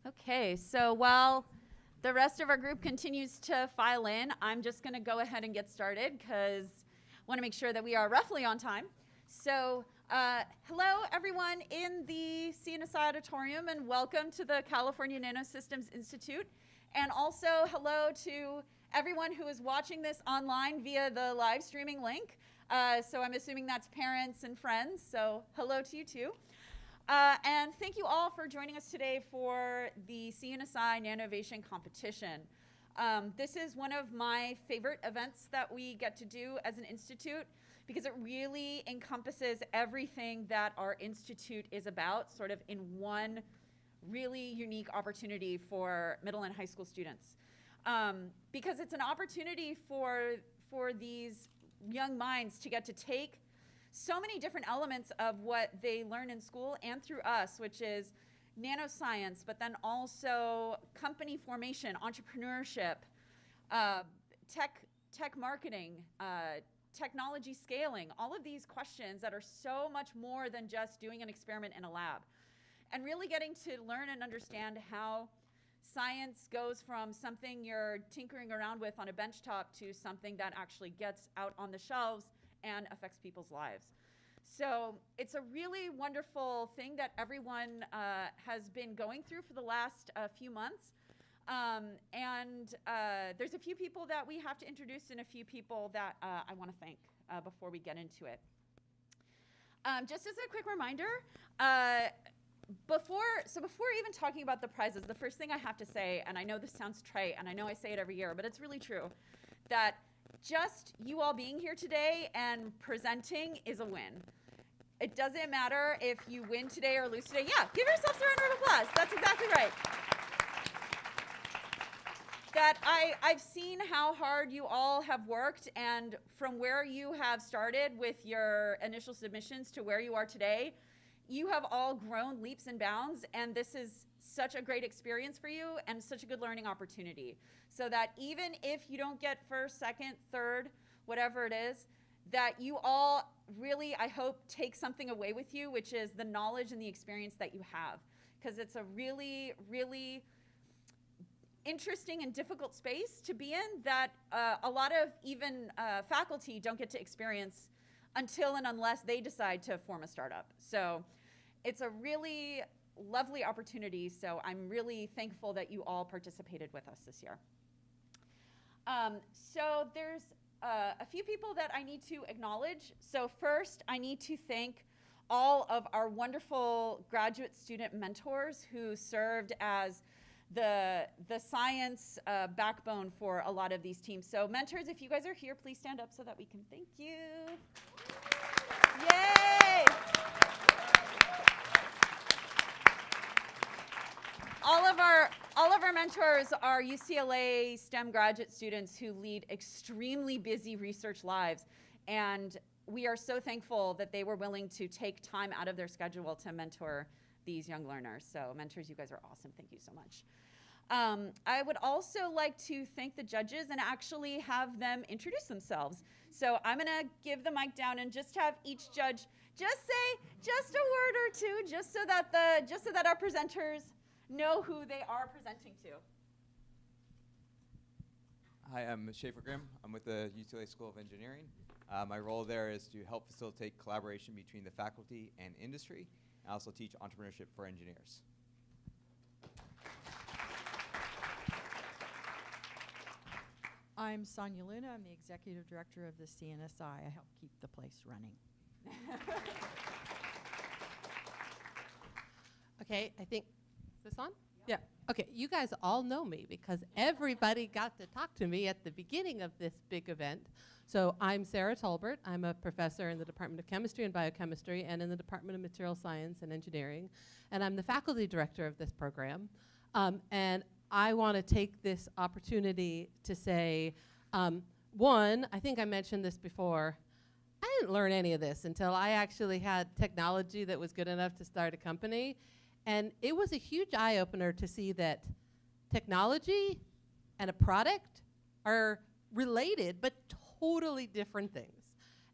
Okay, so while the rest of our group continues to file in, I'm just going to go ahead and get started because I want to make sure that we are roughly on time. So hello, everyone in the CNSI auditorium, and welcome to the California Nanosystems Institute. And also hello to everyone who is watching this online via the live streaming link. So I'm assuming that's parents and friends, so hello to you too. And thank you all for joining us today for the CNSI Nanovation Competition. This is one of my favorite events that we get to do as an institute because it really encompasses everything that our institute is about, sort of in one really unique opportunity for middle and high school students. Because it's an opportunity for these young minds to get to take so many different elements of what they learn in school and through us, which is nanoscience, but then also company formation, entrepreneurship, tech marketing, technology scaling, all of these questions that are so much more than just doing an experiment in a lab. And really getting to learn and understand how science goes from something you're tinkering around with on a benchtop to something that actually gets out on the shelves and affects people's lives. So it's a really wonderful thing that everyone has been going through for the last few months. There's a few people that we have to introduce and a few people that I want to thank before we get into it. Just as a quick reminder, before even talking about the prizes, the first thing I have to say, and I know this sounds trite, and I know I say it every year, but it's really true, that just you all being here today and presenting is a win. It doesn't matter if you win today or lose today. Yeah, give yourselves a round of applause. That's exactly right. That I've seen how hard you all have worked, and from where you have started with your initial submissions to where you are today, you have all grown leaps and bounds, and this is such a great experience for you and such a good learning opportunity. So that even if you don't get first, second, third, whatever it is, that you all really, I hope, take something away with you, which is the knowledge and the experience that you have. Because it's a really, really interesting and difficult space to be in that a lot of even faculty don't get to experience until and unless they decide to form a startup. So it's a really lovely opportunity, so I'm really thankful that you all participated with us this year. So there's a few people that I need to acknowledge. So first, I need to thank all of our wonderful graduate student mentors who served as the science backbone for a lot of these teams. So mentors, if you guys are here, please stand up so that we can thank you. Yay! All of our mentors are UCLA STEM graduate students who lead extremely busy research lives, and we are so thankful that they were willing to take time out of their schedule to mentor these young learners. So mentors, you guys are awesome. Thank you so much. I would also like to thank the judges and actually have them introduce themselves. So I'm gonna give the mic down and just have each judge just say just a word or two, just so that our presenters know who they are presenting to. Hi, I'm Schaefer Grimm. I'm with the UCLA School of Engineering. My role there is to help facilitate collaboration between the faculty and industry. I also teach entrepreneurship for engineers. I'm Sonia Luna. I'm the executive director of the CNSI. I help keep the place running. Okay, I think, is this on? Yeah. Okay, you guys all know me because everybody got to talk to me at the beginning of this big event. So I'm Sarah Tolbert. I'm a professor in the Department of Chemistry and Biochemistry and in the Department of Material Science and Engineering. And I'm the faculty director of this program. And I want to take this opportunity to say, one, I think I mentioned this before, I didn't learn any of this until I actually had technology that was good enough to start a company. And it was a huge eye-opener to see that technology and a product are related, but totally different things.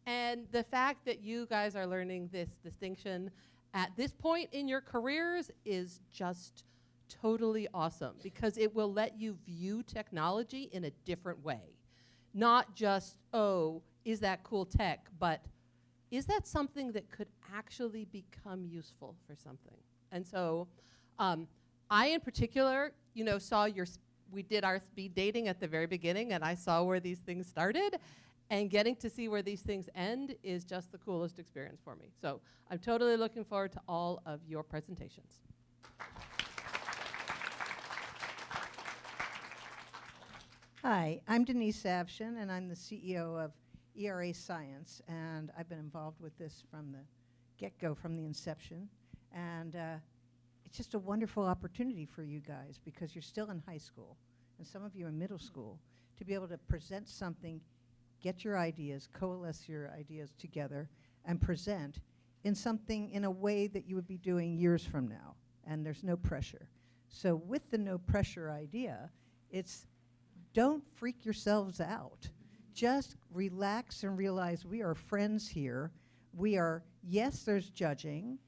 And the fact that you guys are learning this distinction at this point in your careers is just totally awesome because it will let you view technology in a different way. Not just, oh, is that cool tech, but is that something that could actually become useful for something? And so I, in particular, saw we did our speed dating at the very beginning, and I saw where these things started. And getting to see where these things end is just the coolest experience for me. So I'm totally looking forward to all of your presentations. Hi, I'm Denise Savshin, and I'm the CEO of ERA Science, and I've been involved with this from the get-go, from the inception. And it's just a wonderful opportunity for you guys because you're still in high school, and some of you in middle school, to be able to present something, get your ideas, coalesce your ideas together, and present in a way that you would be doing years from now, and there's no pressure. So with the no pressure idea, it's don't freak yourselves out. Just relax and realize we are friends here. Yes, there's judging,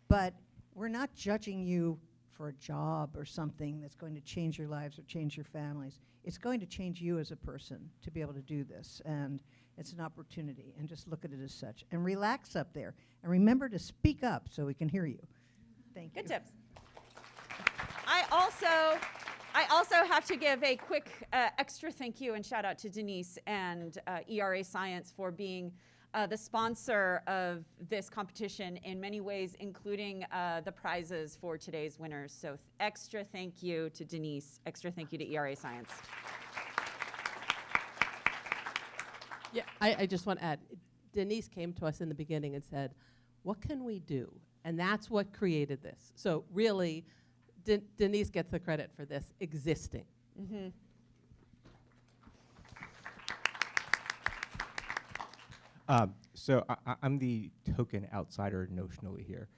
but we're not judging you for a job or something that's going to change your lives or change your families. It's going to change you as a person to be able to do this, and it's an opportunity, and just look at it as such. And relax up there, and remember to speak up so we can hear you. Thank you. Good tips. I also have to give a quick extra thank you and shout out to Denise and ERA Science for being the sponsor of this competition in many ways, including the prizes for today's winners. So extra thank you to Denise, extra thank you to ERA Science. Yeah, I just want to add, Denise came to us in the beginning and said, what can we do? And that's what created this. So really, Denise gets the credit for this existing. Mm-hmm. So I'm the token outsider notionally here.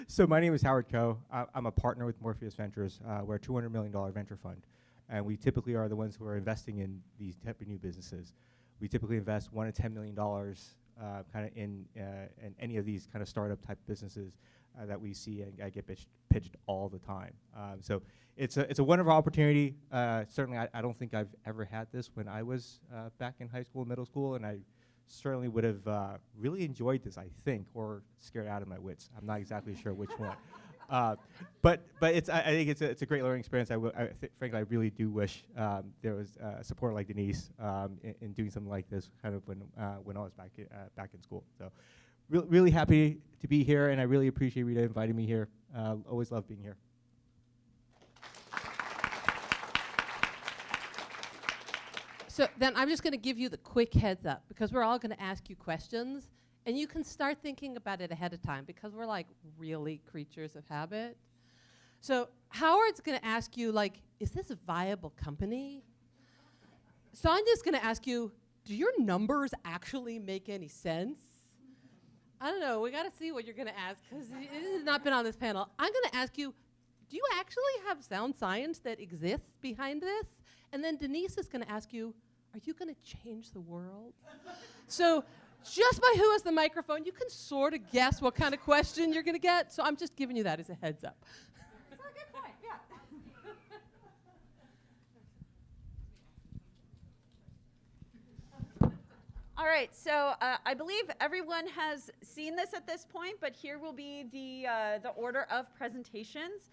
So my name is Howard Coe. I'm a partner with Morpheus Ventures. We're a $200 million venture fund. And we typically are the ones who are investing in these type of new businesses. We typically invest $1 to $10 million kind of in any of these kind of startup type businesses that we see and get pitched all the time. So it's a wonderful opportunity. Certainly, I don't think I've ever had this when I was back in high school and middle school, and I certainly would have really enjoyed this, I think, or scared out of my wits. I'm not exactly sure which one. But I think it's a great learning experience. Frankly, I really do wish there was support like Denise in doing something like this kind of when I was back in school. So really happy to be here, and I really appreciate Rita inviting me here. Always love being here. So then I'm just going to give you the quick heads up because we're all going to ask you questions. And you can start thinking about it ahead of time because we're like really creatures of habit. So Howard's going to ask you, like, is this a viable company? Sonya's going to ask you, do your numbers actually make any sense? I don't know. We got to see what you're going to ask because it has not been on this panel. I'm going to ask you, do you actually have sound science that exists behind this? And then Denise is going to ask you, are you going to change the world? So just by who has the microphone, you can sort of guess what kind of question you're going to get. So I'm just giving you that as a heads up. That's a good point, yeah. All right, so I believe everyone has seen this at this point, but here will be the order of presentations.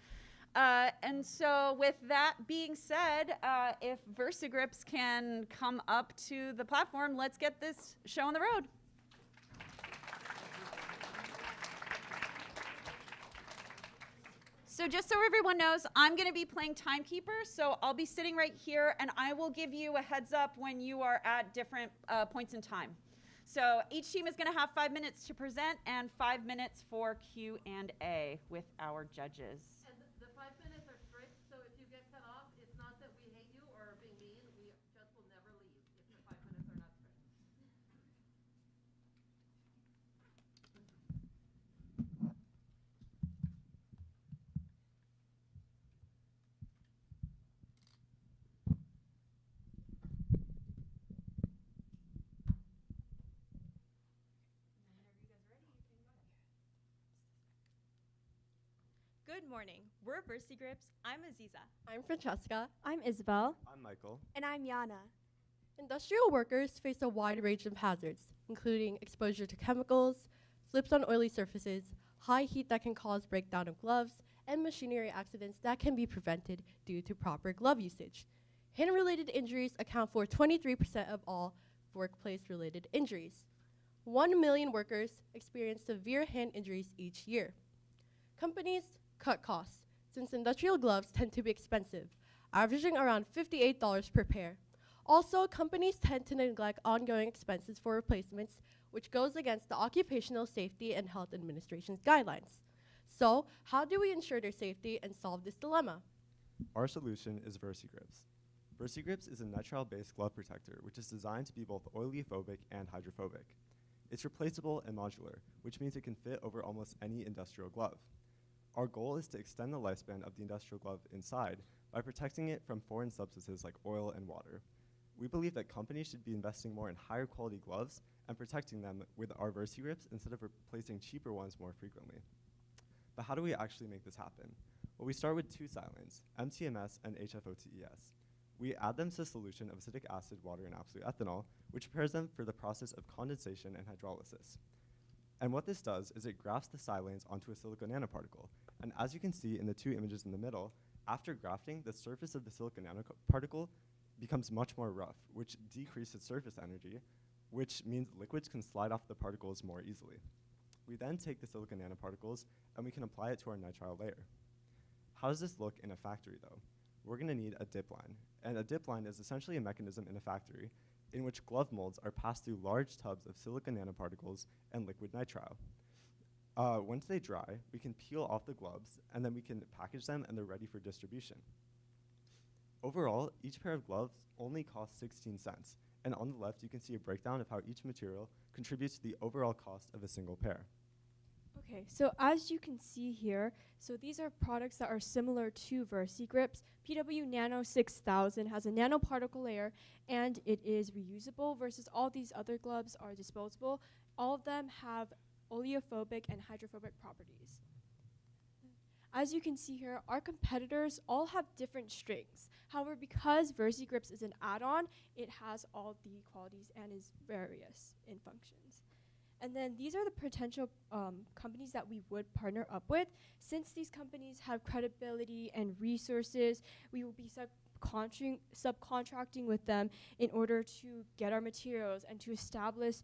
And so with that being said, if VersaGrips can come up to the platform, let's get this show on the road. So just so everyone knows, I'm going to be playing timekeeper, so I'll be sitting right here, and I will give you a heads up when you are at different points in time. So each team is going to have 5 minutes to present and 5 minutes for Q&A with our judges. And the 5 minutes are strict, so if you get cut off, it's not that we hate you or are being mean. We just will never leave if the 5 minutes are not strict. Good morning. We're VersiGrips. I'm Aziza. I'm Francesca. I'm Isabel. I'm Michael. And I'm Yana. Industrial workers face a wide range of hazards, including exposure to chemicals, slips on oily surfaces, high heat that can cause breakdown of gloves, and machinery accidents that can be prevented due to proper glove usage. Hand-related injuries account for 23% of all workplace-related injuries. 1 million workers experience severe hand injuries each year. Companies cut costs, since industrial gloves tend to be expensive, averaging around $58 per pair. Also, companies tend to neglect ongoing expenses for replacements, which goes against the Occupational Safety and Health Administration's guidelines. So, how do we ensure their safety and solve this dilemma? Our solution is VersiGrips. VersiGrips is a nitrile-based glove protector which is designed to be both oleophobic and hydrophobic. It's replaceable and modular, which means it can fit over almost any industrial glove. Our goal is to extend the lifespan of the industrial glove inside by protecting it from foreign substances like oil and water. We believe that companies should be investing more in higher quality gloves and protecting them with our VersiGrips instead of replacing cheaper ones more frequently. But how do we actually make this happen? Well, we start with two silanes, MTMS and HFOTES. We add them to a solution of acetic acid, water, and absolute ethanol, which prepares them for the process of condensation and hydrolysis. And what this does is it grafts the silanes onto a silicon nanoparticle. And as you can see in the two images in the middle, after grafting, the surface of the silicon nanoparticle becomes much more rough, which decreases surface energy, which means liquids can slide off the particles more easily. We then take the silicon nanoparticles and we can apply it to our nitrile layer. How does this look in a factory though? We're gonna need a dip line. And a dip line is essentially a mechanism in a factory in which glove molds are passed through large tubs of silicon nanoparticles and liquid nitrile. Once they dry, we can peel off the gloves and then we can package them and they're ready for distribution. Overall, each pair of gloves only costs 16 cents. And on the left, you can see a breakdown of how each material contributes to the overall cost of a single pair. Okay, so as you can see here, so these are products that are similar to VersiGrips. PW Nano 6000 has a nanoparticle layer and it is reusable versus all these other gloves are disposable. All of them have oleophobic and hydrophobic properties. As you can see here, our competitors all have different strengths. However, because VersiGrips is an add-on, it has all the qualities and is various in functions. And then these are the potential companies that we would partner up with. Since these companies have credibility and resources, we will be subcontracting with them in order to get our materials and to establish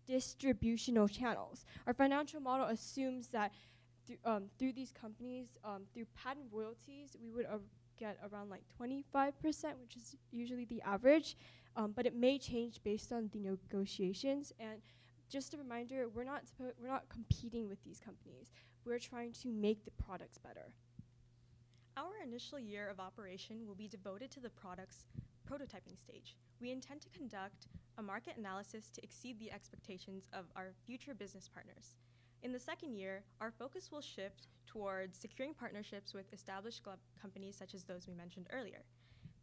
distributional channels. Our financial model assumes that through these companies, through patent royalties, we would get around like 25%, which is usually the average, but it may change based on the negotiations. And just a reminder, we're not competing with these companies. We're trying to make the products better. Our initial year of operation will be devoted to the product's prototyping stage. We intend to conduct a market analysis to exceed the expectations of our future business partners. In the second year, our focus will shift towards securing partnerships with established glove companies such as those we mentioned earlier.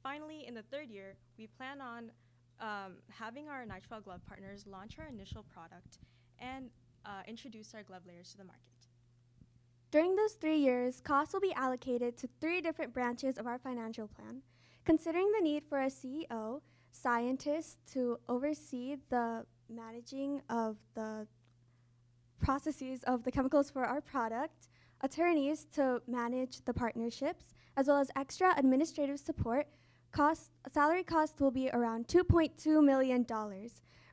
Finally, in the third year, we plan on having our nitrile glove partners launch our initial product and introduce our glove layers to the market. During those 3 years, costs will be allocated to 3 different branches of our financial plan. Considering the need for a CEO, scientists to oversee the managing of the processes of the chemicals for our product, attorneys to manage the partnerships, as well as extra administrative support, salary costs will be around $2.2 million.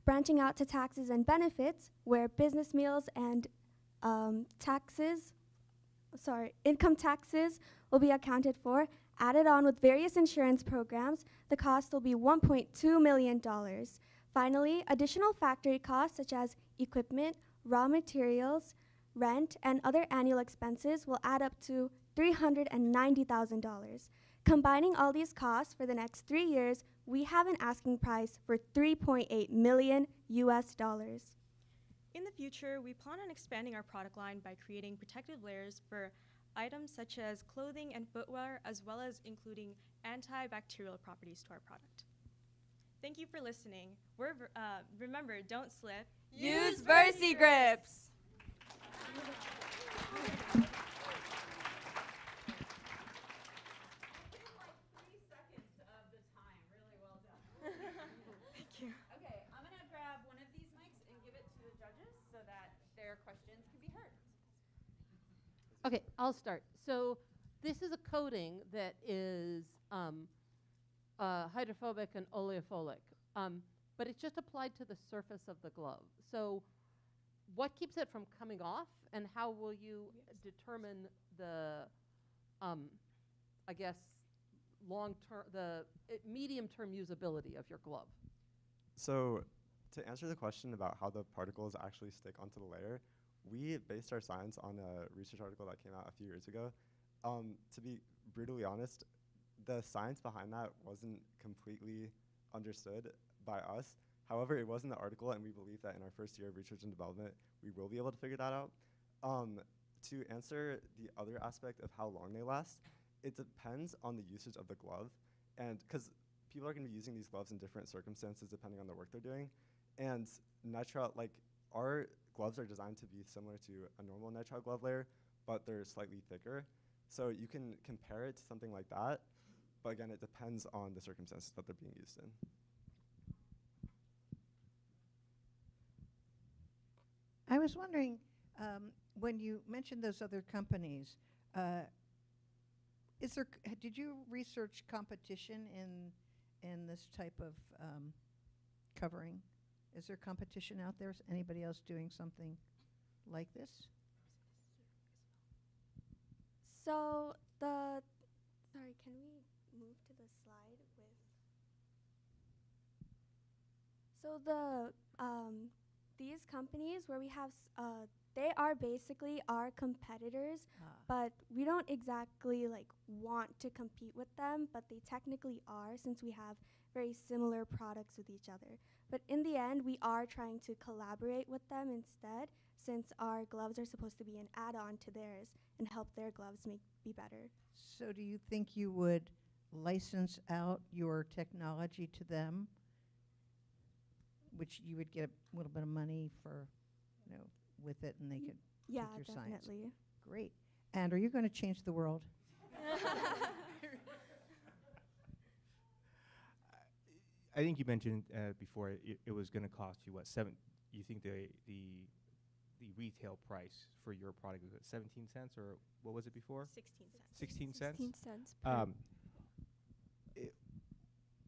Branching out to taxes and benefits, where business meals and income taxes will be accounted for, added on with various insurance programs, the cost will be $1.2 million. Finally, additional factory costs such as equipment, raw materials, rent, and other annual expenses will add up to $390,000. Combining all these costs for the next 3 years, we have an asking price for $3.8 million US. In the future, we plan on expanding our product line by creating protective layers for items such as clothing and footwear, as well as including antibacterial properties to our product. Thank you for listening. Remember, don't slip. Use VersiGrips! Okay, I'll start. So this is a coating that is hydrophobic and oleophilic, but it's just applied to the surface of the glove. So what keeps it from coming off, and how will you determine the, I guess, long-term, medium-term usability of your glove? So to answer the question about how the particles actually stick onto the layer, we based our science on a research article that came out a few years ago. To be brutally honest, the science behind that wasn't completely understood by us. However, it was in the article, and we believe that in our first year of research and development, we will be able to figure that out. To answer the other aspect of how long they last, it depends on the usage of the glove, and because people are going to be using these gloves in different circumstances depending on the work they're doing, and nitrile, like our gloves are designed to be similar to a normal nitrile glove layer, but they're slightly thicker. So you can compare it to something like that, but again, it depends on the circumstances that they're being used in. I was wondering, when you mentioned those other companies, did you research competition in this type of covering? Is there competition out there? Is anybody else doing something like this? So sorry, can we move to the slide with? So these companies where we have, they are basically our competitors, but we don't exactly like want to compete with them, but they technically are since we have very similar products with each other. But in the end, we are trying to collaborate with them instead, since our gloves are supposed to be an add-on to theirs and help their gloves be better. So do you think you would license out your technology to them, which you would get a little bit of money for, with it, and they could Yeah, take your science? definitely. Great. And are you going to change the world? I think you mentioned before it was going to cost you what, you think the retail price for your product was at 17 cents, or what was it before? 16 cents. 16 cents. 16 cents per.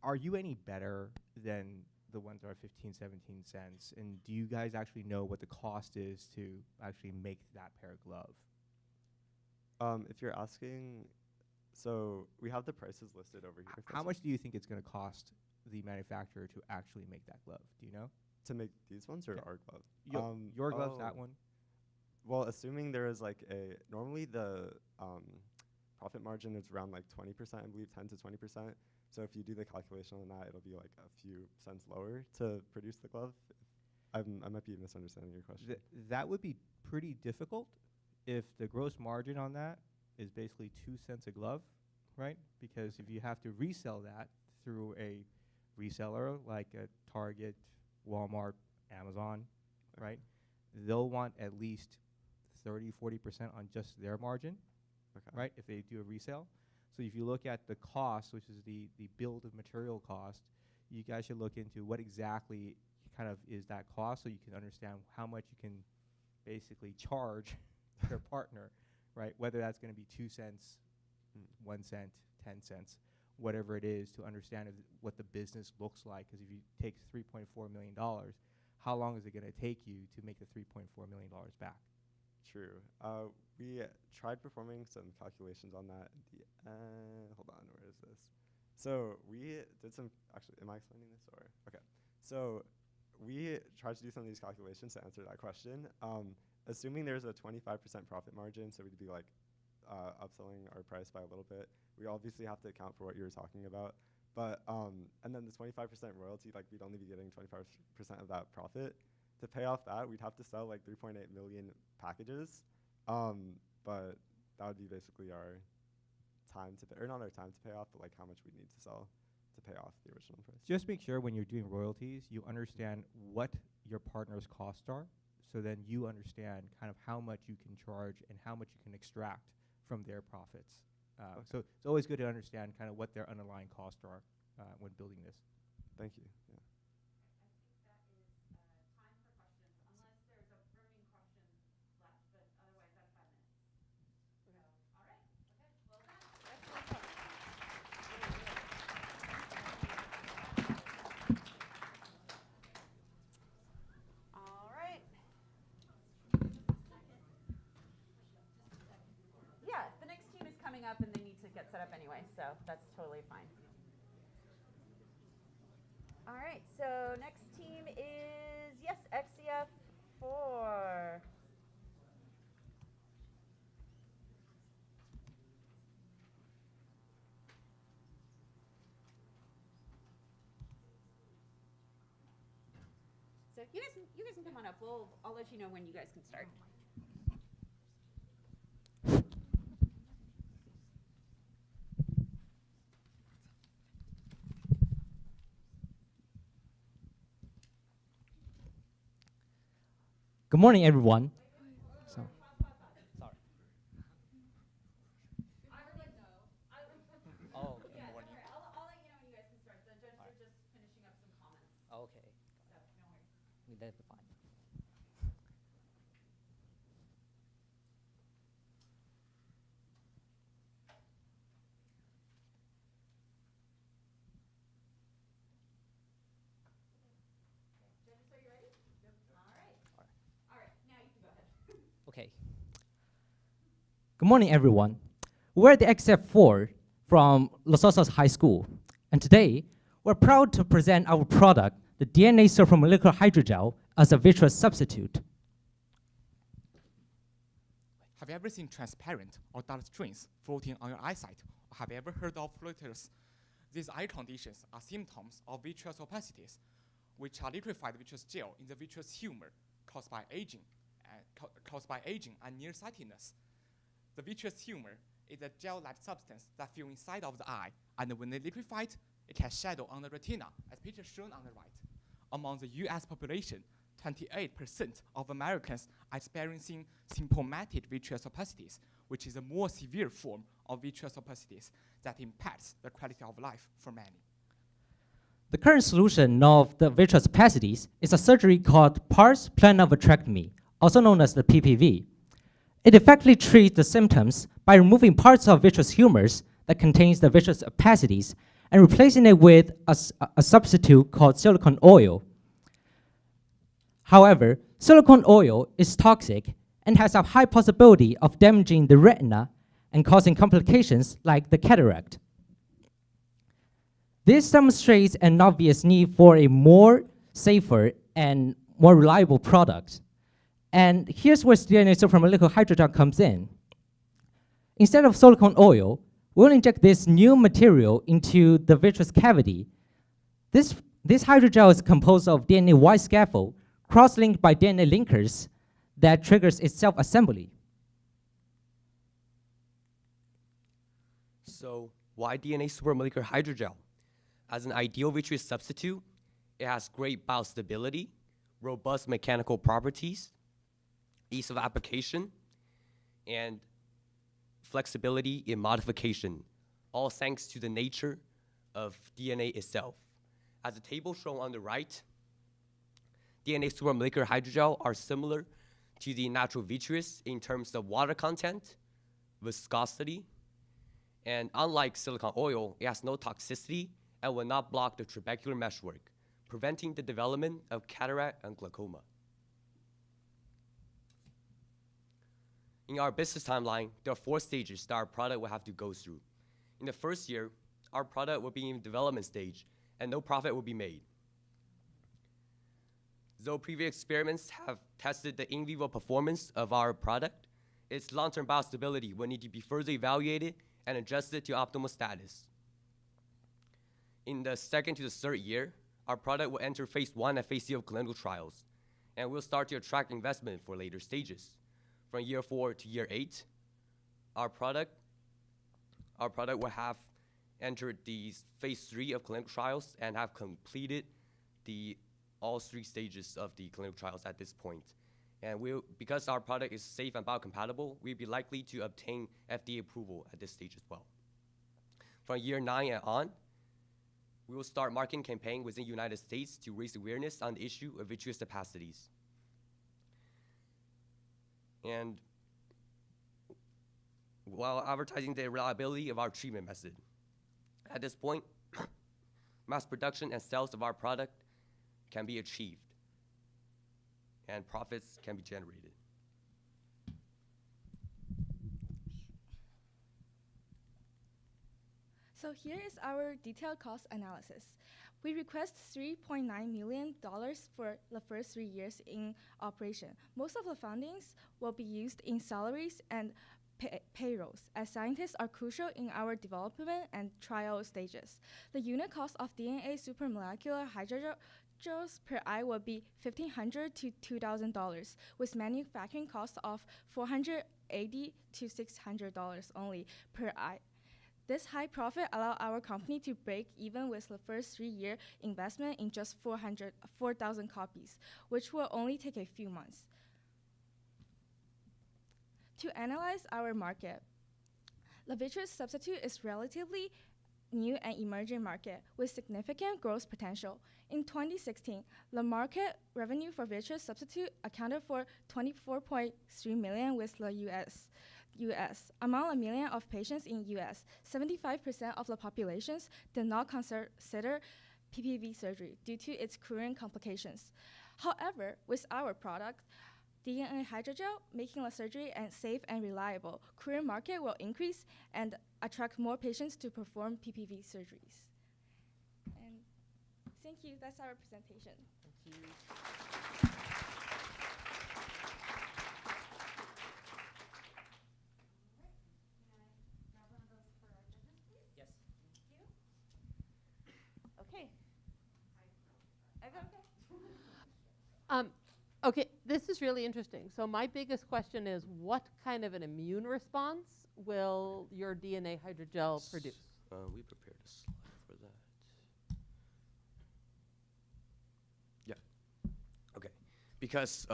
Are you any better than the ones that are 15, 17 cents? And do you guys actually know what the cost is to actually make that pair of glove? If you're asking, so we have the prices listed over here. How much do you think it's going to cost the manufacturer to actually make that glove? Do you know? To make these ones or Yeah. our glove? Your glove's that one? Well, assuming there is like normally the profit margin is around like 20%, I believe 10 to 20%. So if you do the calculation on that, it'll be like a few cents lower to produce the glove. I might be misunderstanding your question. That would be pretty difficult if the gross margin on that is basically 2 cents a glove, right? Because if you have to resell that through a reseller like a Target, Walmart, Amazon, right? They'll want at least 30, 40% on just their margin, right? If they do a resale. So if you look at the cost, which is the build of material cost, you guys should look into what exactly kind of is that cost, so you can understand how much you can basically charge your partner, right? Whether that's going to be 2 cents, 1 cent, 10 cents, whatever it is, to understand what the business looks like. Because if you take $3.4 million, how long is it going to take you to make the $3.4 million back? True. We tried performing some calculations on that. Hold on, where is this? So we did some, actually, am I explaining this or? Okay. So we tried to do some of these calculations to answer that question. Assuming there's a 25% profit margin, so we'd be like upselling our price by a little bit. We obviously have to account for what you were talking about. But, and then the 25% royalty, like we'd only be getting 25% of that profit. To pay off that, we'd have to sell like 3.8 million packages. But that would be basically our time to pay, or not our time to pay off, but like how much we'd need to sell to pay off the original price. Just make sure when you're doing royalties, you understand what your partner's costs are, so then you understand kind of how much you can charge and how much you can extract from their profits. So it's always good to understand kind of what their underlying costs are when building this. Thank you. Yeah. I think that is time for questions, unless there's a burning question left, but otherwise that's 5 minutes. set up anyway, so that's totally fine. All right, so next team is, yes, XCF4. So you guys can come on up. I'll let you know when you guys can start. Good morning, everyone. Sorry. Oh, good morning. I'll let you know when you guys can start. The judges are just finishing up some comments. Okay. So no worries. That's fine. Judges, are you ready? Yep. All right, now you can go ahead. Okay. Good morning, everyone. We're the XF4 from Los Osos High School, and today we're proud to present our product, the DNA supermolecular hydrogel, as a vitreous substitute. Have you ever seen transparent or dark strings floating on your eyesight? Or have you ever heard of flutters? These eye conditions are symptoms of vitreous opacities, which are liquefied vitreous gel in the vitreous humor caused by aging and nearsightedness. The vitreous humor is a gel-like substance that fills inside of the eye, and when it liquefied, it casts shadow on the retina, as picture shown on the right. Among the US population, 28% of Americans are experiencing symptomatic vitreous opacities, which is a more severe form of vitreous opacities that impacts the quality of life for many. The current solution of the vitreous opacities is a surgery called pars plana vitrectomy, also known as the PPV. It effectively treats the symptoms by removing parts of vitreous humors that contains the vitreous opacities and replacing it with a substitute called silicone oil. However, silicone oil is toxic and has a high possibility of damaging the retina and causing complications like the cataract. This demonstrates an obvious need for a more safer and more reliable product. And here's where DNA supermolecular hydrogel comes in. Instead of silicone oil, we'll inject this new material into the vitreous cavity. This hydrogel is composed of DNA Y scaffold cross-linked by DNA linkers that triggers its self-assembly. So why DNA supermolecular hydrogel? As an ideal vitreous substitute, it has great biostability, robust mechanical properties, ease of application, and flexibility in modification, all thanks to the nature of DNA itself. As the table shown on the right, DNA supermolecular hydrogel are similar to the natural vitreous in terms of water content, viscosity, and unlike silicone oil, it has no toxicity and will not block the trabecular meshwork, preventing the development of cataract and glaucoma. In our business timeline, there are 4 stages that our product will have to go through. In the first year, our product will be in development stage and no profit will be made. Though previous experiments have tested the in vivo performance of our product, its long-term biostability will need to be further evaluated and adjusted to optimal status. In the second to the third year, our product will enter phase 1 and phase 2 of clinical trials, and will start to attract investment for later stages. From year 4 to year 8, our product will have entered the phase 3 of clinical trials and have completed all 3 stages of the clinical trials at this point. And because our product is safe and biocompatible, we'll be likely to obtain FDA approval at this stage as well. From year 9 and on, we will start marketing campaign within the United States to raise awareness on the issue of vitreous opacities. And while advertising the reliability of our treatment method. At this point, mass production and sales of our product can be achieved, and profits can be generated. So here is our detailed cost analysis. We request $3.9 million for the first 3 years in operation. Most of the fundings will be used in salaries and payrolls, as scientists are crucial in our development and trial stages. The unit cost of DNA supermolecular hydrogels per eye will be $1,500 to $2,000, with manufacturing costs of $480 to $600 only per eye. This high profit allows our company to break even with the first 3-year investment in just 4,000 copies, which will only take a few months. To analyze our market, the vitreous substitute is relatively new and emerging market with significant growth potential. In 2016, the market revenue for vitreous substitute accounted for $24.3 million with the US. Among 1 million of patients in US, 75% of the populations did not consider PPV surgery due to its current complications. However, with our product, DNA hydrogel, making the surgery safe and reliable, current market will increase and attract more patients to perform PPV surgeries. And thank you. That's our presentation. Thank you. Yes. Okay. Okay, this is really interesting. So my biggest question is, what kind of an immune response will your DNA hydrogel produce? We prepared a slide for that. Yeah. Okay. Because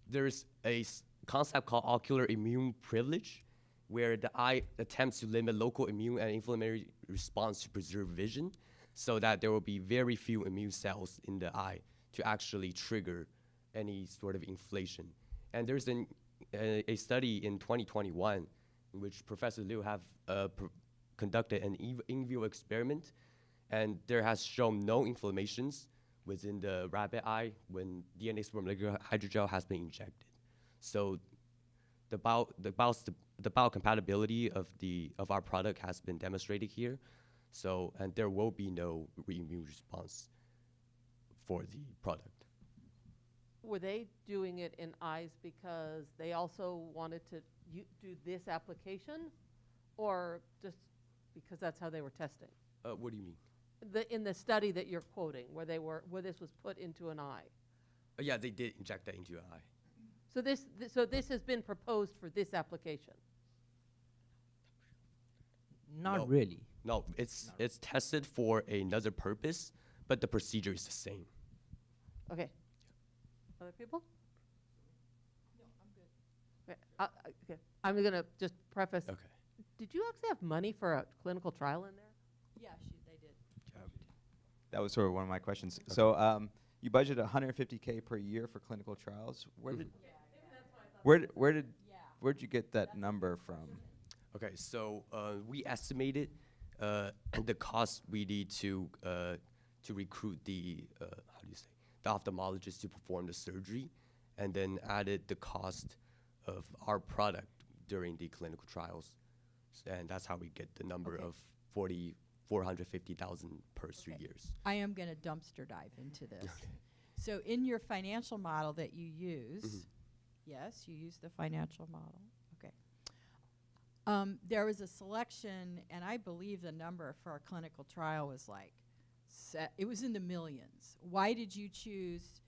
there's a concept called ocular immune privilege, where the eye attempts to limit local immune and inflammatory response to preserve vision, so that there will be very few immune cells in the eye to actually trigger any sort of inflation. And there's a study in 2021 in which Professor Liu have conducted an in vivo experiment, and there has shown no inflammations within the rabbit eye when DNA supermolecular hydrogel has been injected. So the biocompatibility of our product has been demonstrated here. So, and there will be no immune response for the product. Were they doing it in eyes because they also wanted to do this application, or just because that's how they were testing? What do you mean? In the study that you're quoting, where this was put into an eye. Yeah, they did inject that into your eye. So this has been proposed for this application. Not really. No, it's tested for another purpose, but the procedure is the same. Okay. Other people? No, I'm good. Okay. I'm going to just preface. Okay. Did you actually have money for a clinical trial in there? Yeah, they did. That was sort of one of my questions. Okay. So you budgeted $150K per year for clinical trials. Where'd you get that number from? Okay, so we estimated the cost we need to recruit the the ophthalmologist to perform the surgery, and then added the cost of our product during the clinical trials, and that's how we get the number of $450,000 per 3 years. I am going to dumpster dive into this. So in your financial model that you use, yes, you use the financial model. Okay. There was a selection, and I believe the number for our clinical trial was like, it was in the millions. Why did you choose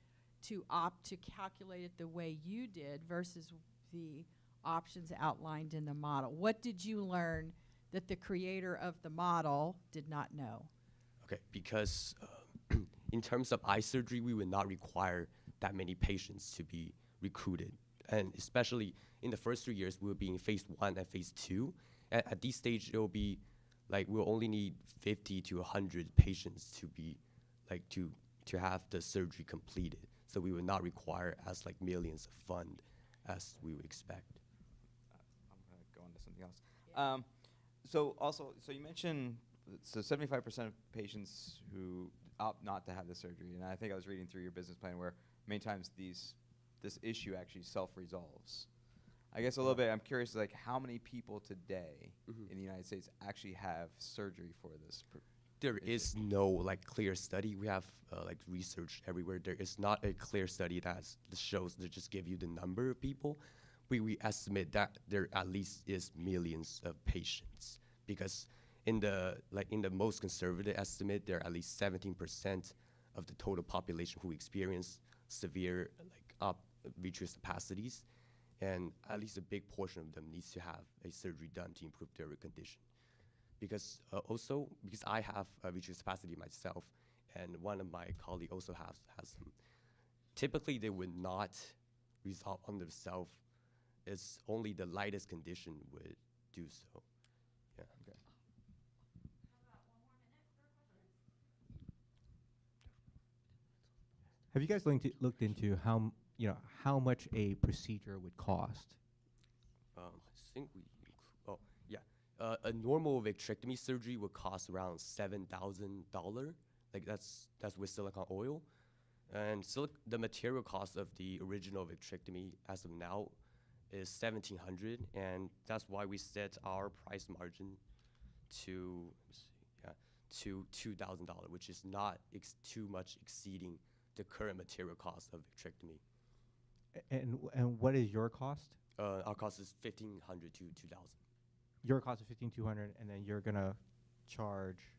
to opt to calculate it the way you did versus the options outlined in the model? What did you learn that the creator of the model did not know? Okay, because in terms of eye surgery, we would not require that many patients to be recruited. And especially in the first 3 years, we'll be in phase 1 and phase 2. At this stage, it will be like we'll only need 50 to 100 patients to be like to have the surgery completed. So we would not require as like millions of fund as we would expect. I'm gonna go on to something else. So you mentioned 75% of patients who opt not to have the surgery, and I think I was reading through your business plan where many times this issue actually self-resolves. I guess a little bit. I'm curious, like, how many people today Mhm. in the United States actually have surgery for this? There is no like clear study. We have like research everywhere. There is not a clear study that shows that just give you the number of people. We estimate that there at least is millions of patients because in the most conservative estimate, there are at least 17% of the total population who experience severe vitreous opacities, and at least a big portion of them needs to have a surgery done to improve their condition. Because because I have vitreous opacity myself, and one of my colleagues also has some. Typically, they would not resolve on themselves. It's only the lightest condition would do so. Yeah. Okay. Have you guys looked into how much a procedure would cost? I think oh yeah, a normal vitrectomy surgery would cost around $7,000. Like that's with silicone oil, and the material cost of the original vitrectomy as of now is $1,700, and that's why we set our price margin to $2,000, which is not too much exceeding the current material cost of vitrectomy. And what is your cost? Our cost is $1,500 to $2,000. Your cost is $1,500, and then you're gonna charge.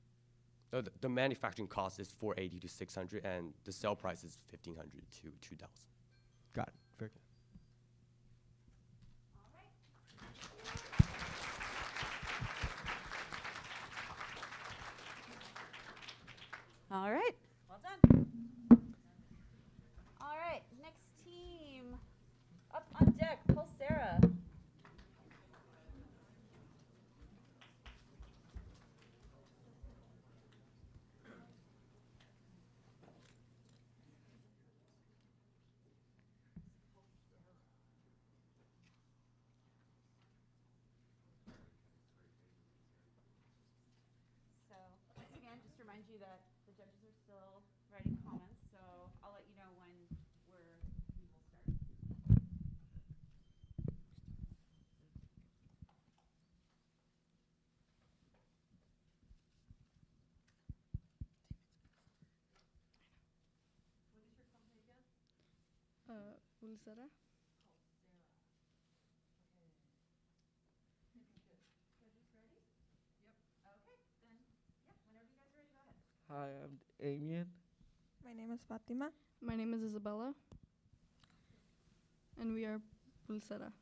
The manufacturing cost is $480 to $600, and the sale price is $1,500 to $2,000. Got it. Very cool. All right. Well done. All right. Next team up on deck, Pulsera. So once again, just to remind you that the judges are still writing comments, so I'll let you know when we will start. Pulsera. Hi, I'm Damien. My name is Fatima. My name is Isabella. And we are Pulsera.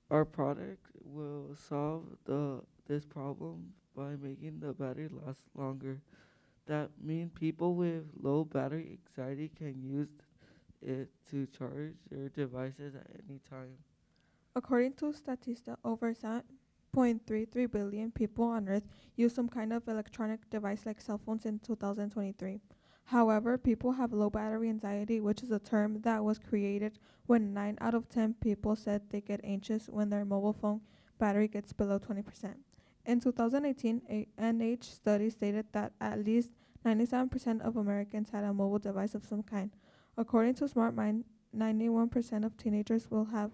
Our product will solve this problem by making the battery last longer. That means people with low battery anxiety can use it to charge their devices at any time. According to Statista, over 7.33 billion people on Earth use some kind of electronic device like cell phones in 2023. However, people have low battery anxiety, which is a term that was created when 9 out of 10 people said they get anxious when their mobile phone battery gets below 20%. In 2018, a NH study stated that at least 97% of Americans had a mobile device of some kind. According to SmartMind, 91% of teenagers will have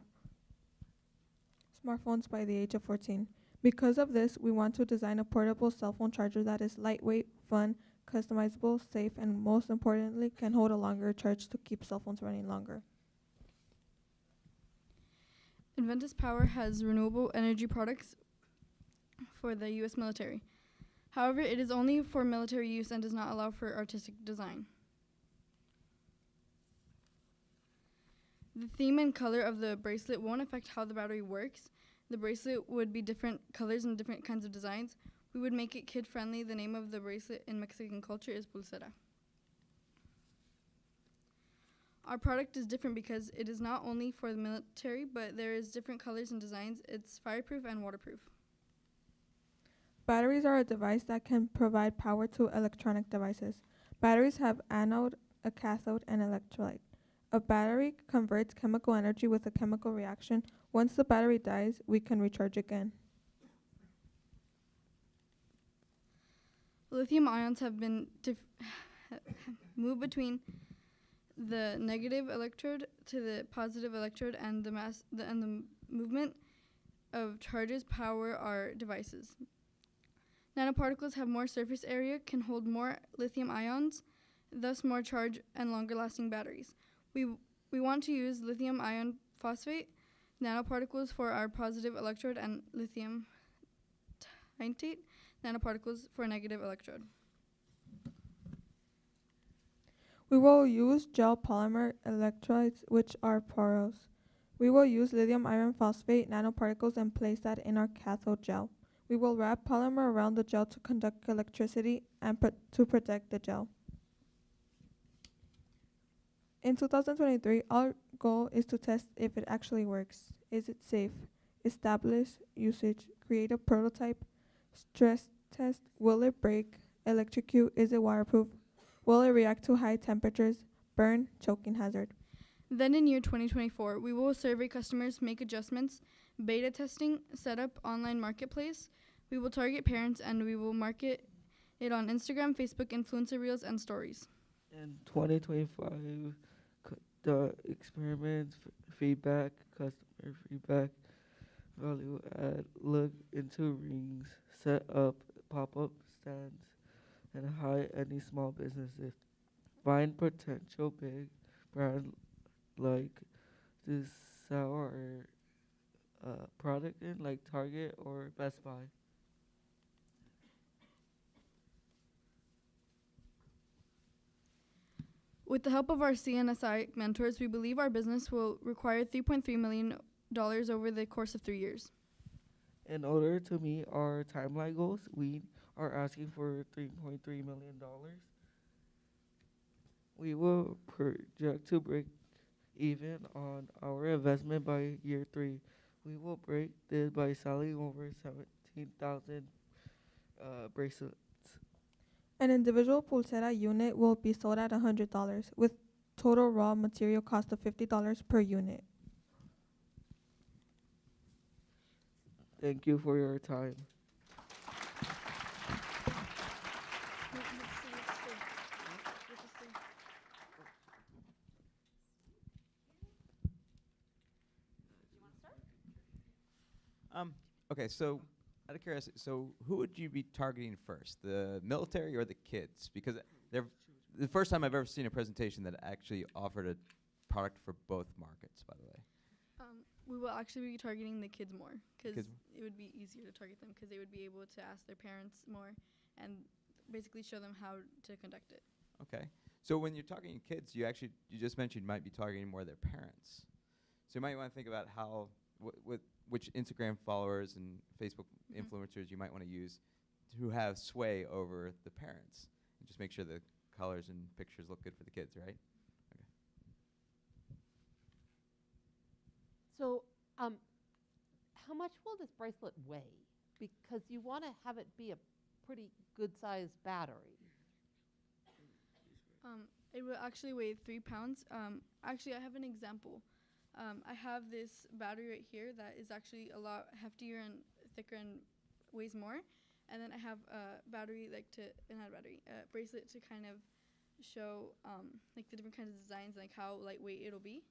smartphones by the age of 14. Because of this, we want to design a portable cell phone charger that is lightweight, fun, customizable, safe, and most importantly, can hold a longer charge to keep cell phones running longer. Inventus Power has renewable energy products for the U.S. military. However, it is only for military use and does not allow for artistic design. The theme and color of the bracelet won't affect how the battery works. The bracelet would be different colors and different kinds of designs. We would make it kid-friendly. The name of the bracelet in Mexican culture is pulsera. Our product is different because it is not only for the military, but there is different colors and designs. It's fireproof and waterproof. Batteries are a device that can provide power to electronic devices. Batteries have anode, a cathode, and electrolyte. A battery converts chemical energy with a chemical reaction. Once the battery dies, we can recharge again. Lithium ions have been moved between the negative electrode to the positive electrode, and the movement of charges power our devices. Nanoparticles have more surface area, can hold more lithium ions, thus more charge and longer lasting batteries. We want to use lithium ion phosphate nanoparticles for our positive electrode and lithium titanate nanoparticles for negative electrode. We will use gel polymer electrodes, which are porous. We will use lithium iron phosphate nanoparticles and place that in our cathode gel. We will wrap polymer around the gel to conduct electricity and to protect the gel. In 2023, our goal is to test if it actually works. Is it safe? Establish usage. Create a prototype. Stress test. Will it break? Electrocute. Is it waterproof? Will it react to high temperatures? Burn. Choking hazard. Then in year 2024, we will survey customers, make adjustments, beta testing, set up online marketplace. We will target parents and we will market it on Instagram, Facebook, influencer reels, and stories. In 2025, the experiments, feedback, customer feedback, value add, look into rings, set up pop-up stands, and hire any small businesses. Find potential big brand like to sell our product in, like Target or Best Buy. With the help of our CNSI mentors, we believe our business will require $3.3 million over the course of 3 years. In order to meet our timeline goals, we are asking for $3.3 million. We will project to break even on our investment by year 3. We will break this by selling over 17,000 bracelets. An individual pulsera unit will be sold at $100 with total raw material cost of $50 per unit. Thank you for your time. Okay, so out of curiosity, so who would you be targeting first, the military or the kids? Because they're the first time I've ever seen a presentation that actually offered a product for both markets, by the way. We will actually be targeting the kids more because Kids. it would be easier to target them because they would be able to ask their parents more and basically show them how to conduct it. Okay. So when you're targeting kids, you just mentioned you might be targeting more their parents. So you might want to think about how, which Instagram followers and Facebook influencers you might want to use who have sway over the parents. And just make sure the colors and pictures look good for the kids, right? Okay. So, how much will this bracelet weigh? Because you want to have it be a pretty good-sized battery. It will actually weigh 3 pounds. Actually, I have an example. I have this battery right here that is actually a lot heftier and thicker and weighs more. And then I have a battery, bracelet to kind of show like the different kinds of designs, like how lightweight it'll be.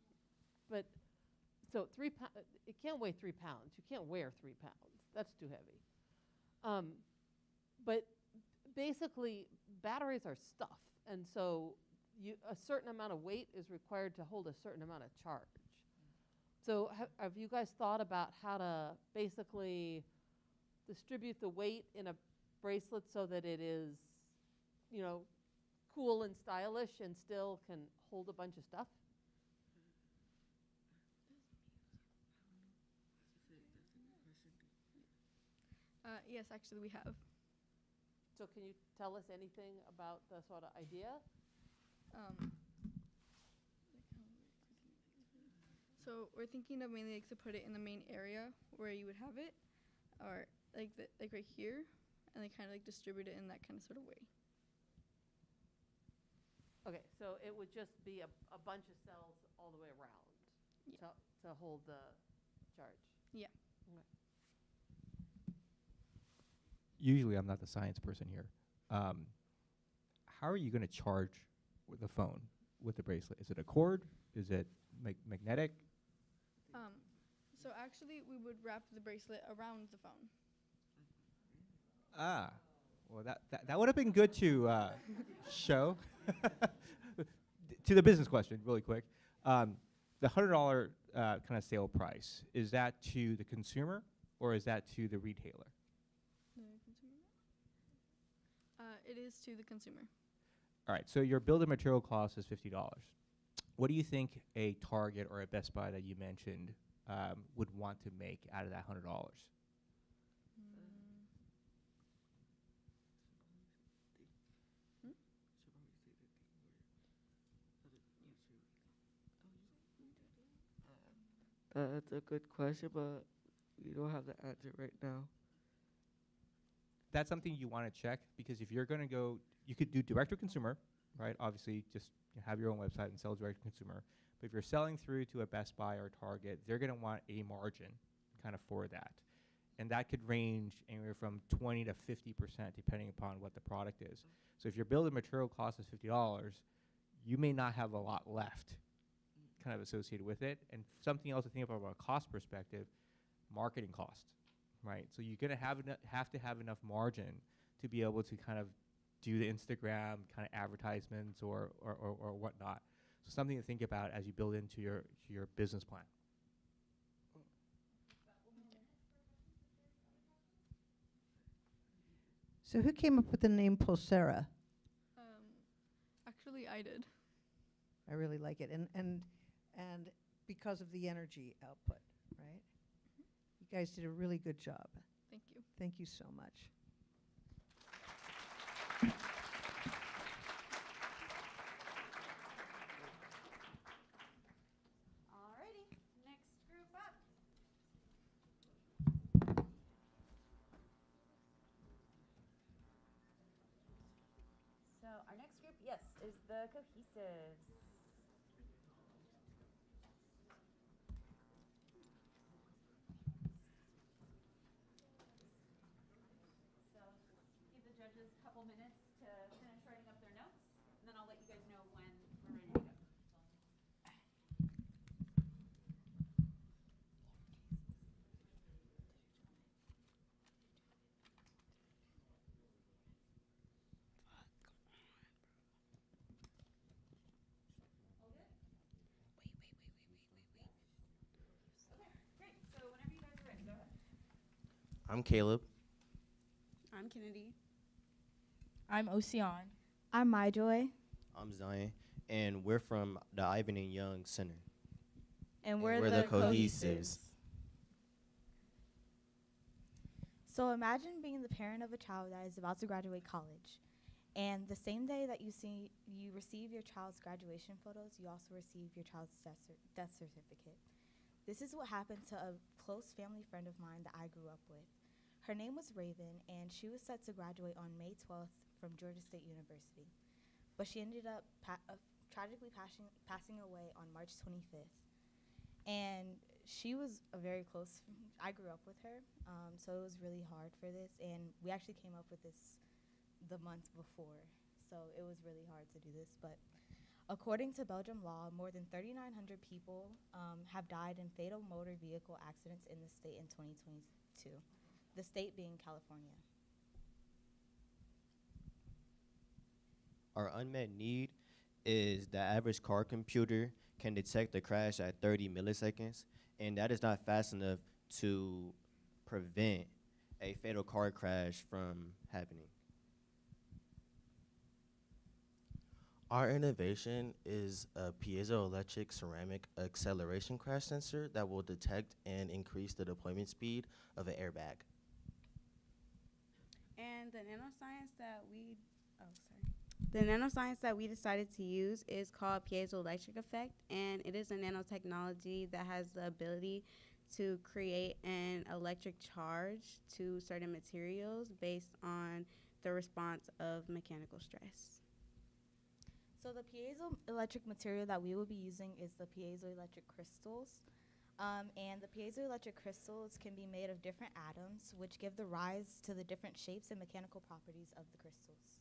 But so it can't weigh 3 pounds. You can't wear 3 pounds. That's too heavy. But basically, batteries are stuff, and so a certain amount of weight is required to hold a certain amount of charge. So have you guys thought about how to basically distribute the weight in a bracelet so that it is, cool and stylish and still can hold a bunch of stuff? Yes, actually we have. So can you tell us anything about the sort of idea? So we're thinking of mainly to put it in the main area where you would have it, or like right here, and kind of distribute it in that kind of sort of way. Okay, so it would just be a bunch of cells all the way around to hold the charge. Yeah. Okay. Usually I'm not the science person here. How are you going to charge with a phone? with the bracelet? Is it a cord? Is it magnetic? So actually, we would wrap the bracelet around the phone. Ah, well, that would have been good to show. To the business question, really quick. The $100 kind of sale price, is that to the consumer or is that to the retailer? The consumer? It is to the consumer. All right, so your bill of material cost is $50. What do you think a Target or a Best Buy that you mentioned would want to make out of that $100? That's a good question, but we don't have the answer right now. That's something you want to check, because if you're going to go, you could do direct to consumer, right? Obviously, just have your own website and sell direct to consumer. But if you're selling through to a Best Buy or Target, they're going to want a margin kind of for that. And that could range anywhere from 20 to 50% depending upon what the product is. So if your bill of material cost is $50, you may not have a lot left kind of associated with it. And something else to think about from a cost perspective, marketing cost, right? So you're going to have to have enough margin to be able to kind of do the Instagram kind of advertisements or whatnot. So something to think about as you build into your business plan. So who came up with the name Pulsera? Actually, I did. I really like it, and because of the energy output, right? You guys did a really good job. Thank you. Thank you so much. Alrighty, next group up. So our next group, yes, is the cohesives. So give the judges a couple minutes to finish writing up their notes, and then I'll let you guys know when we're ready to go. All good? Okay, great. So whenever you guys are ready, go ahead. I'm Caleb. I'm Kennedy. I'm Ocean. I'm MyJoy. I'm Zion. And we're from the Ivan and Young Center. And we're the cohesives. So imagine being the parent of a child that is about to graduate college. And the same day that you receive your child's graduation photos, you also receive your child's death certificate. This is what happened to a close family friend of mine that I grew up with. Her name was Raven, and she was set to graduate on May 12th from Georgia State University. But she ended up tragically passing away on March 25th. And she was a very close, I grew up with her, so it was really hard for this. And we actually came up with this the month before, so it was really hard to do this. But according to Belgium law, more than 3,900 people have died in fatal motor vehicle accidents in the state in 2022, the state being California. Our unmet need is the average car computer can detect a crash at 30 milliseconds, and that is not fast enough to prevent a fatal car crash from happening. Our innovation is a piezoelectric ceramic acceleration crash sensor that will detect and increase the deployment speed of an airbag. And the nanoscience that we decided to use is called piezoelectric effect, and it is a nanotechnology that has the ability to create an electric charge to certain materials based on the response of mechanical stress. So the piezoelectric material that we will be using is the piezoelectric crystals. And the piezoelectric crystals can be made of different atoms, which give the rise to the different shapes and mechanical properties of the crystals.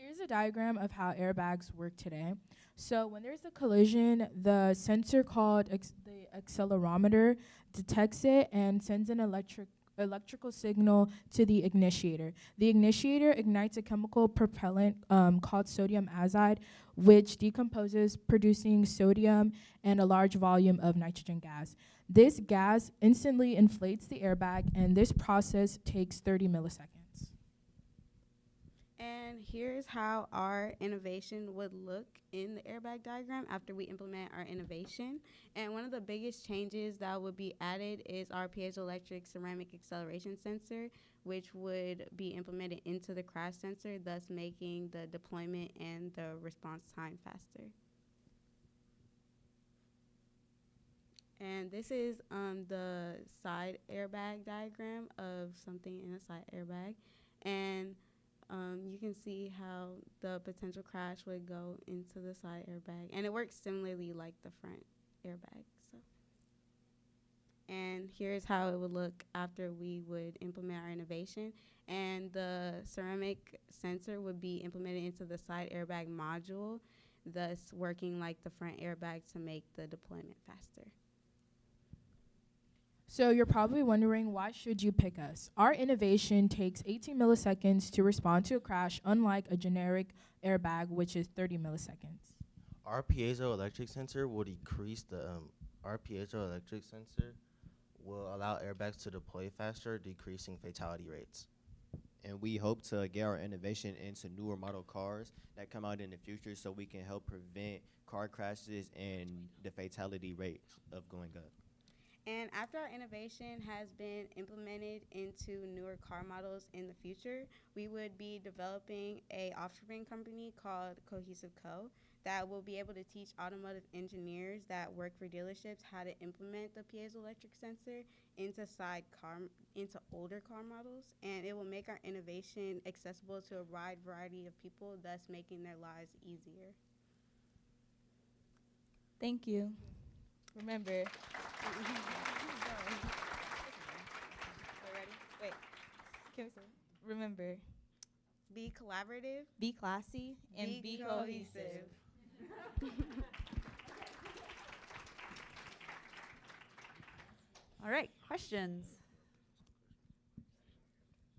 Here's a diagram of how airbags work today. So when there's a collision, the sensor called the accelerometer detects it and sends an electrical signal to the initiator. The initiator ignites a chemical propellant called sodium azide, which decomposes, producing sodium and a large volume of nitrogen gas. This gas instantly inflates the airbag, and this process takes 30 milliseconds. And here's how our innovation would look in the airbag diagram after we implement our innovation. And one of the biggest changes that would be added is our piezoelectric ceramic acceleration sensor, which would be implemented into the crash sensor, thus making the deployment and the response time faster. And this is the side airbag diagram of something in a side airbag. And you can see how the potential crash would go into the side airbag. And it works similarly like the front airbag. So. And here's how it would look after we would implement our innovation. And the ceramic sensor would be implemented into the side airbag module, thus working like the front airbag to make the deployment faster. So you're probably wondering, why should you pick us? Our innovation takes 18 milliseconds to respond to a crash, unlike a generic airbag, which is 30 milliseconds. Our piezoelectric sensor will decrease the, our piezoelectric sensor will allow airbags to deploy faster, decreasing fatality rates. And we hope to get our innovation into newer model cars that come out in the future so we can help prevent car crashes and the fatality rate of going up. And after our innovation has been implemented into newer car models in the future, we would be developing a offspring company called Cohesive Co. that will be able to teach automotive engineers that work for dealerships how to implement the piezoelectric sensor into older car models, and it will make our innovation accessible to a wide variety of people, thus making their lives easier. Thank you. Remember. Wait. Can we say? Remember. Be collaborative. Be classy. And be cohesive. All right, questions?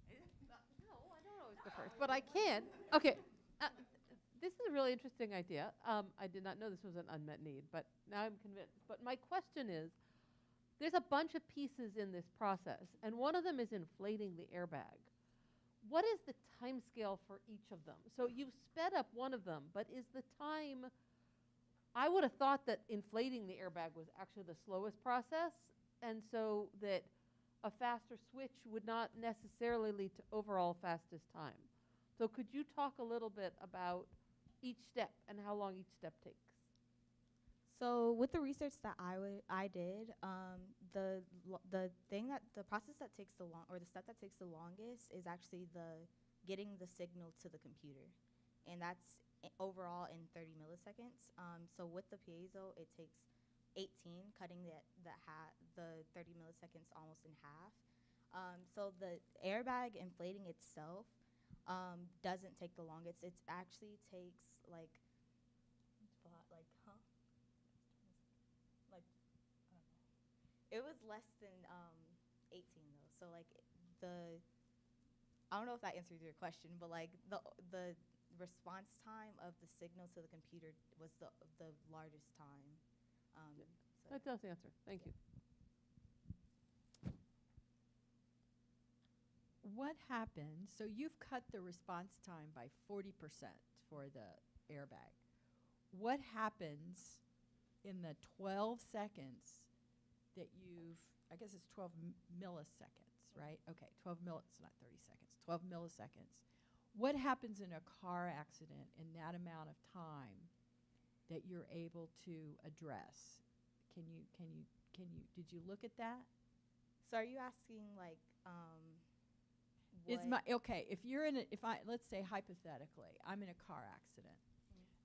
No, I don't always go first, but I can. Okay. This is a really interesting idea. I did not know this was an unmet need, but now I'm convinced. But my question is, there's a bunch of pieces in this process, and one of them is inflating the airbag. What is the time scale for each of them? So you've sped up one of them, but is the time, I would have thought that inflating the airbag was actually the slowest process, and so that a faster switch would not necessarily lead to overall fastest time. So could you talk a little bit about each step and how long each step takes? So with the research that I did, the process that takes the step that takes the longest is actually getting the signal to the computer, and that's overall in 30 milliseconds. So with the piezo, it takes 18, cutting the 30 milliseconds almost in half. So the airbag inflating itself doesn't take the longest. It actually takes it was less than 18 though. So I don't know if that answers your question, but the response time of the signal to the computer was the largest time. That does answer. Thank you. What happens, so you've cut the response time by 40% for the airbag. What happens in the 12 seconds that I guess it's 12 milliseconds, right? Okay, it's not 30 seconds, 12 milliseconds. What happens in a car accident in that amount of time that you're able to address? Did you look at that? So are you asking let's say hypothetically, I'm in a car accident,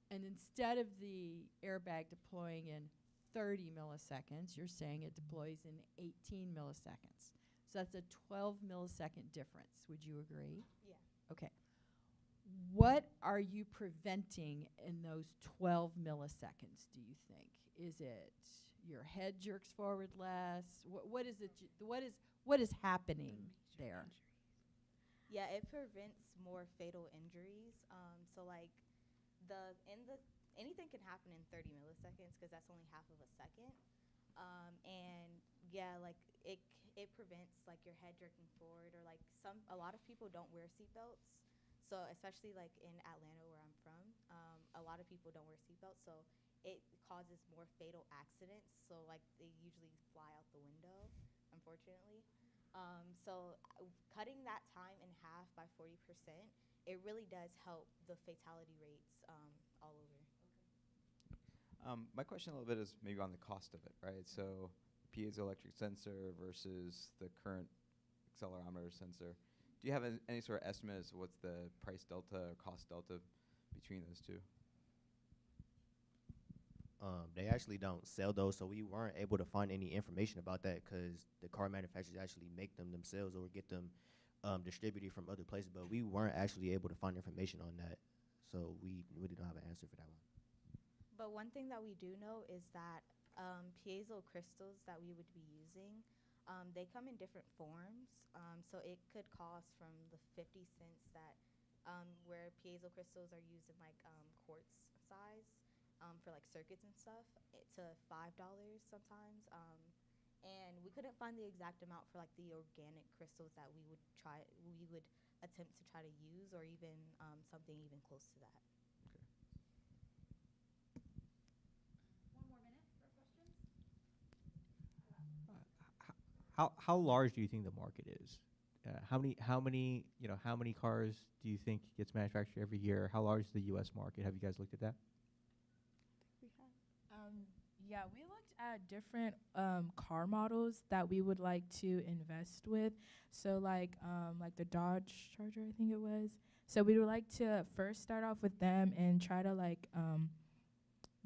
and instead of the airbag deploying in 30 milliseconds, you're saying it deploys in 18 milliseconds. So that's a 12 millisecond difference. Would you agree? Yeah. Okay. What are you preventing in those 12 milliseconds, do you think? Is it your head jerks forward less? What is it? What is happening there? Yeah, it prevents more fatal injuries. So like anything can happen in 30 milliseconds because that's only half of a second. And yeah, like it prevents like your head jerking forward, or like a lot of people don't wear seatbelts. So especially like in Atlanta where I'm from, a lot of people don't wear seatbelts. So it causes more fatal accidents. So like they usually fly out the window, unfortunately. Cutting that time in half by 40%, it really does help the fatality rates all over. My question a little bit is maybe on the cost of it, right? So piezoelectric sensor versus the current accelerometer sensor. Do you have any sort of estimate as to what's the price delta or cost delta between those two? They actually don't sell those, so we weren't able to find any information about that because the car manufacturers actually make them themselves or get them distributed from other places, but we weren't actually able to find information on that, so we really don't have an answer for that one. But one thing that we do know is that piezo crystals that we would be using, they come in different forms. So it could cost from the 50 cents that where piezo crystals are used in like quartz size for like circuits and stuff, to $5 sometimes. And we couldn't find the exact amount for like the organic crystals that we would attempt to try to use, or even something even close to that. How large do you think the market is? How many cars do you think gets manufactured every year? How large is the U.S. market? Have you guys looked at that? Yeah, we looked at different car models that we would like to invest with. So like the Dodge Charger, I think it was. So we would like to first start off with them and try to like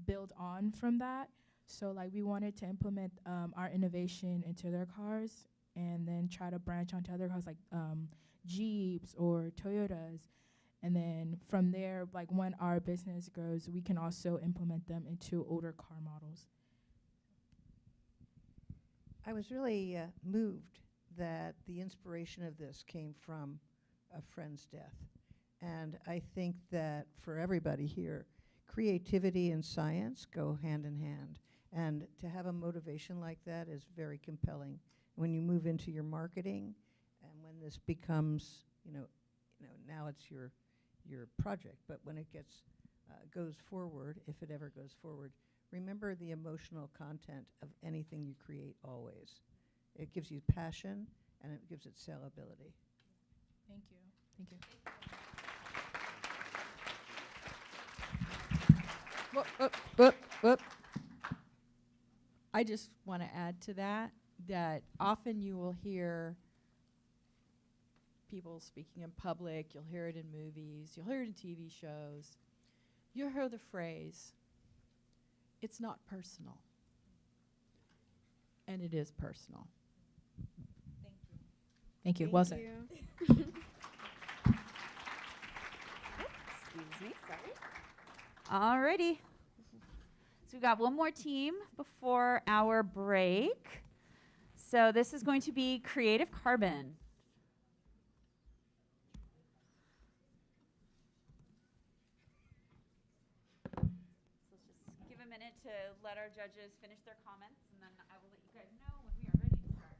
build on from that. So like we wanted to implement our innovation into their cars, and then try to branch onto other cars like Jeeps or Toyotas. And then from there, like when our business grows, we can also implement them into older car models. I was really moved that the inspiration of this came from a friend's death. And I think that for everybody here, creativity and science go hand in hand. And to have a motivation like that is very compelling. When you move into your marketing, and when this becomes, now it's your project, but when it goes forward, if it ever goes forward, remember the emotional content of anything you create always. It gives you passion, and it gives it sellability. Thank you. Thank you. Whoop. I just want to add to that often you will hear people speaking in public, you'll hear it in movies, you'll hear it in TV shows. You'll hear the phrase, "It's not personal." And it is personal. Thank you. Thank you. Well said. Excuse me, sorry. Alrighty. So we've got one more team before our break. So this is going to be Creative Carbon. So let's just give a minute to let our judges finish their comments, and then I will let you guys know when we are ready to start.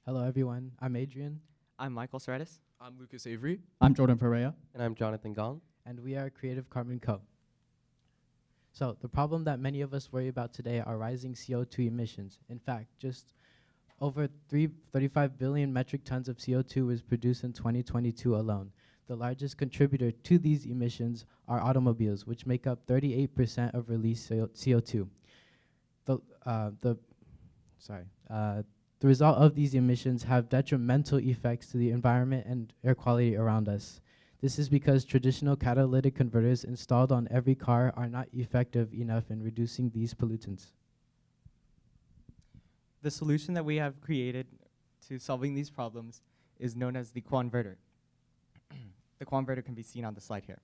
Hello, everyone. I'm Adrian. I'm Michael Saratis. I'm Lucas Avery. I'm Jordan Perea. And I'm Jonathan Gong. And we are Creative Carbon Co. So the problem that many of us worry about today are rising CO2 emissions. In fact, just over 35 billion metric tons of CO2 was produced in 2022 alone. The largest contributor to these emissions are automobiles, which make up 38% of released CO2. The result of these emissions have detrimental effects to the environment and air quality around us. This is because traditional catalytic converters installed on every car are not effective enough in reducing these pollutants. The solution that we have created to solving these problems is known as the converter. The converter can be seen on the slide here.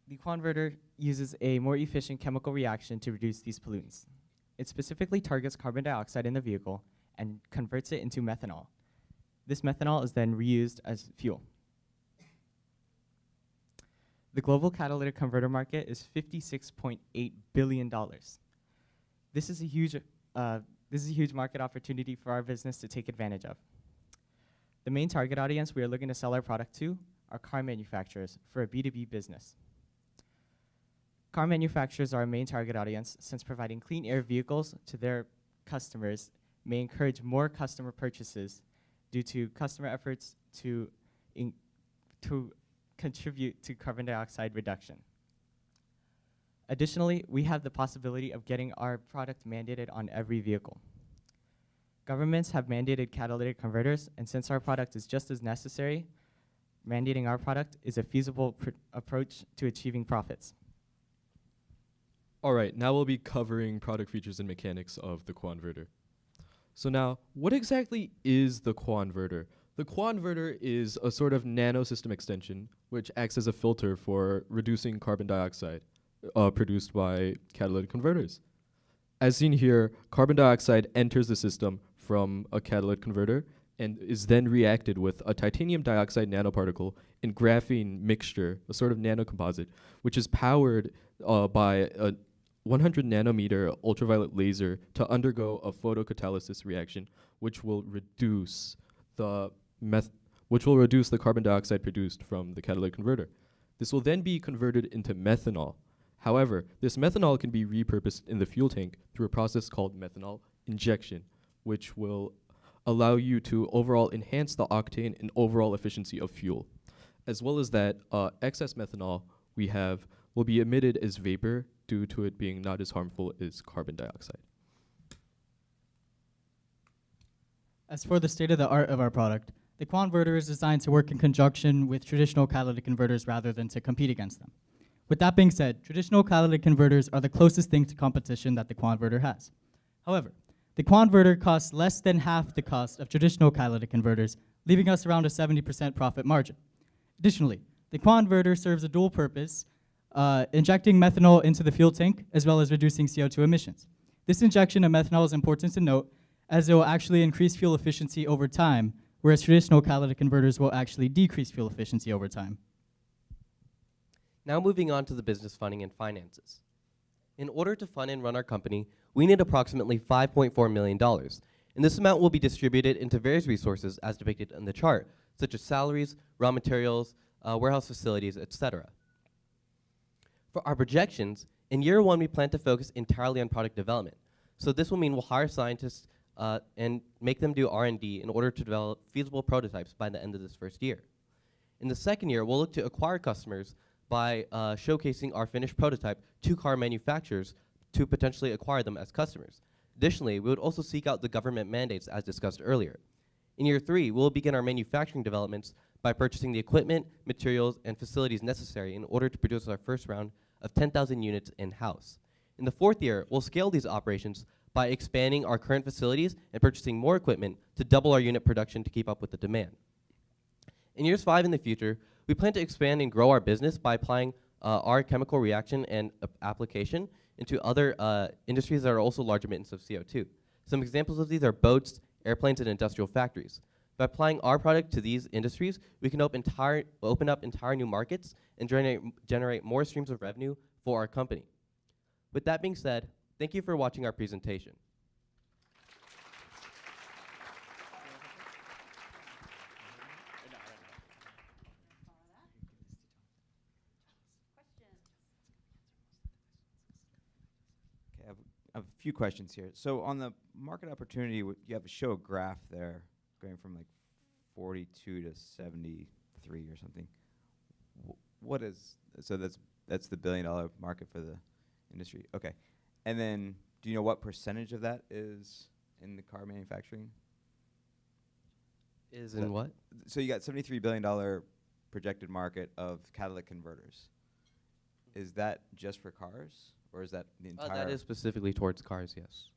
The converter uses a more efficient chemical reaction to reduce these pollutants. It specifically targets carbon dioxide in the vehicle and converts it into methanol. This methanol is then reused as fuel. The global catalytic converter market is $56.8 billion. This is a huge market opportunity for our business to take advantage of. The main target audience we are looking to sell our product to are car manufacturers for a B2B business. Car manufacturers are our main target audience since providing clean air vehicles to their customers may encourage more customer purchases due to customer efforts to contribute to carbon dioxide reduction. Additionally, we have the possibility of getting our product mandated on every vehicle. Governments have mandated catalytic converters, and since our product is just as necessary, mandating our product is a feasible approach to achieving profits. All right, now we'll be covering product features and mechanics of the converter. So now, what exactly is the converter? The converter is a sort of nanosystem extension which acts as a filter for reducing carbon dioxide produced by catalytic converters. As seen here, carbon dioxide enters the system from a catalytic converter and is then reacted with a titanium dioxide nanoparticle and graphene mixture, a sort of nanocomposite, which is powered by a 100 nanometer ultraviolet laser to undergo a photocatalysis reaction, which will reduce the carbon dioxide produced from the catalytic converter. This will then be converted into methanol. However, this methanol can be repurposed in the fuel tank through a process called methanol injection, which will allow you to overall enhance the octane and overall efficiency of fuel. As well as that, excess methanol we have will be emitted as vapor due to it being not as harmful as carbon dioxide. As for the state of the art of our product, the converter is designed to work in conjunction with traditional catalytic converters rather than to compete against them. With that being said, traditional catalytic converters are the closest thing to competition that the converter has. However, the converter costs less than half the cost of traditional catalytic converters, leaving us around a 70% profit margin. Additionally, the converter serves a dual purpose, injecting methanol into the fuel tank, as well as reducing CO2 emissions. This injection of methanol is important to note, as it will actually increase fuel efficiency over time, whereas traditional catalytic converters will actually decrease fuel efficiency over time. Now moving on to the business funding and finances. In order to fund and run our company, we need approximately $5.4 million, and this amount will be distributed into various resources as depicted in the chart, such as salaries, raw materials, warehouse facilities, etc. For our projections, in year one, we plan to focus entirely on product development. So this will mean we'll hire scientists and make them do R&D in order to develop feasible prototypes by the end of this first year. In the second year, we'll look to acquire customers by showcasing our finished prototype to car manufacturers to potentially acquire them as customers. Additionally, we would also seek out the government mandates as discussed earlier. In year three, we'll begin our manufacturing developments by purchasing the equipment, materials, and facilities necessary in order to produce our first round of 10,000 units in-house. In the fourth year, we'll scale these operations by expanding our current facilities and purchasing more equipment to double our unit production to keep up with the demand. In years 5 in the future, we plan to expand and grow our business by applying our chemical reaction and application into other industries that are also large emitters of CO2. Some examples of these are boats, airplanes, and industrial factories. By applying our product to these industries, we can open up entire new markets and generate more streams of revenue for our company. With that being said, thank you for watching our presentation. a few questions here. So on the market opportunity, you have a show graph there going from like 42 to 73 or something. What is, so that's the $1 billion market for the industry. Okay. And then do you know what percentage of that is in the car manufacturing? Is in what? So you got $73 billion projected market of catalytic converters. Is that just for cars, or is that the entire? That is specifically towards cars, yes.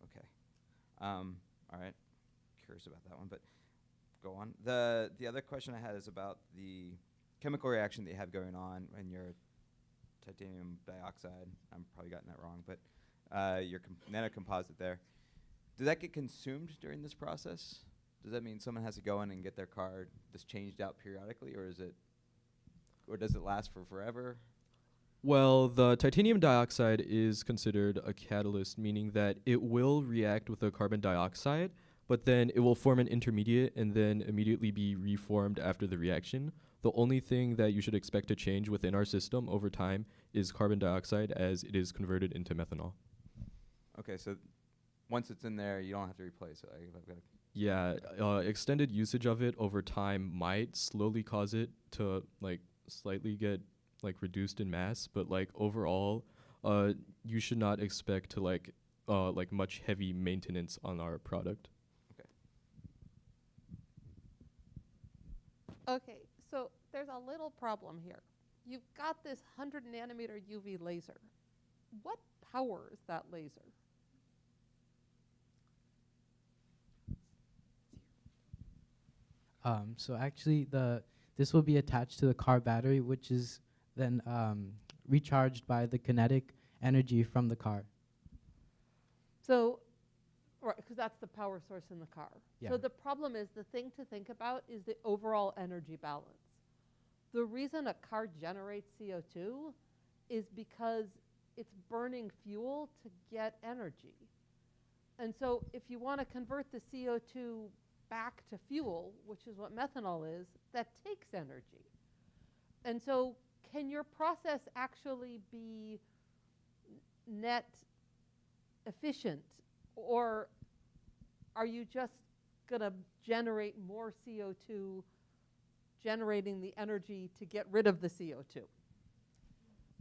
Okay. All right. Curious about that one, but go on. The other question I had is about the chemical reaction that you have going on in your titanium dioxide. I'm probably gotten that wrong, but your nanocomposite there. Does that get consumed during this process? Does that mean someone has to go in and get their car just changed out periodically, or does it last for forever? Well, the titanium dioxide is considered a catalyst, meaning that it will react with the carbon dioxide, but then it will form an intermediate and then immediately be reformed after the reaction. The only thing that you should expect to change within our system over time is carbon dioxide, as it is converted into methanol. Okay, so once it's in there, you don't have to replace it. Yeah, extended usage of it over time might slowly cause it to like slightly get like reduced in mass, but like overall, you should not expect to like much heavy maintenance on our product. Okay, so there's a little problem here. You've got this 100 nanometer UV laser. What powers that laser? So actually, this will be attached to the car battery, which is then recharged by the kinetic energy from the car. So, right, because that's the power source in the car. Yeah. So the problem is, the thing to think about is the overall energy balance. The reason a car generates CO2 is because it's burning fuel to get energy. And so if you want to convert the CO2 back to fuel, which is what methanol is, that takes energy. And so can your process actually be net efficient, or are you just going to generate more CO2, generating the energy to get rid of the CO2?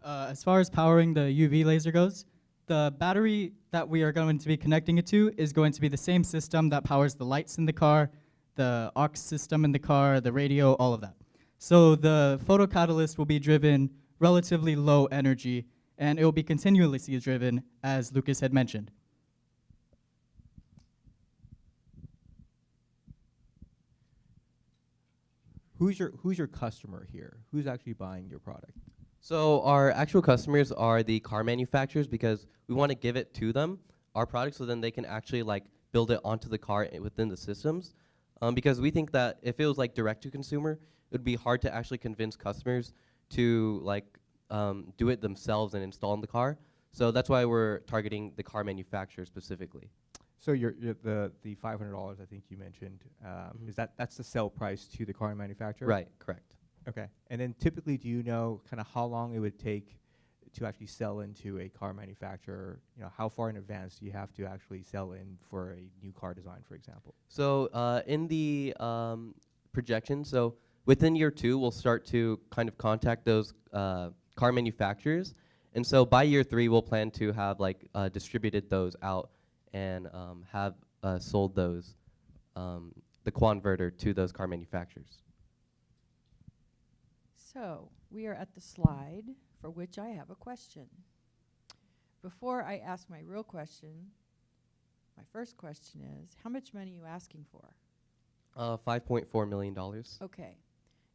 As far as powering the UV laser goes, the battery that we are going to be connecting it to is going to be the same system that powers the lights in the car, the aux system in the car, the radio, all of that. So the photocatalyst will be driven relatively low energy, and it will be continuously driven, as Lucas had mentioned. Who's your customer here? Who's actually buying your product? So our actual customers are the car manufacturers, because we want to give it to them, our product, so then they can actually like build it onto the car within the systems. Because we think that if it was like direct to consumer, it would be hard to actually convince customers to like do it themselves and install in the car. So that's why we're targeting the car manufacturer specifically. So the $500 I think you mentioned, is that's the sell price to the car manufacturer? Right, correct. Okay, and then typically, do you know kind of how long it would take to actually sell into a car manufacturer? You know, how far in advance do you have to actually sell in for a new car design, for example? So in the projection, so within year 2, we'll start to kind of contact those car manufacturers. And so by year 3, we'll plan to have like distributed those out and have sold those, the Quanverter, to those car manufacturers. So we are at the slide for which I have a question. Before I ask my real question, my first question is, how much money are you asking for? $5.4 million. Okay.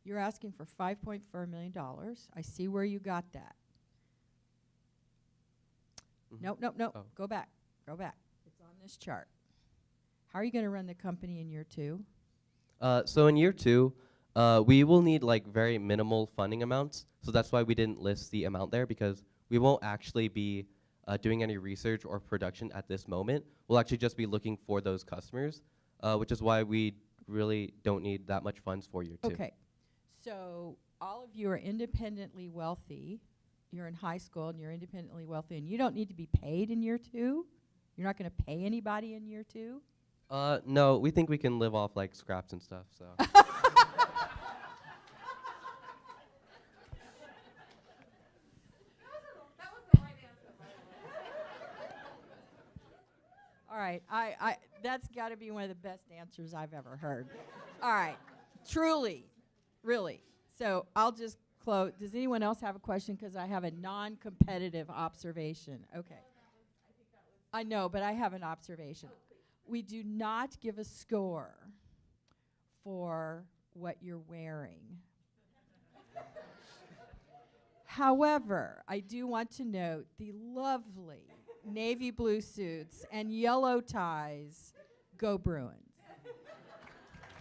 You're asking for $5.4 million. I see where you got that. Nope. Oh. Go back. It's on this chart. How are you going to run the company in year 2? So in year 2, we will need like very minimal funding amounts. So that's why we didn't list the amount there, because we won't actually be doing any research or production at this moment. We'll actually just be looking for those customers, which is why we really don't need that much funds for year 2. Okay. So all of you are independently wealthy, you're in high school and you're independently wealthy and you don't need to be paid in year 2? You're not going to pay anybody in year 2? No, we think we can live off like scraps and stuff. So. All right, that's got to be one of the best answers I've ever heard. All right, truly, really. So I'll just close. Does anyone else have a question? Because I have a non-competitive observation. Okay. I know, but I have an observation. We do not give a score for what you're wearing. However, I do want to note the lovely navy blue suits and yellow ties. Go Bruins.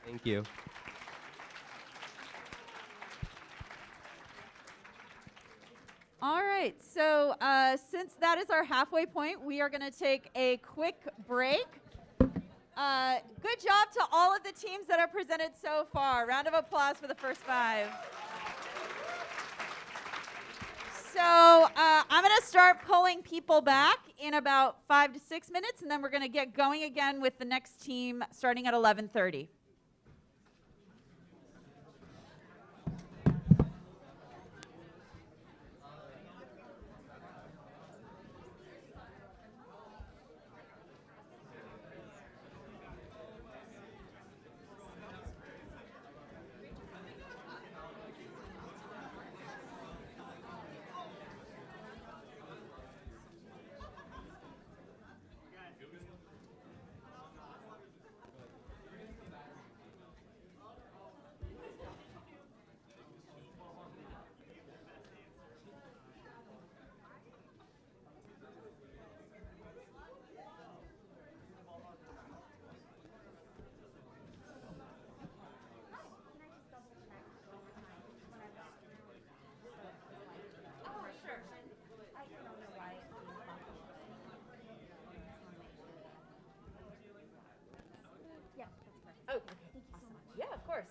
Thank you. All right, so since that is our halfway point, we are going to take a quick break. Good job to all of the teams that are presented so far. Round of applause for the first 5. So I'm going to start pulling people back in about 5 to 6 minutes, and then we're going to get going again with the next team starting at 11:30. Oh, okay. Awesome. Yeah, of course.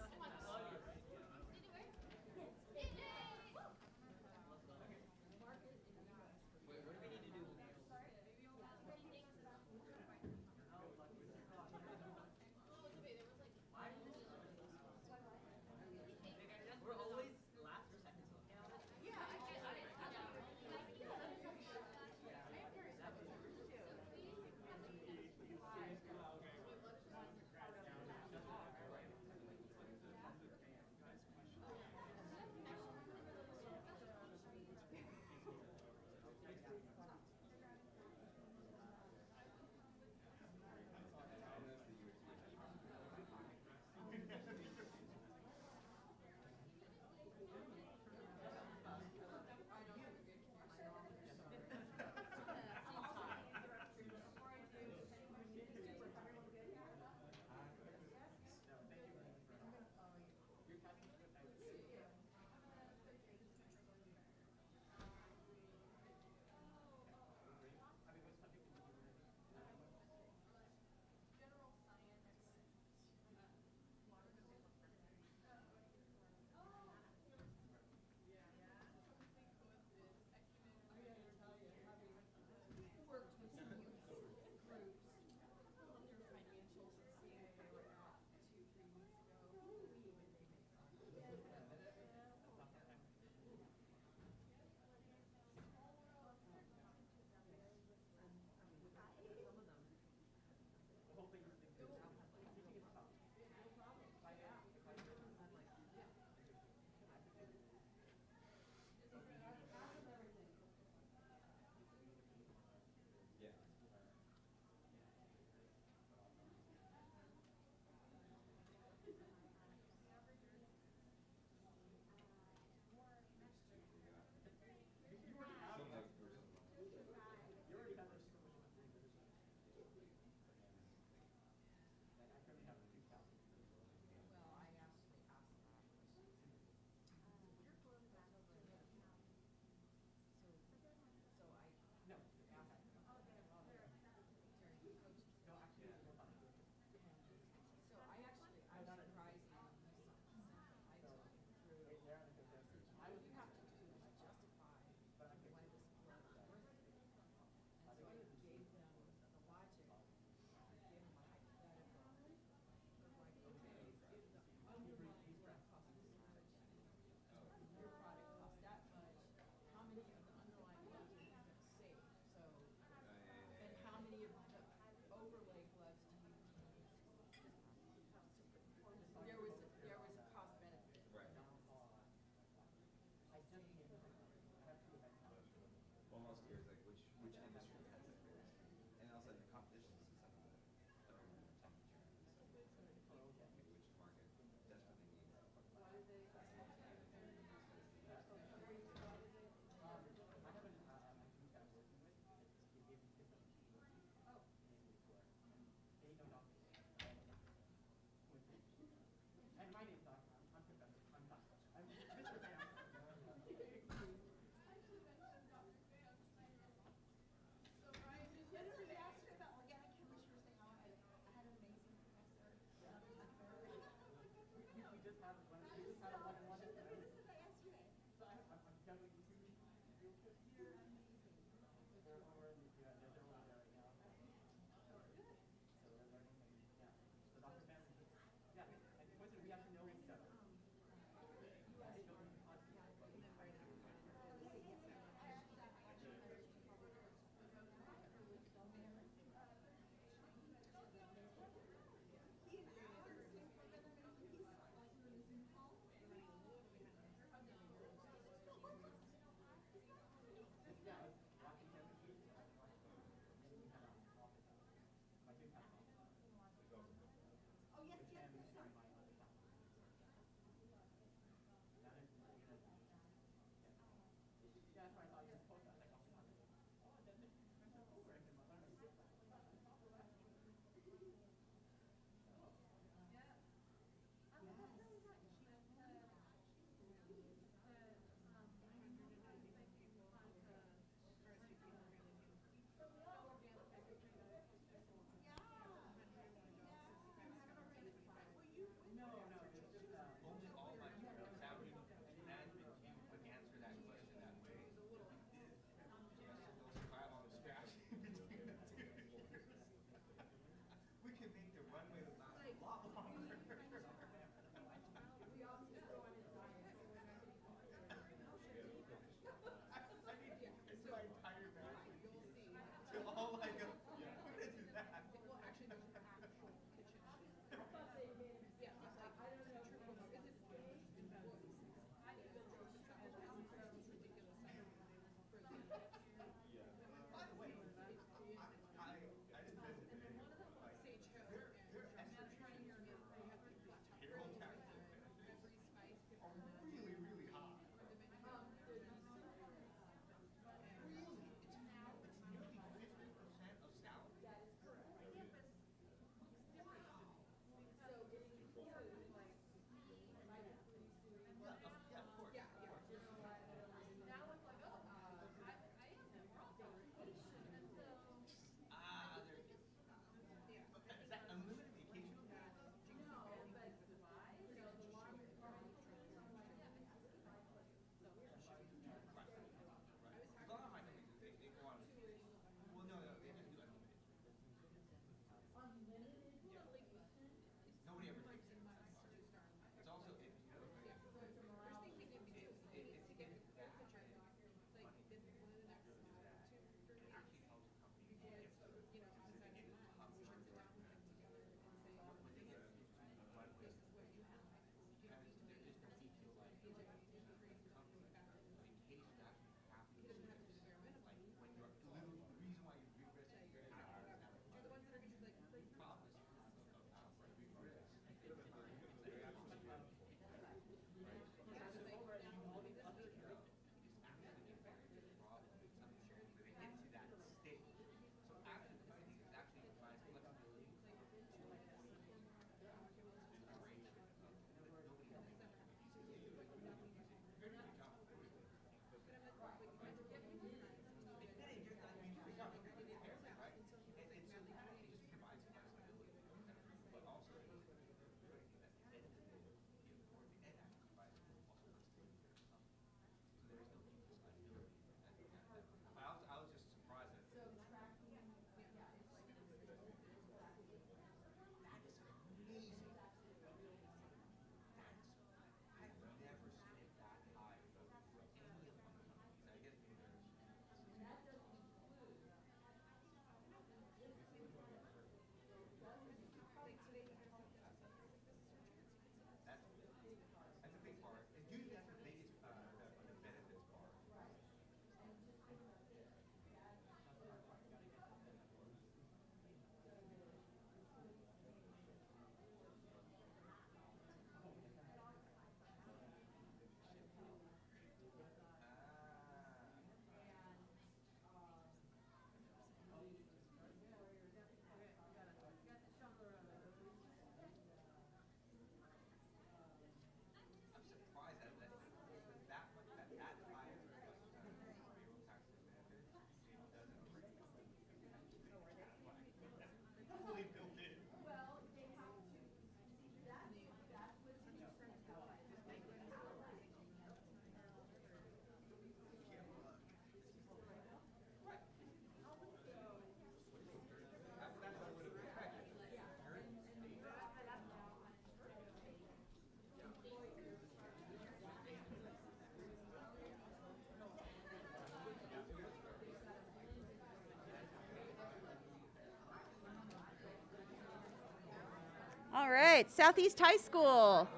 All right, Southeast High School.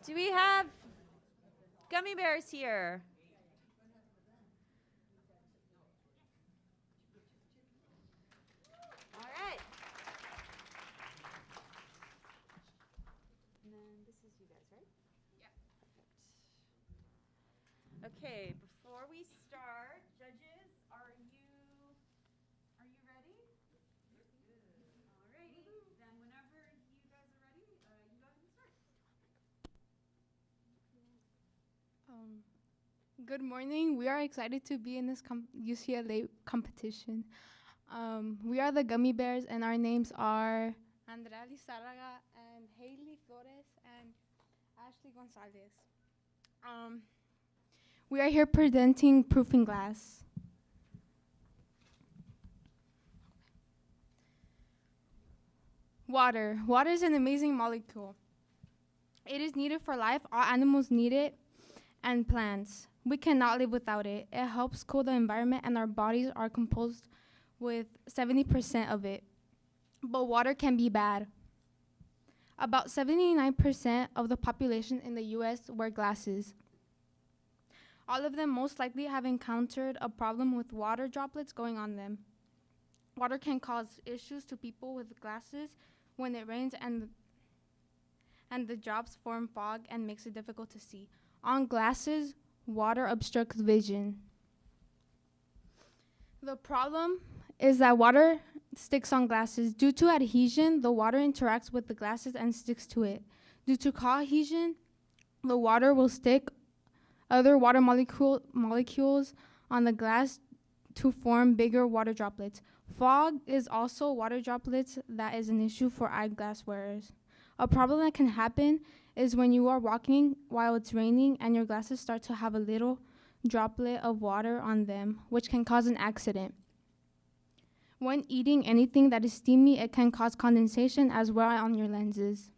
Do we have gummy bears here? All right. And then this is you guys, right? Yeah. Perfect. Okay, before we start, judges, are you ready? All righty. Then whenever you guys are ready, you go ahead and start. Good morning. We are excited to be in this UCLA competition. We are the Gummy Bears, and our names are Andrea Lizarraga and Haley Flores and Ashley Gonzalez. We are here presenting proofing glass. Water. Water is an amazing molecule. It is needed for life. All animals need it, and plants. We cannot live without it. It helps cool the environment, and our bodies are composed with 70% of it. But water can be bad. About 79% of the population in the US wear glasses. All of them most likely have encountered a problem with water droplets going on them. Water can cause issues to people with glasses when it rains and the drops form fog and makes it difficult to see. On glasses, water obstructs vision. The problem is that water sticks on glasses. Due to adhesion, the water interacts with the glasses and sticks to it. Due to cohesion, the water will stick other water molecules on the glass to form bigger water droplets. Fog is also water droplets that is an issue for eyeglass wearers. A problem that can happen is when you are walking while it's raining and your glasses start to have a little droplet of water on them, which can cause an accident. When eating anything that is steamy, it can cause condensation as well on your lenses.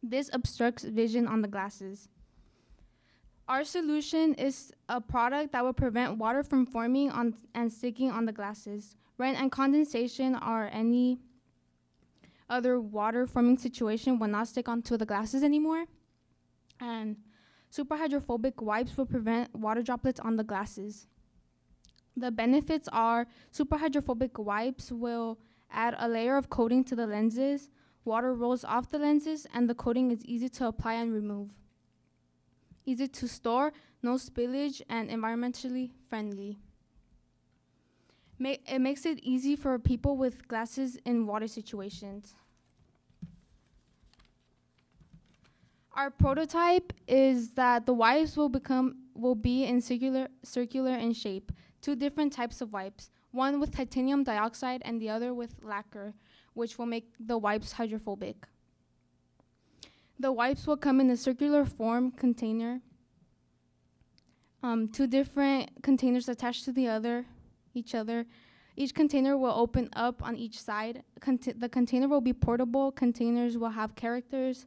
This obstructs vision on the glasses. Our solution is a product that will prevent water from forming on and sticking on the glasses. Rain and condensation or any other water forming situation will not stick onto the glasses anymore. And super hydrophobic wipes will prevent water droplets on the glasses. The benefits are super hydrophobic wipes will add a layer of coating to the lenses, water rolls off the lenses, and the coating is easy to apply and remove. Easy to store, no spillage, and environmentally friendly. It makes it easy for people with glasses in water situations. Our prototype is that the wipes will be in circular in shape. Two different types of wipes, one with titanium dioxide and the other with lacquer, which will make the wipes hydrophobic. The wipes will come in a circular form container. Two different containers attached to each other. Each container will open up on each side. The container will be portable. Containers will have characters.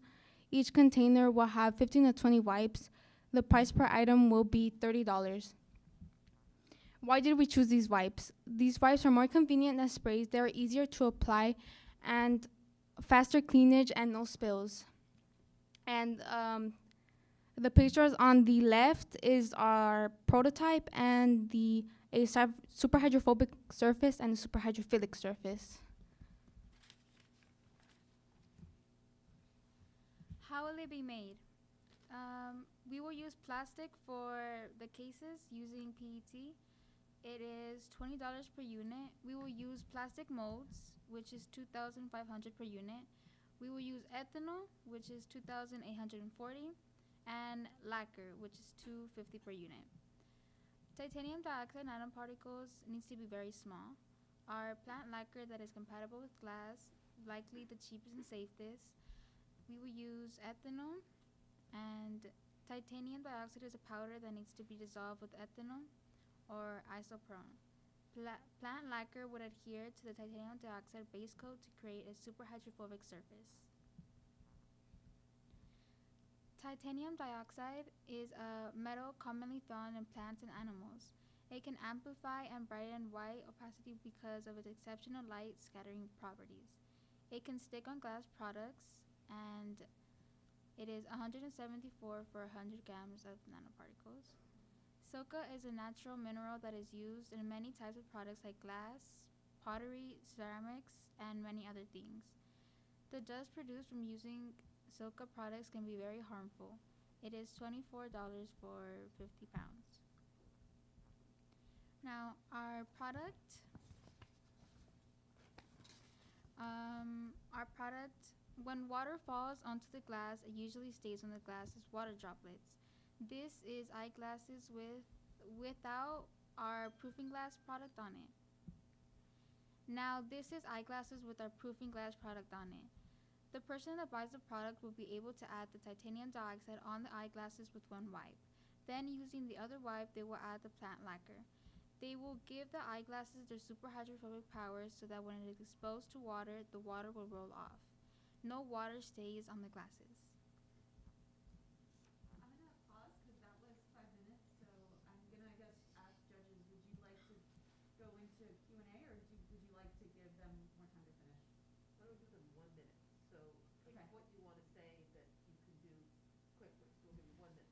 Each container will have 15 to 20 wipes. The price per item will be $30. Why did we choose these wipes? These wipes are more convenient than sprays. They are easier to apply and faster cleanage and no spills. And the pictures on the left is our prototype and a super hydrophobic surface and a super hydrophilic surface. How will it be made? We will use plastic for the cases using PET. It is $20 per unit. We will use plastic molds. which is 2,500 per unit. We will use ethanol, which is 2,840, and lacquer, which is 250 per unit. Titanium dioxide nanoparticles needs to be very small. Our plant lacquer that is compatible with glass, likely the cheapest and safest. We will use ethanol, and titanium dioxide is a powder that needs to be dissolved with ethanol or isopropyl. Plant lacquer would adhere to the titanium dioxide base coat to create a super hydrophobic surface. Titanium dioxide is a metal commonly found in plants and animals. It can amplify and brighten white opacity because of its exceptional light scattering properties. It can stick on glass products, and it is 174 for 100 grams of nanoparticles. Silica is a natural mineral that is used in many types of products like glass, pottery, ceramics, and many other things. The dust produced from using silica products can be very harmful. It is $24 for 50 pounds. Now, our product, when water falls onto the glass, it usually stays on the glass as water droplets. This is eyeglasses without our proofing glass product on it. Now, this is eyeglasses with our proofing glass product on it. The person that buys the product will be able to add the titanium dioxide on the eyeglasses with one wipe. Then, using the other wipe, they will add the plant lacquer. They will give the eyeglasses their super hydrophobic powers so that when it is exposed to water, the water will roll off. No water stays on the glasses. I'm going to pause because that was 5 minutes, so I'm going to ask judges, would you like to go into Q&A or would you like to give them more time to finish? Why don't we give them 1 minute? So pick what you want to say that you can do quickly. So we'll give you 1 minute.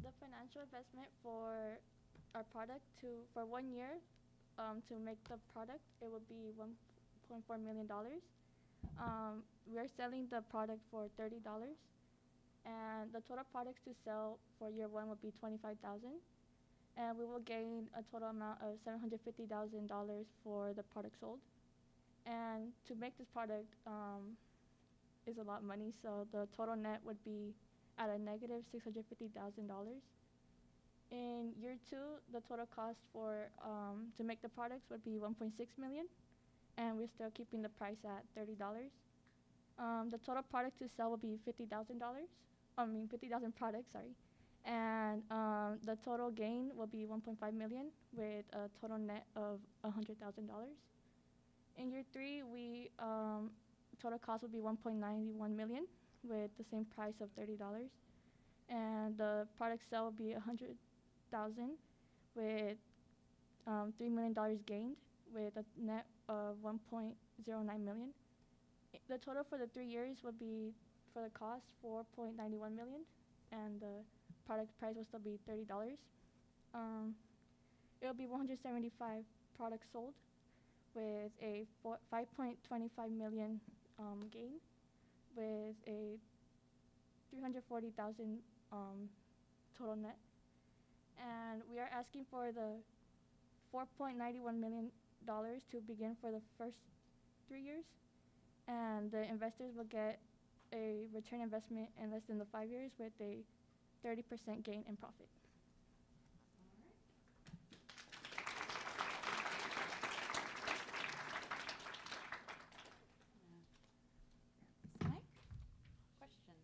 The financial investment for our product for 1 year to make the product, it would be $1.4 million. We're selling the product for $30, and the total products to sell for year 1 would be $25,000, and we will gain a total amount of $750,000 for the product sold. And to make this product is a lot of money, so the total net would be at a negative $650,000. In year 2, the total cost for to make the products would be $1.6 million, and we're still keeping the price at $30. The total product to sell will be $50,000. 50,000 products, sorry. And the total gain will be $1.5 million with a total net of $100,000. In year 3, we total cost will be $1.91 million with the same price of $30. And the product sale will be $100,000 with $3 million gained with a net of $1.09 million. The total for the 3 years would be, for the cost, $4.91 million, and the product price will still be $30. It will be 175 products sold with a $5.25 million gain with a $340,000 total net. And we are asking for the $4.91 million to begin for the first 3 years, and the investors will get a return investment in less than the 5 years with a 30% gain in profit. Mike, questions?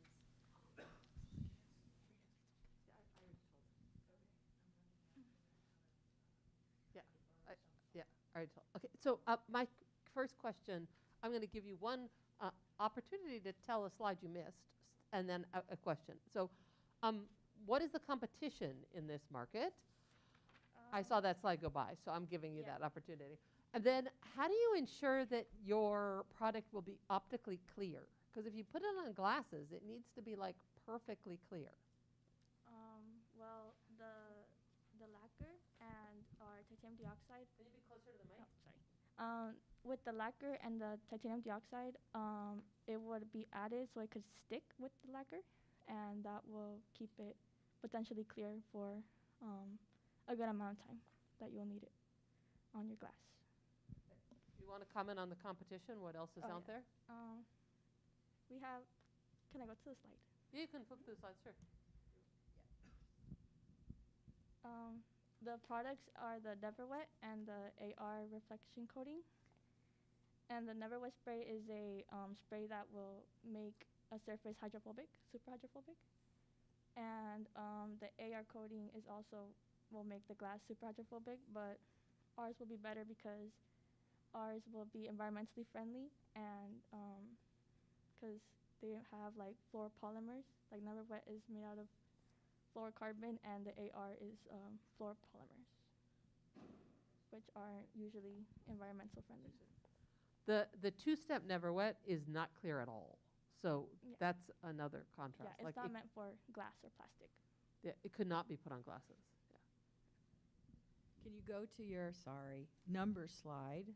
All right. Okay. So my first question, I'm going to give you one opportunity to tell a slide you missed, and then a question. So, what is the competition in this market? I saw that slide go by, so I'm giving you that opportunity. And then, how do you ensure that your product will be optically clear? Because if you put it on glasses, it needs to be like perfectly clear. Well, the lacquer and our titanium dioxide. Can you be closer to the mic? Oh, sorry. with the lacquer and the titanium dioxide, it would be added so it could stick with the lacquer, and that will keep it potentially clear for a good amount of time that you'll need it on your glass. You want to comment on the competition? What else is out there? We have, can I go to the slide? You can flip the slide, sure. The products are the Never Wet and the AR reflection coating. And the Never Wet spray is a spray that will make a surface hydrophobic, super hydrophobic. And the AR coating is also will make the glass super hydrophobic, but ours will be better because ours will be environmentally friendly, and because they have like fluoropolymers, like Never Wet is made out of fluorocarbon, and the AR is fluoropolymers, which are usually environmental friendly. The two-step Never Wet is not clear at all. So Yeah. that's another contrast. Yeah, it's not meant for glass or plastic. Yeah, it could not be put on glasses. Yeah. Can you go to your, number slide?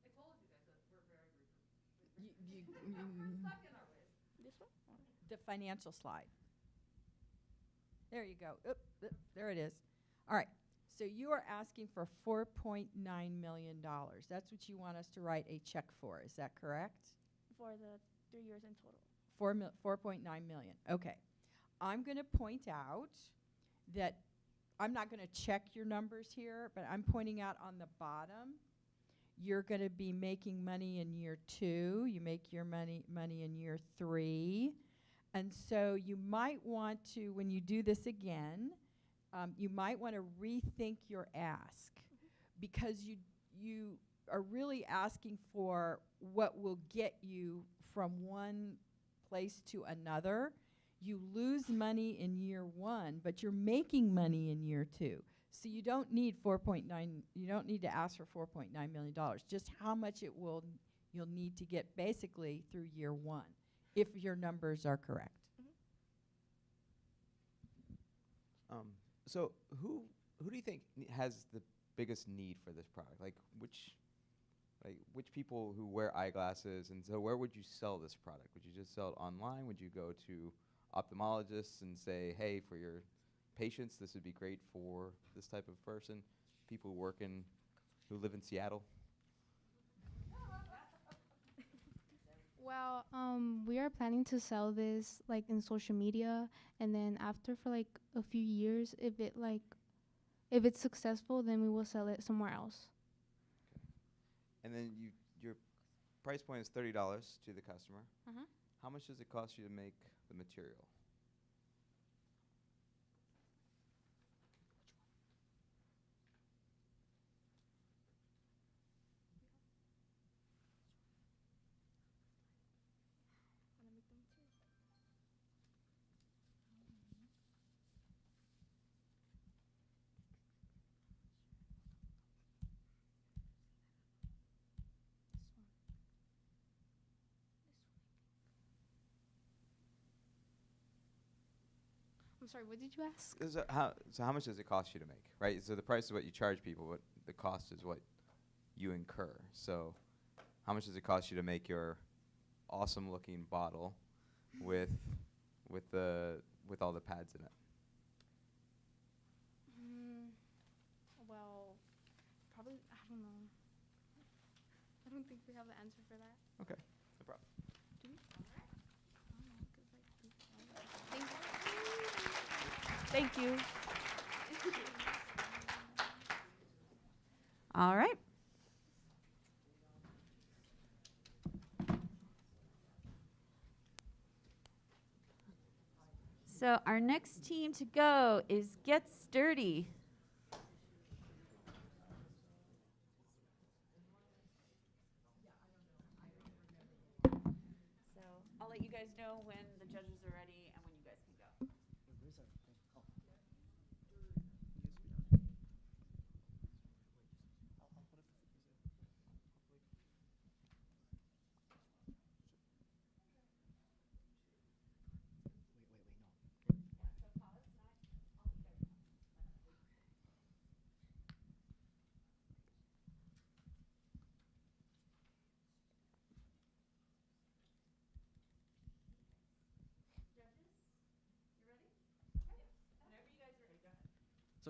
I told you guys that we're very stuck in our ways. This one? The financial slide. There you go. Oop, oop, there it is. All right. So you are asking for $4.9 million. That's what you want us to write a check for. Is that correct? For the 3 years in total. 4.9 million. Okay. I'm going to point out that I'm not going to check your numbers here, but I'm pointing out on the bottom, you're going to be making money in year 2. You make your money in year 3. And so you might want to, when you do this again, you might want to rethink your ask, because you are really asking for what will get you from one place to another. You lose money in year 1, but you're making money in year 2. So you don't need you don't need to ask for $4.9 million. Just how much you'll need to get basically through year 1, if your numbers are correct. So who do you think has the biggest need for this product? Like which people who wear eyeglasses, and so where would you sell this product? Would you just sell it online? Would you go to ophthalmologists and say, hey, for your patients, this would be great for this type of person? People who live in Seattle? Well, we are planning to sell this like in social media, and then after for like a few years, if it's successful, then we will sell it somewhere else. And then your price point is $30 to the customer. Uh-huh. How much does it cost you to make the material? I'm sorry, what did you ask? So how much does it cost you to make, right? So the price is what you charge people, but the cost is what you incur. So how much does it cost you to make your awesome looking bottle with all the pads in it? Well, probably, I don't know. I don't think we have the answer for that. Okay, no problem. Do we? Thank you. All right. So our next team to go is Get Sturdy. So I'll let you guys know when the judges are ready and when you guys can go.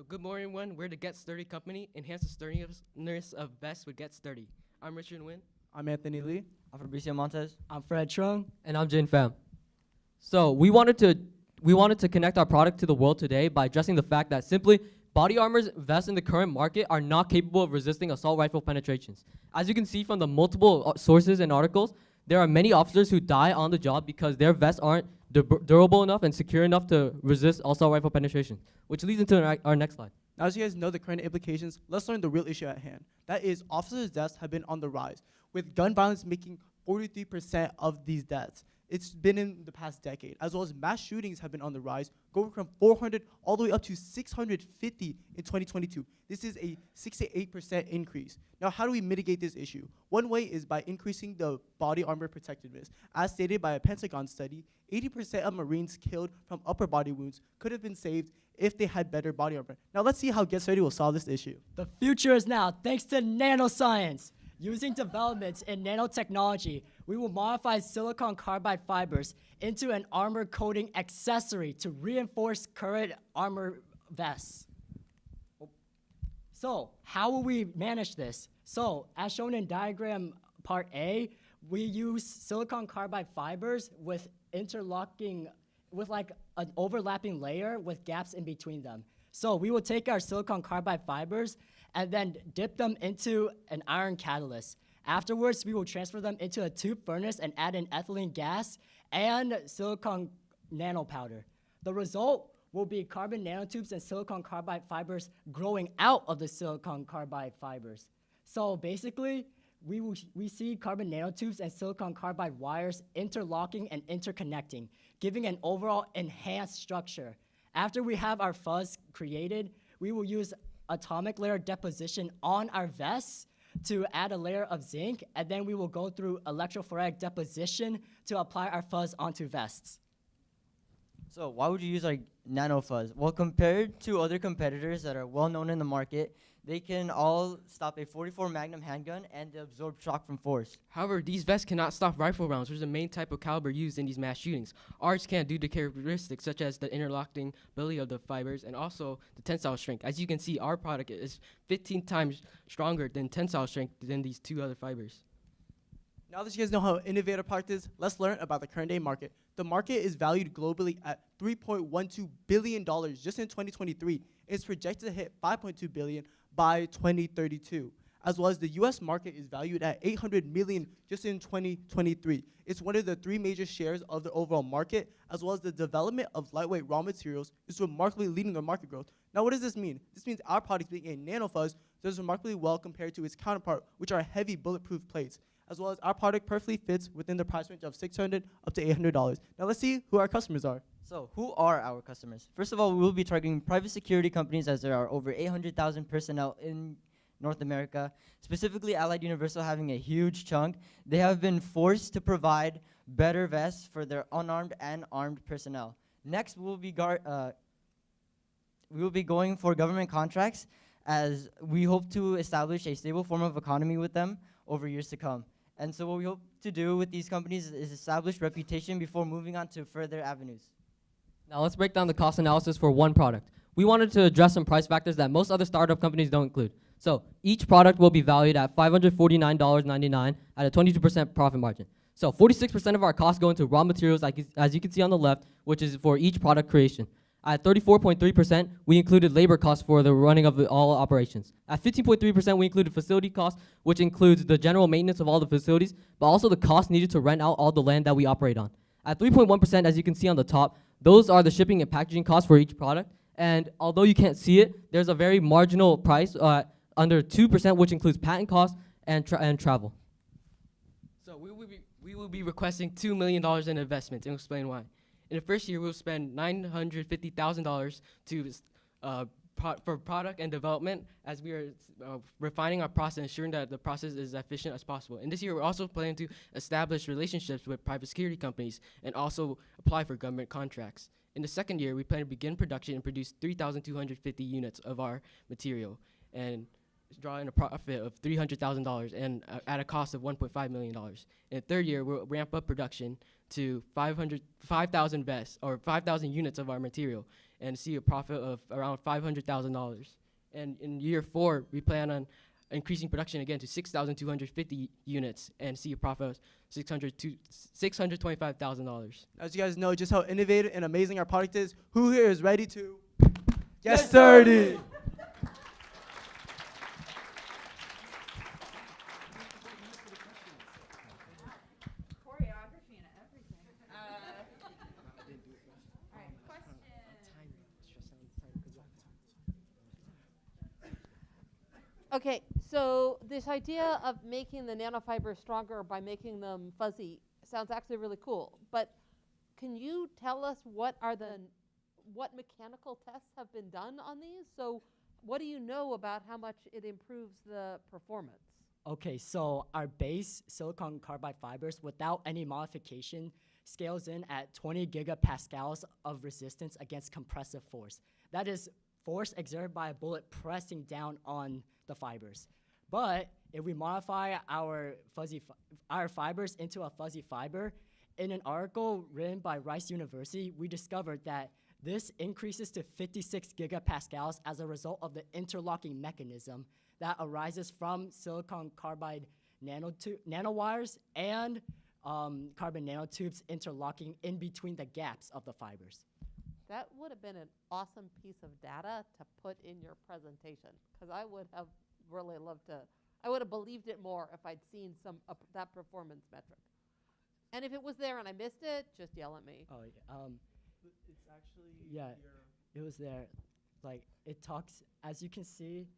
So good morning, everyone. We're the Get Sturdy company. Enhance the sturdiness of vests with Get Sturdy. I'm Richard Nguyen. I'm Anthony Lee. I'm Fabricio Montes. I'm Fred Chung. And I'm Jin Pham. So we wanted to connect our product to the world today by addressing the fact that simply body armor's vests in the current market are not capable of resisting assault rifle penetrations. As you can see from the multiple sources and articles, there are many officers who die on the job because their vests aren't durable enough and secure enough to resist assault rifle penetration, which leads into our next slide. Now, as you guys know the current implications, let's learn the real issue at hand. That is, officers' deaths have been on the rise, with gun violence making 43% of these deaths. It's been in the past decade, as well as mass shootings have been on the rise, going from 400 all the way up to 650 in 2022. This is a 68% increase. Now, how do we mitigate this issue? One way is by increasing the body armor protectiveness. As stated by a Pentagon study, 80% of Marines killed from upper body wounds could have been saved if they had better body armor. Now, let's see how Get Sturdy will solve this issue. The future is now, thanks to nanoscience. Using developments in nanotechnology, we will modify silicon carbide fibers into an armor coating accessory to reinforce current armor vests. So, how will we manage this? So, as shown in diagram part A, we use silicon carbide fibers with interlocking, with like an overlapping layer with gaps in between them. So we will take our silicon carbide fibers and then dip them into an iron catalyst. Afterwards, we will transfer them into a tube furnace and add an ethylene gas and silicon nanopowder. The result will be carbon nanotubes and silicon carbide fibers growing out of the silicon carbide fibers. So basically, we see carbon nanotubes and silicon carbide wires interlocking and interconnecting, giving an overall enhanced structure. After we have our fuzz created, we will use atomic layer deposition on our vests to add a layer of zinc, and then we will go through electrophoretic deposition to apply our fuzz onto vests. So why would you use our nano fuzz? Well, compared to other competitors that are well known in the market, they can all stop a 44 Magnum handgun and absorb shock from force. However, these vests cannot stop rifle rounds, which is the main type of caliber used in these mass shootings. Ours can due to characteristics such as the interlocking ability of the fibers and also the tensile strength. As you can see, our product is 15 times stronger than tensile strength than these two other fibers. Now that you guys know how innovative our product is, let's learn about the current day market. The market is valued globally at $3.12 billion just in 2023. It's projected to hit $5.2 billion by 2032. As well as the US market is valued at $800 million just in 2023. It's one of the three major shares of the overall market, as well as the development of lightweight raw materials is remarkably leading the market growth. Now, what does this mean? This means our product being a nanofuzz does remarkably well compared to its counterpart, which are heavy bulletproof plates, as well as our product perfectly fits within the price range of $600 up to $800. Now let's see who our customers are. So who are our customers? First of all, we will be targeting private security companies, as there are over 800,000 personnel in North America, specifically Allied Universal having a huge chunk. They have been forced to provide better vests for their unarmed and armed personnel. Next, we will be going for government contracts, as we hope to establish a stable form of economy with them over years to come. And so what we hope to do with these companies is establish reputation before moving on to further avenues. Now let's break down the cost analysis for one product. We wanted to address some price factors that most other startup companies don't include. So each product will be valued at $549.99 at a 22% profit margin. So 46% of our costs go into raw materials, as you can see on the left, which is for each product creation. At 34.3%, we included labor costs for the running of all operations. At 15.3%, we included facility costs, which includes the general maintenance of all the facilities, but also the cost needed to rent out all the land that we operate on. At 3.1%, as you can see on the top, those are the shipping and packaging costs for each product. And although you can't see it, there's a very marginal price under 2%, which includes patent costs and travel. So we will be requesting $2 million in investments, and we'll explain why. In the first year, we'll spend $950,000 for product and development, as we are refining our process, ensuring that the process is as efficient as possible. And this year, we're also planning to establish relationships with private security companies and also apply for government contracts. In the second year, we plan to begin production and produce 3,250 units of our material. And draw in a profit of $300,000 and at a cost of $1.5 million. In the third year, we'll ramp up production to 5,000 vests or 5,000 units of our material and see a profit of around $500,000. And in year 4, we plan on increasing production again to 6,250 units and see a profit of $625,000. As you guys know just how innovative and amazing our product is, who here is ready to get started? Choreography and everything. All right, question. Okay, so this idea of making the nanofibers stronger by making them fuzzy sounds actually really cool. But can you tell us what mechanical tests have been done on these? So what do you know about how much it improves the performance? Okay, so our base silicon carbide fibers without any modification scales in at 20 gigapascals of resistance against compressive force. That is force exerted by a bullet pressing down on the fibers. But if we modify our fibers into a fuzzy fiber, in an article written by Rice University, we discovered that this increases to 56 gigapascals as a result of the interlocking mechanism that arises from silicon carbide nanowires and carbon nanotubes interlocking in between the gaps of the fibers. That would have been an awesome piece of data to put in your presentation, because I would have really loved to. I would have believed it more if I'd seen that performance metric. And if it was there and I missed it, just yell at me. Oh, yeah. It's actually it was there. Like it talks, as you can see,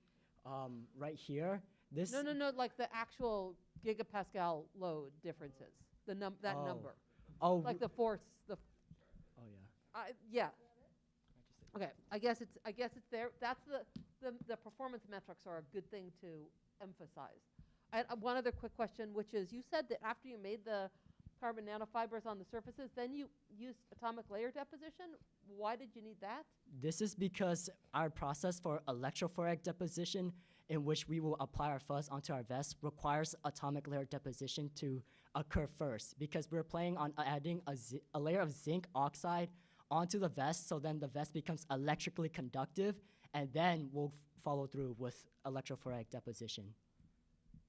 right here. This No, like the actual gigapascal load differences. That number. Oh, like the force. Oh yeah. Yeah. Okay, I guess it's there. That's the performance metrics are a good thing to emphasize. I had one other quick question, which is, you said that after you made the carbon nanofibers on the surfaces, then you used atomic layer deposition. Why did you need that? This is because our process for electrophoric deposition, in which we will apply our fuzz onto our vest, requires atomic layer deposition to occur first, because we're planning on adding a layer of zinc oxide onto the vest, so then the vest becomes electrically conductive, and then we'll follow through with electrophoric deposition.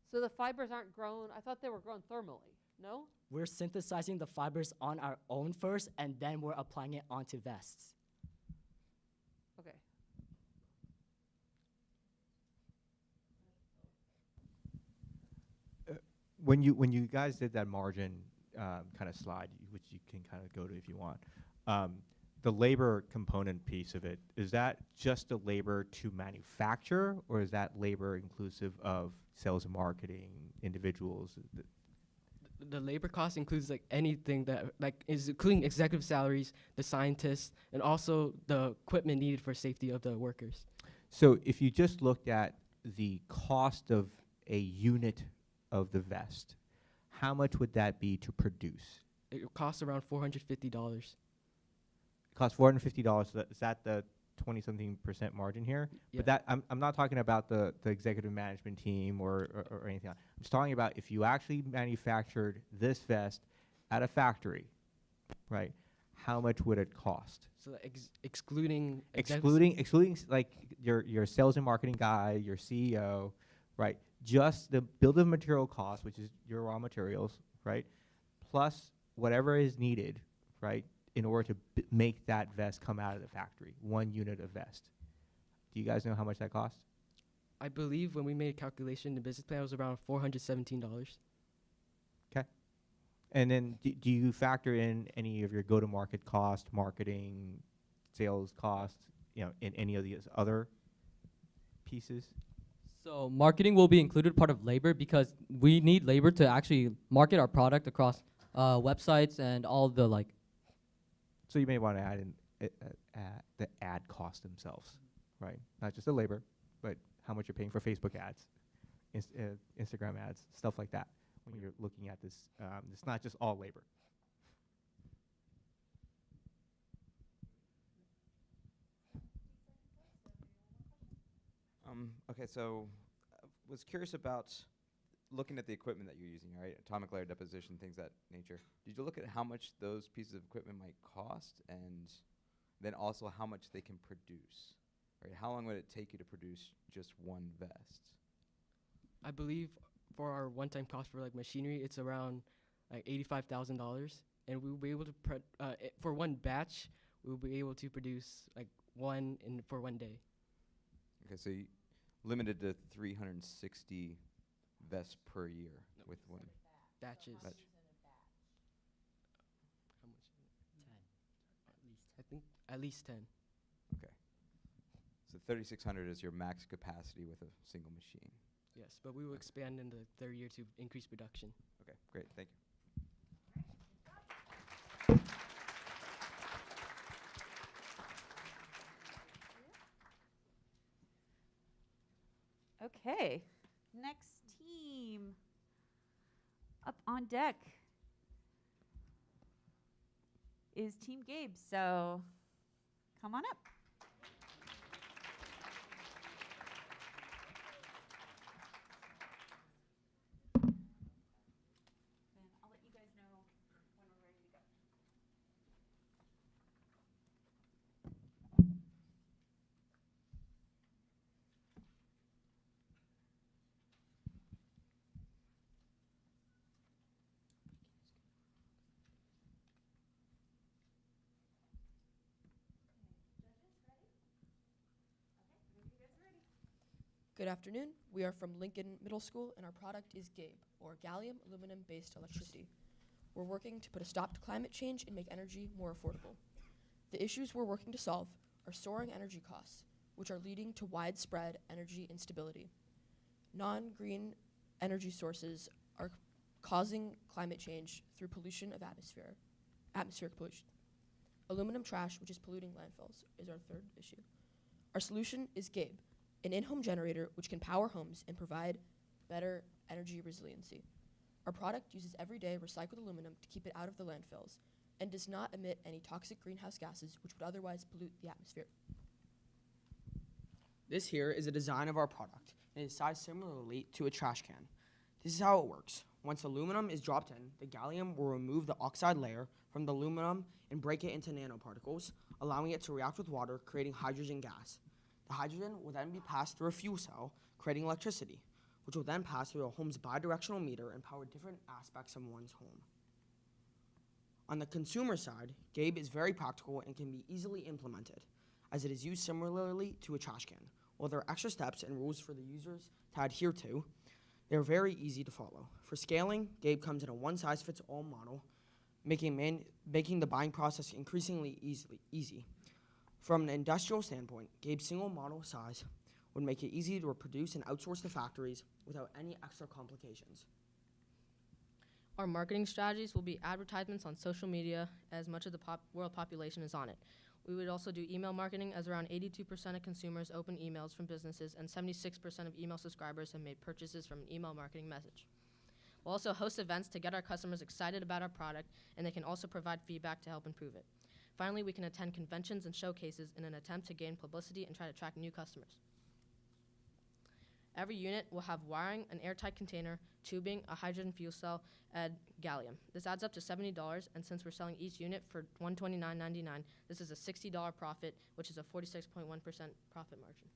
So the fibers aren't grown. I thought they were grown thermally. No? We're synthesizing the fibers on our own first, and then we're applying it onto vests. Okay. When you guys did that margin kind of slide, which you can kind of go to if you want, the labor component piece of it, is that just the labor to manufacture, or is that labor inclusive of sales and marketing, individuals? The labor cost includes like anything that is including executive salaries, the scientists, and also the equipment needed for safety of the workers. So if you just looked at the cost of a unit of the vest, how much would that be to produce? It costs around $450. It costs $450. So is that the 20-something% margin here? Yeah. But that I'm not talking about the executive management team or anything else. I'm just talking about if you actually manufactured this vest at a factory, right? How much would it cost? So excluding like your sales and marketing guy, your CEO, right? Just the bill of material cost, which is your raw materials, right? Plus whatever is needed, right, in order to make that vest come out of the factory, 1 unit of vest. Do you guys know how much that costs? I believe when we made a calculation, the business plan was around $417. Okay. And then do you factor in any of your go-to-market cost, marketing, sales costs, in any of these other pieces? So marketing will be included part of labor, because we need labor to actually market our product across websites and all the like. So you may want to add in the ad costs themselves, right? Not just the labor, but how much you're paying for Facebook ads, Instagram ads, stuff like that. When you're looking at this, it's not just all labor. Okay, so was curious about looking at the equipment that you're using, right? Atomic layer deposition, things that nature. Did you look at how much those pieces of equipment might cost, and then also how much they can produce? Right? How long would it take you to produce just one vest? I believe for our one-time cost for like machinery, it's around like $85,000, and we will be able to for one batch, we will be able to produce like one for one day. Okay, so you limited to 360 vests per year with one Batches. batch. How much? 10. At least. I think at least 10. Okay. So 3,600 is your max capacity with a single machine. Yes, but we will expand in the third year to increase production. Okay, great. Thank you. Okay, next team up on deck is Team Gabe. So come on up. Then I'll let you guys know when we're ready to go. Good afternoon. We are from Lincoln Middle School, and our product is GABE, or gallium aluminum-based electricity. We're working to put a stop to climate change and make energy more affordable. The issues we're working to solve are soaring energy costs, which are leading to widespread energy instability. Non-green energy sources are causing climate change through pollution of atmospheric pollution. Aluminum trash, which is polluting landfills, is our third issue. Our solution is GABE, an in-home generator which can power homes and provide better energy resiliency. Our product uses everyday recycled aluminum to keep it out of the landfills and does not emit any toxic greenhouse gases which would otherwise pollute the atmosphere. This here is a design of our product, and it is sized similarly to a trash can. This is how it works. Once aluminum is dropped in, the gallium will remove the oxide layer from the aluminum and break it into nanoparticles, allowing it to react with water, creating hydrogen gas. The hydrogen will then be passed through a fuel cell, creating electricity, which will then pass through a home's bidirectional meter and power different aspects of one's home. On the consumer side, GABE is very practical and can be easily implemented, as it is used similarly to a trash can. While there are extra steps and rules for the users to adhere to, they are very easy to follow. For scaling, GABE comes in a one-size-fits-all model, making the buying process increasingly easy. From an industrial standpoint, GABE's single model size would make it easy to produce and outsource to factories without any extra complications. Our marketing strategies will be advertisements on social media, as much of the world population is on it. We would also do email marketing, as around 82% of consumers open emails from businesses and 76% of email subscribers have made purchases from an email marketing message. We'll also host events to get our customers excited about our product, and they can also provide feedback to help improve it. Finally, we can attend conventions and showcases in an attempt to gain publicity and try to attract new customers. Every unit will have wiring, an airtight container, tubing, a hydrogen fuel cell, and gallium. This adds up to $70, and since we're selling each unit for $129.99, this is a $60 profit, which is a 46.1% profit margin.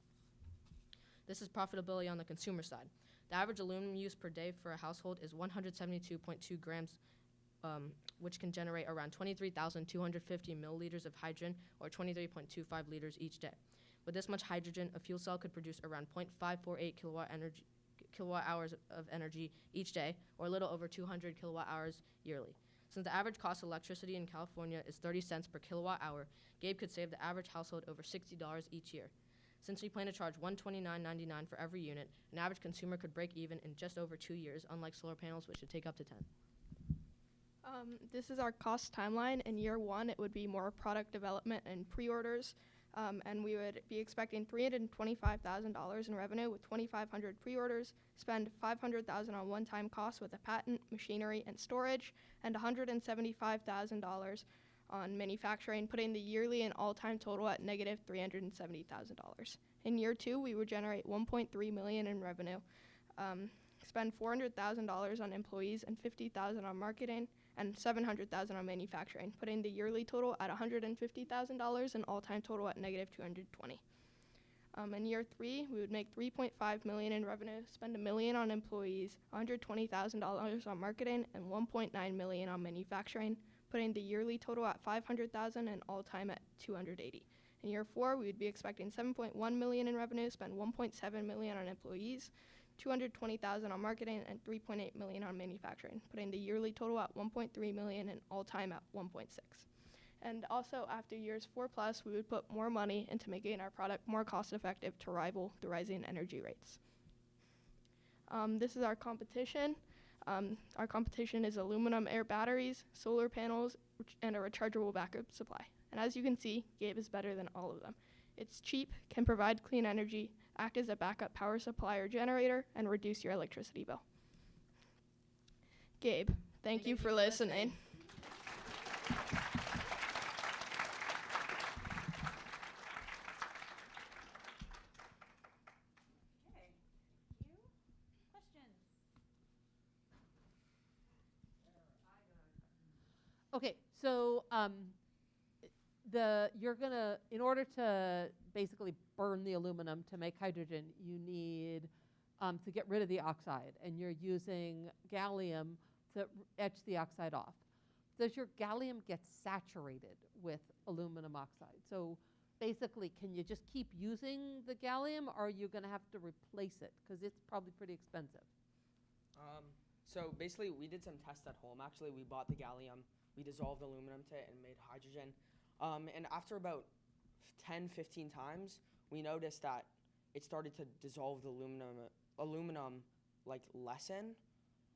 This is profitability on the consumer side. The average aluminum use per day for a household is 172.2 grams, which can generate around 23,250 milliliters of hydrogen, or 23.25 liters each day. With this much hydrogen, a fuel cell could produce around 0.548 kilowatt hours of energy each day, or a little over 200 kilowatt hours yearly. Since the average cost of electricity in California is 30 cents per kilowatt hour, GABE could save the average household over $60 each year. Since we plan to charge $129.99 for every unit, an average consumer could break even in just over 2 years, unlike solar panels, which should take up to 10. This is our cost timeline. In year one, it would be more product development and pre-orders, and we would be expecting $325,000 in revenue with 2,500 pre-orders, spend $500,000 on one-time costs with a patent, machinery, and storage, and $175,000 on manufacturing, putting the yearly and all-time total at negative $370,000. In year two, we would generate $1.3 million in revenue, spend $400,000 on employees and $50,000 on marketing and $700,000 on manufacturing, putting the yearly total at $150,000 and all-time total at negative $220,000. In year 3, we would make $3.5 million in revenue, spend $1 million on employees, $120,000 on marketing, and $1.9 million on manufacturing, putting the yearly total at $500,000 and all-time at $280,000. In year 4, we would be expecting $7.1 million in revenue, spend $1.7 million on employees, $220,000 on marketing, and $3.8 million on manufacturing, putting the yearly total at $1.3 million and all-time at $1.6. And also, after years 4+, we would put more money into making our product more cost-effective to rival the rising energy rates. This is our competition. Our competition is aluminum air batteries, solar panels, and a rechargeable backup supply. And as you can see, Gabe is better than all of them. It's cheap, can provide clean energy, act as a backup power supply or generator, and reduce your electricity bill. Gabe, thank you for listening. Okay, so you're gonna, in order to basically burn the aluminum to make hydrogen, you need to get rid of the oxide, and you're using gallium to etch the oxide off. Does your gallium get saturated with aluminum oxide? So basically, can you just keep using the gallium, or are you gonna have to replace it? Because it's probably pretty expensive. So basically, we did some tests at home. Actually, we bought the gallium, we dissolved aluminum to it and made hydrogen. And after about 10, 15 times, we noticed that it started to dissolve the aluminum like lessen,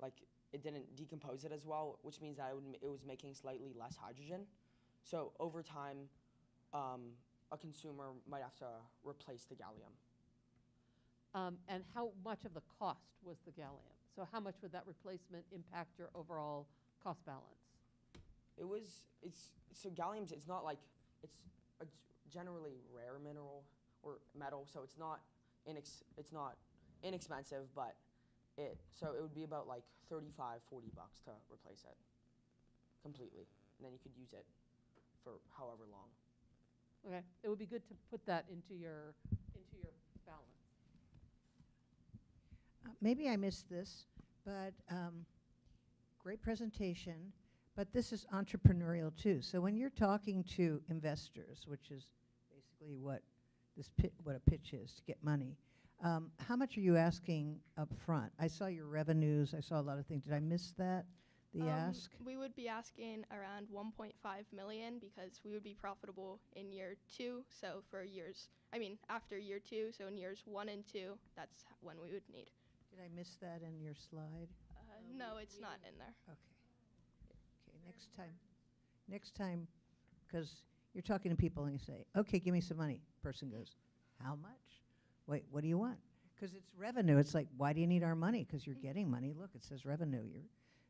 like it didn't decompose it as well, which means that it was making slightly less hydrogen. So over time, a consumer might have to replace the gallium. And how much of the cost was the gallium? So how much would that replacement impact your overall cost balance? So gallium, it's not like, it's a generally rare mineral or metal, so it's not inexpensive, but so it would be about like $35, $40 to replace it completely, and then you could use it for however long. Okay, it would be good to put that into your balance. Maybe I missed this, but great presentation. But this is entrepreneurial too. So when you're talking to investors, which is basically what a pitch is to get money, how much are you asking up front? I saw your revenues. I saw a lot of things. Did I miss that? The ask? We would be asking around $1.5 million because we would be profitable in year 2. So after year 2, so in years 1 and 2, that's when we would need. Did I miss that in your slide? No, it's not in there. Okay. Next time, because you're talking to people and you say, okay, give me some money. Person goes, how much? Wait, what do you want? Because it's revenue. It's like, why do you need our money? Because you're getting money. Look, it says revenue.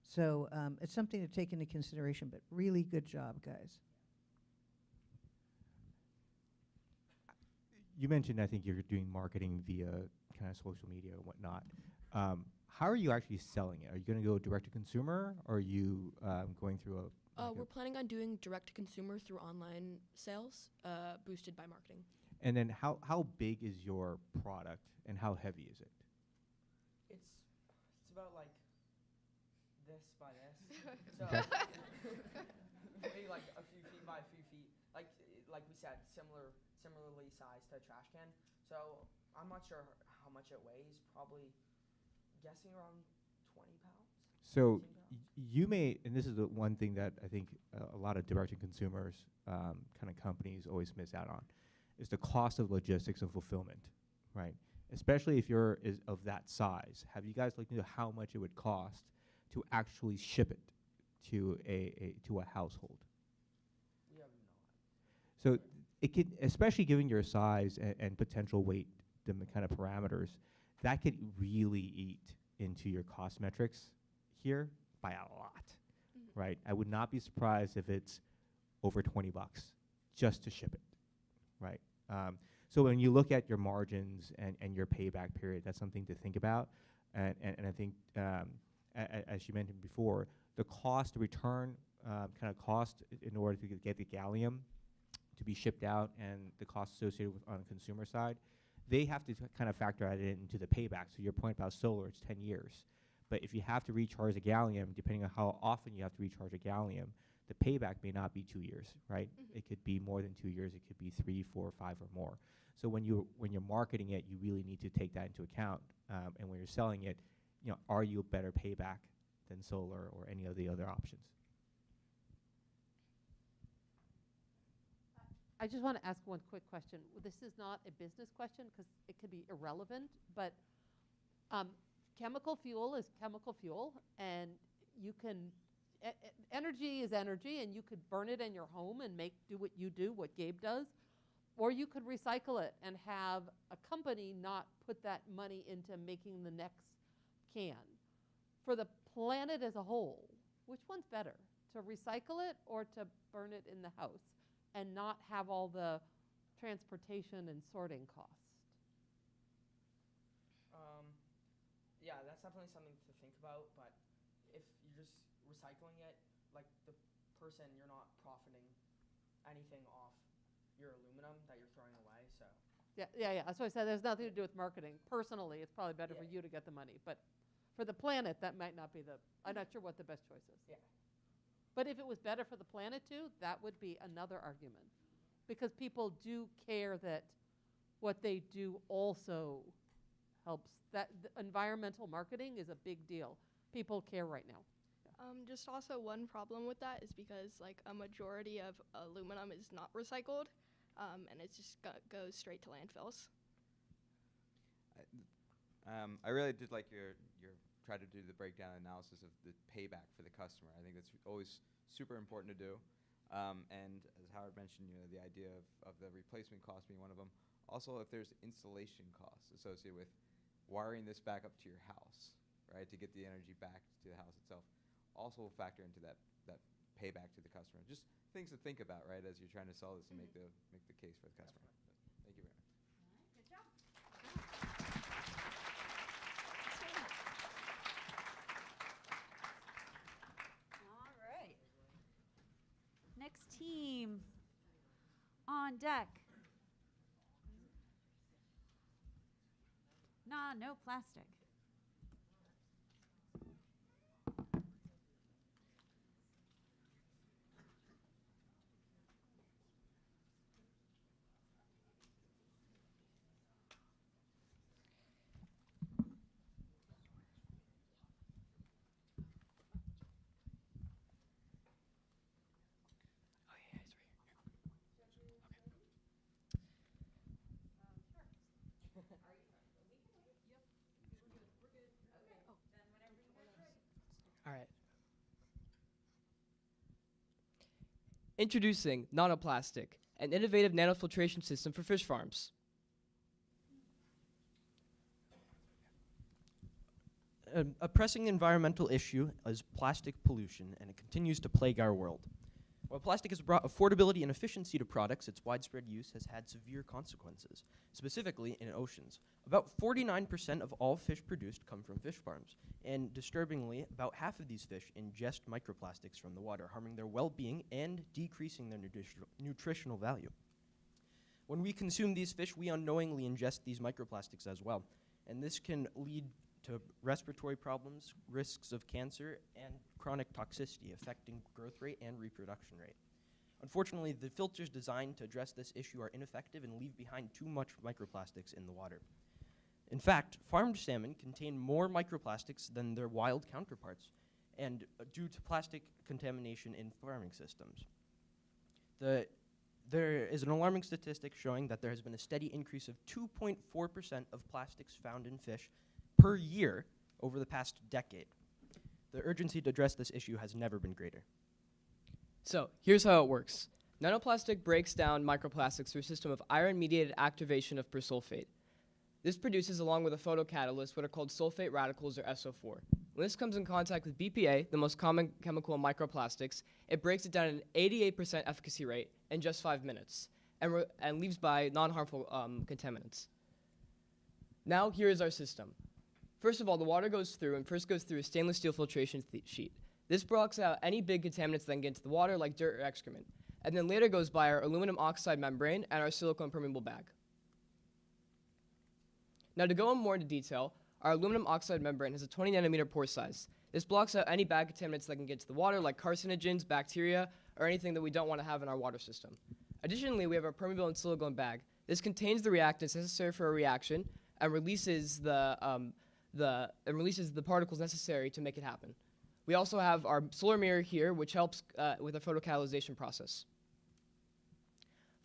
So it's something to take into consideration, but really good job, guys. You mentioned, I think you're doing marketing via kind of social media and whatnot. How are you actually selling it? Are you going to go direct to consumer, or are you going through a... We're planning on doing direct to consumer through online sales, boosted by marketing. And then how big is your product, and how heavy is it? It's about like this by this. So maybe like a few feet by a few feet. Like we said, similarly sized to a trash can. So I'm not sure how much it weighs. Probably guessing around 20 pounds. So you may, and this is the one thing that I think a lot of direct-to-consumers kind of companies always miss out on, is the cost of logistics and fulfillment, right? Especially if you're of that size. Have you guys looked into how much it would cost to actually ship it to a household? We have no idea. So it could, especially given your size and potential weight, the kind of parameters, that could really eat into your cost metrics here by a lot, right? I would not be surprised if it's over $20 just to ship it, right? So when you look at your margins and your payback period, that's something to think about. And I think, as you mentioned before, the cost, the return kind of cost in order to get the gallium to be shipped out and the cost associated with on the consumer side, they have to kind of factor that into the payback. So your point about solar, it's 10 years. But if you have to recharge the gallium, depending on how often you have to recharge a gallium, the payback may not be 2 years, right? It could be more than 2 years. It could be 3, 4, 5, or more. So when you're marketing it, you really need to take that into account. And when you're selling it, are you a better payback than solar or any of the other options? I just want to ask one quick question. This is not a business question because it could be irrelevant, but chemical fuel is chemical fuel, and you can, energy is energy, and you could burn it in your home and do what you do, what Gabe does, or you could recycle it and have a company not put that money into making the next can. For the planet as a whole, which one's better? To recycle it or to burn it in the house and not have all the transportation and sorting costs? Yeah, that's definitely something to think about, but if you're just recycling it, like the person, you're not profiting anything off your aluminum that you're throwing away, so. Yeah. That's why I said there's nothing to do with marketing. Personally, it's probably better for you to get the money, but for the planet, that might not be I'm not sure what the best choice is. Yeah. But if it was better for the planet too, that would be another argument. Because people do care that what they do also helps. That environmental marketing is a big deal. People care right now. Just also one problem with that is because like a majority of aluminum is not recycled, and it just goes straight to landfills. I really did like your try to do the breakdown analysis of the payback for the customer. I think that's always super important to do. And as Howard mentioned, the idea of the replacement cost being one of them. Also, if there's installation costs associated with wiring this back up to your house, right, to get the energy back to the house itself, also factor into that payback to the customer. Just things to think about, right, as you're trying to sell this and make the case for the customer. Thank you very much. Good job. All right. Next team on deck. No plastic. All right. Introducing Nanoplastic, an innovative nanofiltration system for fish farms. A pressing environmental issue is plastic pollution, and it continues to plague our world. While plastic has brought affordability and efficiency to products, its widespread use has had severe consequences, specifically in oceans. About 49% of all fish produced come from fish farms, and disturbingly, about half of these fish ingest microplastics from the water, harming their well-being and decreasing their nutritional value. When we consume these fish, we unknowingly ingest these microplastics as well, and this can lead to respiratory problems, risks of cancer, and chronic toxicity affecting growth rate and reproduction rate. Unfortunately, the filters designed to address this issue are ineffective and leave behind too much microplastics in the water. In fact, farmed salmon contain more microplastics than their wild counterparts, and due to plastic contamination in farming systems. There is an alarming statistic showing that there has been a steady increase of 2.4% of plastics found in fish per year over the past decade. The urgency to address this issue has never been greater. So here's how it works. Nanoplastic breaks down microplastics through a system of iron-mediated activation of persulfate. This produces, along with a photocatalyst, what are called sulfate radicals, or SO4. When this comes in contact with BPA, the most common chemical in microplastics, it breaks it down at an 88% efficacy rate in just 5 minutes, and leaves by non-harmful contaminants. Now here is our system. First of all, the water goes through a stainless steel filtration sheet. This blocks out any big contaminants that can get into the water, like dirt or excrement. And then later goes by our aluminum oxide membrane and our silicone permeable bag. Now to go more into detail, our aluminum oxide membrane has a 20 nanometer pore size. This blocks out any bad contaminants that can get to the water, like carcinogens, bacteria, or anything that we don't want to have in our water system. Additionally, we have our permeable and silicone bag. This contains the reactants necessary for a reaction and releases the particles necessary to make it happen. We also have our solar mirror here, which helps with the photocatalyzation process.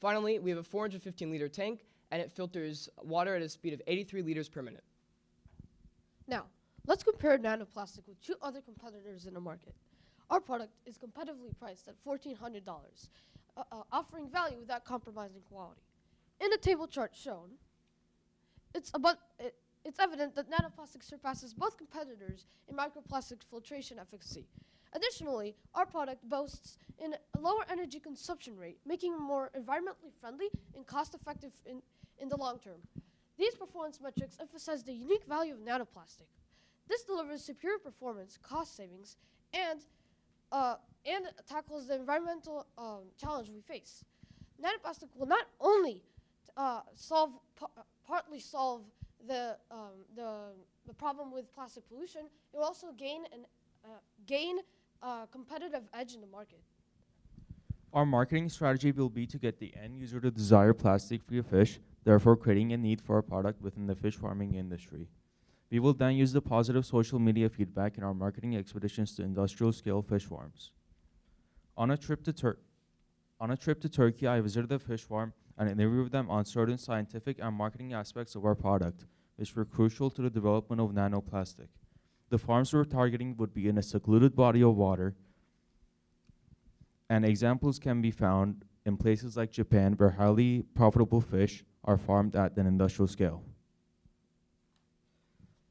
Finally, we have a 415-liter tank, and it filters water at a speed of 83 liters per minute. Now, let's compare nanoplastic with 2 other competitors in the market. Our product is competitively priced at $1,400, offering value without compromising quality. In the table chart shown, it's evident that nanoplastic surpasses both competitors in microplastic filtration efficacy. Additionally, our product boasts a lower energy consumption rate, making it more environmentally friendly and cost-effective in the long term. These performance metrics emphasize the unique value of nanoplastic. This delivers superior performance, cost savings, and tackles the environmental challenge we face. Nanoplastic will not only partly solve the problem with plastic pollution, it will also gain a competitive edge in the market. Our marketing strategy will be to get the end user to desire plastic-free fish, therefore creating a need for our product within the fish farming industry. We will then use the positive social media feedback in our marketing expeditions to industrial-scale fish farms. On a trip to Turkey, I visited the fish farm and interviewed them on certain scientific and marketing aspects of our product, which were crucial to the development of nanoplastic. The farms we're targeting would be in a secluded body of water, and examples can be found in places like Japan, where highly profitable fish are farmed at an industrial scale.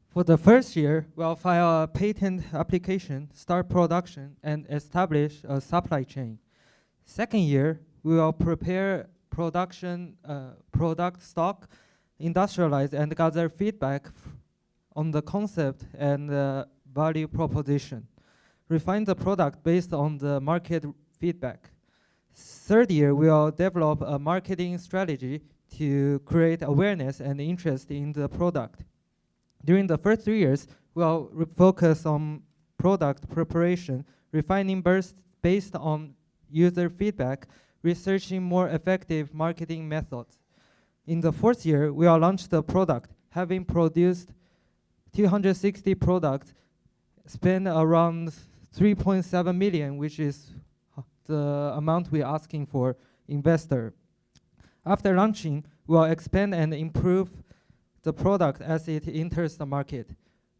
For the first year, we'll file a patent application, start production, and establish a supply chain. Second year, we will prepare production, product stock, industrialize, and gather feedback on the concept and value proposition. Refine the product based on the market feedback. Third year, we will develop a marketing strategy to create awareness and interest in the product. During the first 3 years, we'll focus on product preparation, refining based on user feedback, researching more effective marketing methods. In the fourth year, we will launch the product, having produced 260 products, spend around 3.7 million, which is the amount we're asking for investor. After launching, we'll expand and improve the product as it enters the market.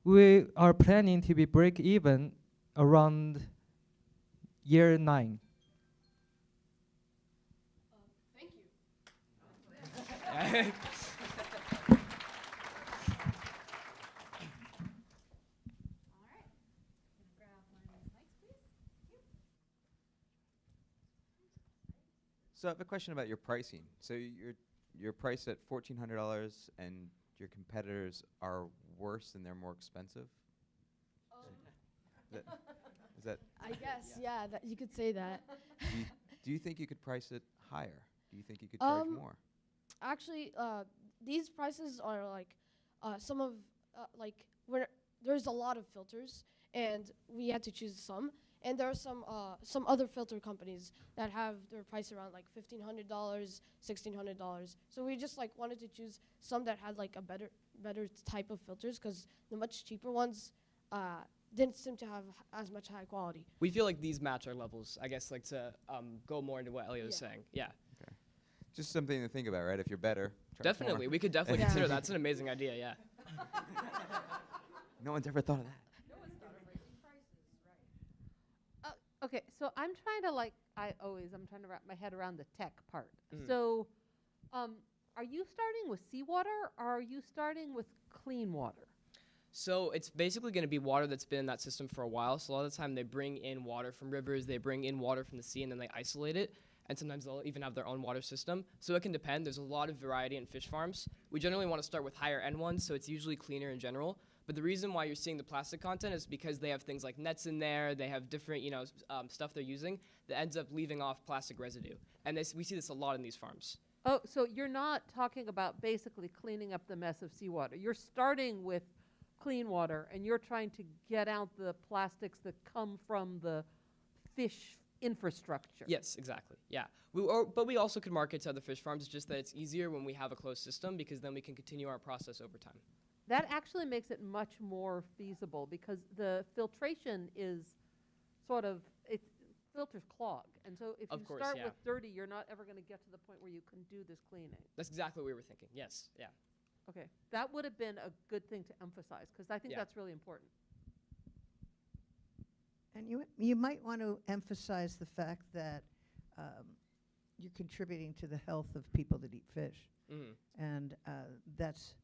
We are planning to be break even around year 9. Thank you. So I have a question about your pricing. So you're priced at $1,400, and your competitors are worse and they're more expensive? Is that I guess, yeah, that you could say that. do you think you could price it higher? Do you think you could charge more? Actually, these prices are like some of where there's a lot of filters, and we had to choose some. And there are some other filter companies that have their price around like $1,500, $1,600. So we just wanted to choose some that had like a better type of filters, because the much cheaper ones didn't seem to have as much high quality. We feel like these match our levels, I guess, to go more into what Elliot was saying. Yeah. Okay. Just something to think about, right? If you're better, charge Definitely. more. We could definitely consider that. That's an amazing idea, yeah. No one's ever thought of that. Okay, so I'm trying to I'm trying to wrap my head around the tech part. Mhm. So, are you starting with seawater, or are you starting with clean water? So it's basically going to be water that's been in that system for a while. So a lot of the time they bring in water from rivers, they bring in water from the sea, and then they isolate it. And sometimes they'll even have their own water system. So it can depend. There's a lot of variety in fish farms. We generally want to start with higher end ones, so it's usually cleaner in general. But the reason why you're seeing the plastic content is because they have things like nets in there. They have different, stuff they're using that ends up leaving off plastic residue. And we see this a lot in these farms. Oh, so you're not talking about basically cleaning up the mess of seawater. You're starting with clean water, and you're trying to get out the plastics that come from the fish infrastructure. Yes, exactly. Yeah. But we also could market to other fish farms. It's just that it's easier when we have a closed system because then we can continue our process over time. That actually makes it much more feasible because the filtration is sort of, filters clog. And so if you start with dirty, you're not ever going to get to the point where you can do this cleaning. That's exactly what we were thinking. Yes. Yeah. Okay. That would have been a good thing to emphasize because I think that's really important. And you might want to emphasize the fact that you're contributing to the health of people that eat fish. Mm-hmm. And that's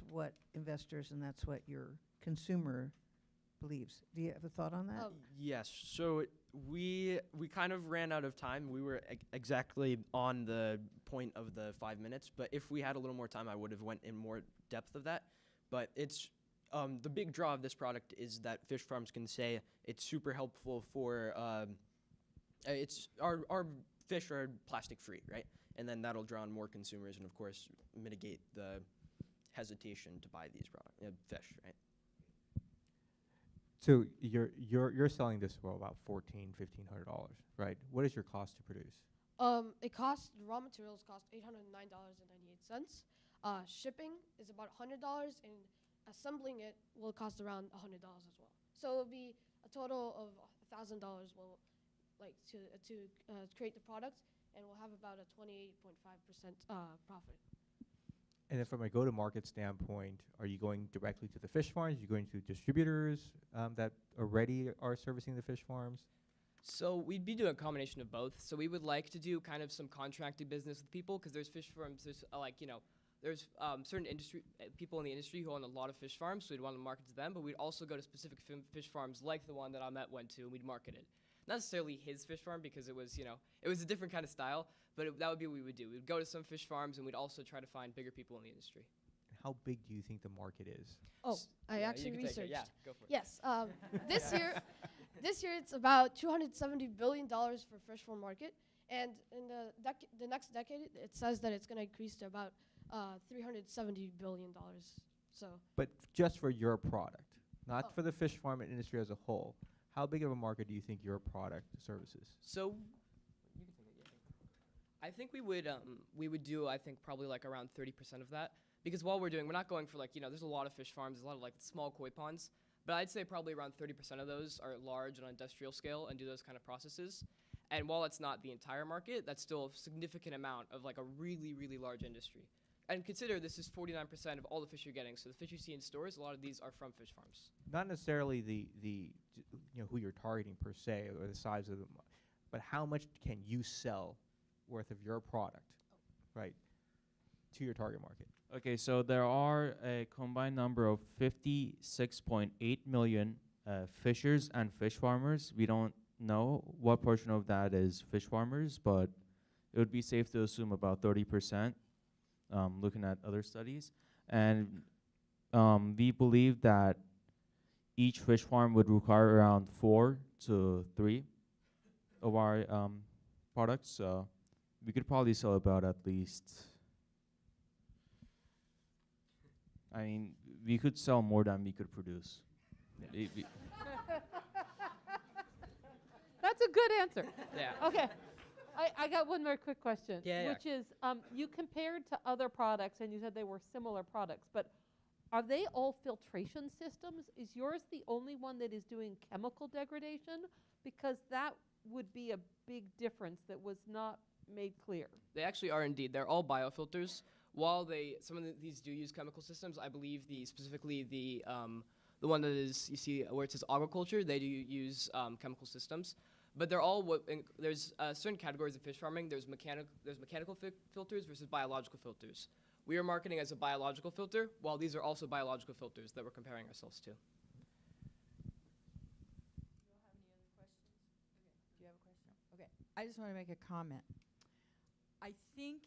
what investors and that's what your consumer believes. Do you have a thought on that? Yes. So we kind of ran out of time. We were exactly on the point of the 5 minutes, but if we had a little more time, I would have went in more depth of that. But it's the big draw of this product is that fish farms can say it's super helpful for it's our fish are plastic free, right? And then that'll draw on more consumers and of course mitigate the hesitation to buy these fish, right? So you're selling this for about $1,500, right? What is your cost to produce? It costs, raw materials cost $809.98. Shipping is about $100, and assembling it will cost around $100 as well. So it'll be a total of $1,000 to create the product, and we'll have about a 28.5% profit. And then from a go-to-market standpoint, are you going directly to the fish farms? Are you going to distributors that already are servicing the fish farms? So we'd be doing a combination of both. So we would like to do kind of some contracted business with people because there's fish farms, there's there's certain people in the industry who own a lot of fish farms, so we'd want to market to them, but we'd also go to specific fish farms like the one that Ahmet went to, and we'd market it. Not necessarily his fish farm because it was, it was a different kind of style, but that would be what we would do. We'd go to some fish farms and we'd also try to find bigger people in the industry. How big do you think the market is? Oh, I actually researched. Yeah, go for it. Yes, this year it's about $270 billion for fish farm market, and in the next decade it says that it's going to increase to about $370 billion. So. But just for your product, not for the fish farm industry as a whole. How big of a market do you think your product services? So, you can take it, yeah. I think we would do, I think, probably like around 30% of that. Because we're not going for there's a lot of fish farms, there's a lot of small koi ponds. But I'd say probably around 30% of those are large on an industrial scale and do those kind of processes. And while it's not the entire market, that's still a significant amount of a really, really large industry. And consider this is 49% of all the fish you're getting. So the fish you see in stores, a lot of these are from fish farms. Not necessarily the who you're targeting per se or the size of them, but how much can you sell worth of your product, right, to your target market? Okay, so there are a combined number of 56.8 million fishers and fish farmers. We don't know what portion of that is fish farmers, but it would be safe to assume about 30%, looking at other studies. And we believe that each fish farm would require around 4 to 3 of our products. So we could probably sell about at least, we could sell more than we could produce. Yeah. That's a good answer. Yeah. Okay. I got one more quick question, which is you compared to other products and you said they were similar products, but are they all filtration systems? Is yours the only one that is doing chemical degradation? Because that would be a big difference that was not made clear. They actually are indeed. They're all biofilters. While some of these do use chemical systems, I believe specifically the one that is you see where it says aquaculture, they do use chemical systems. But they're all there's certain categories of fish farming. There's mechanical filters versus biological filters. We are marketing as a biological filter, while these are also biological filters that we're comparing ourselves to. Do you have a question? Okay, I just want to make a comment. I think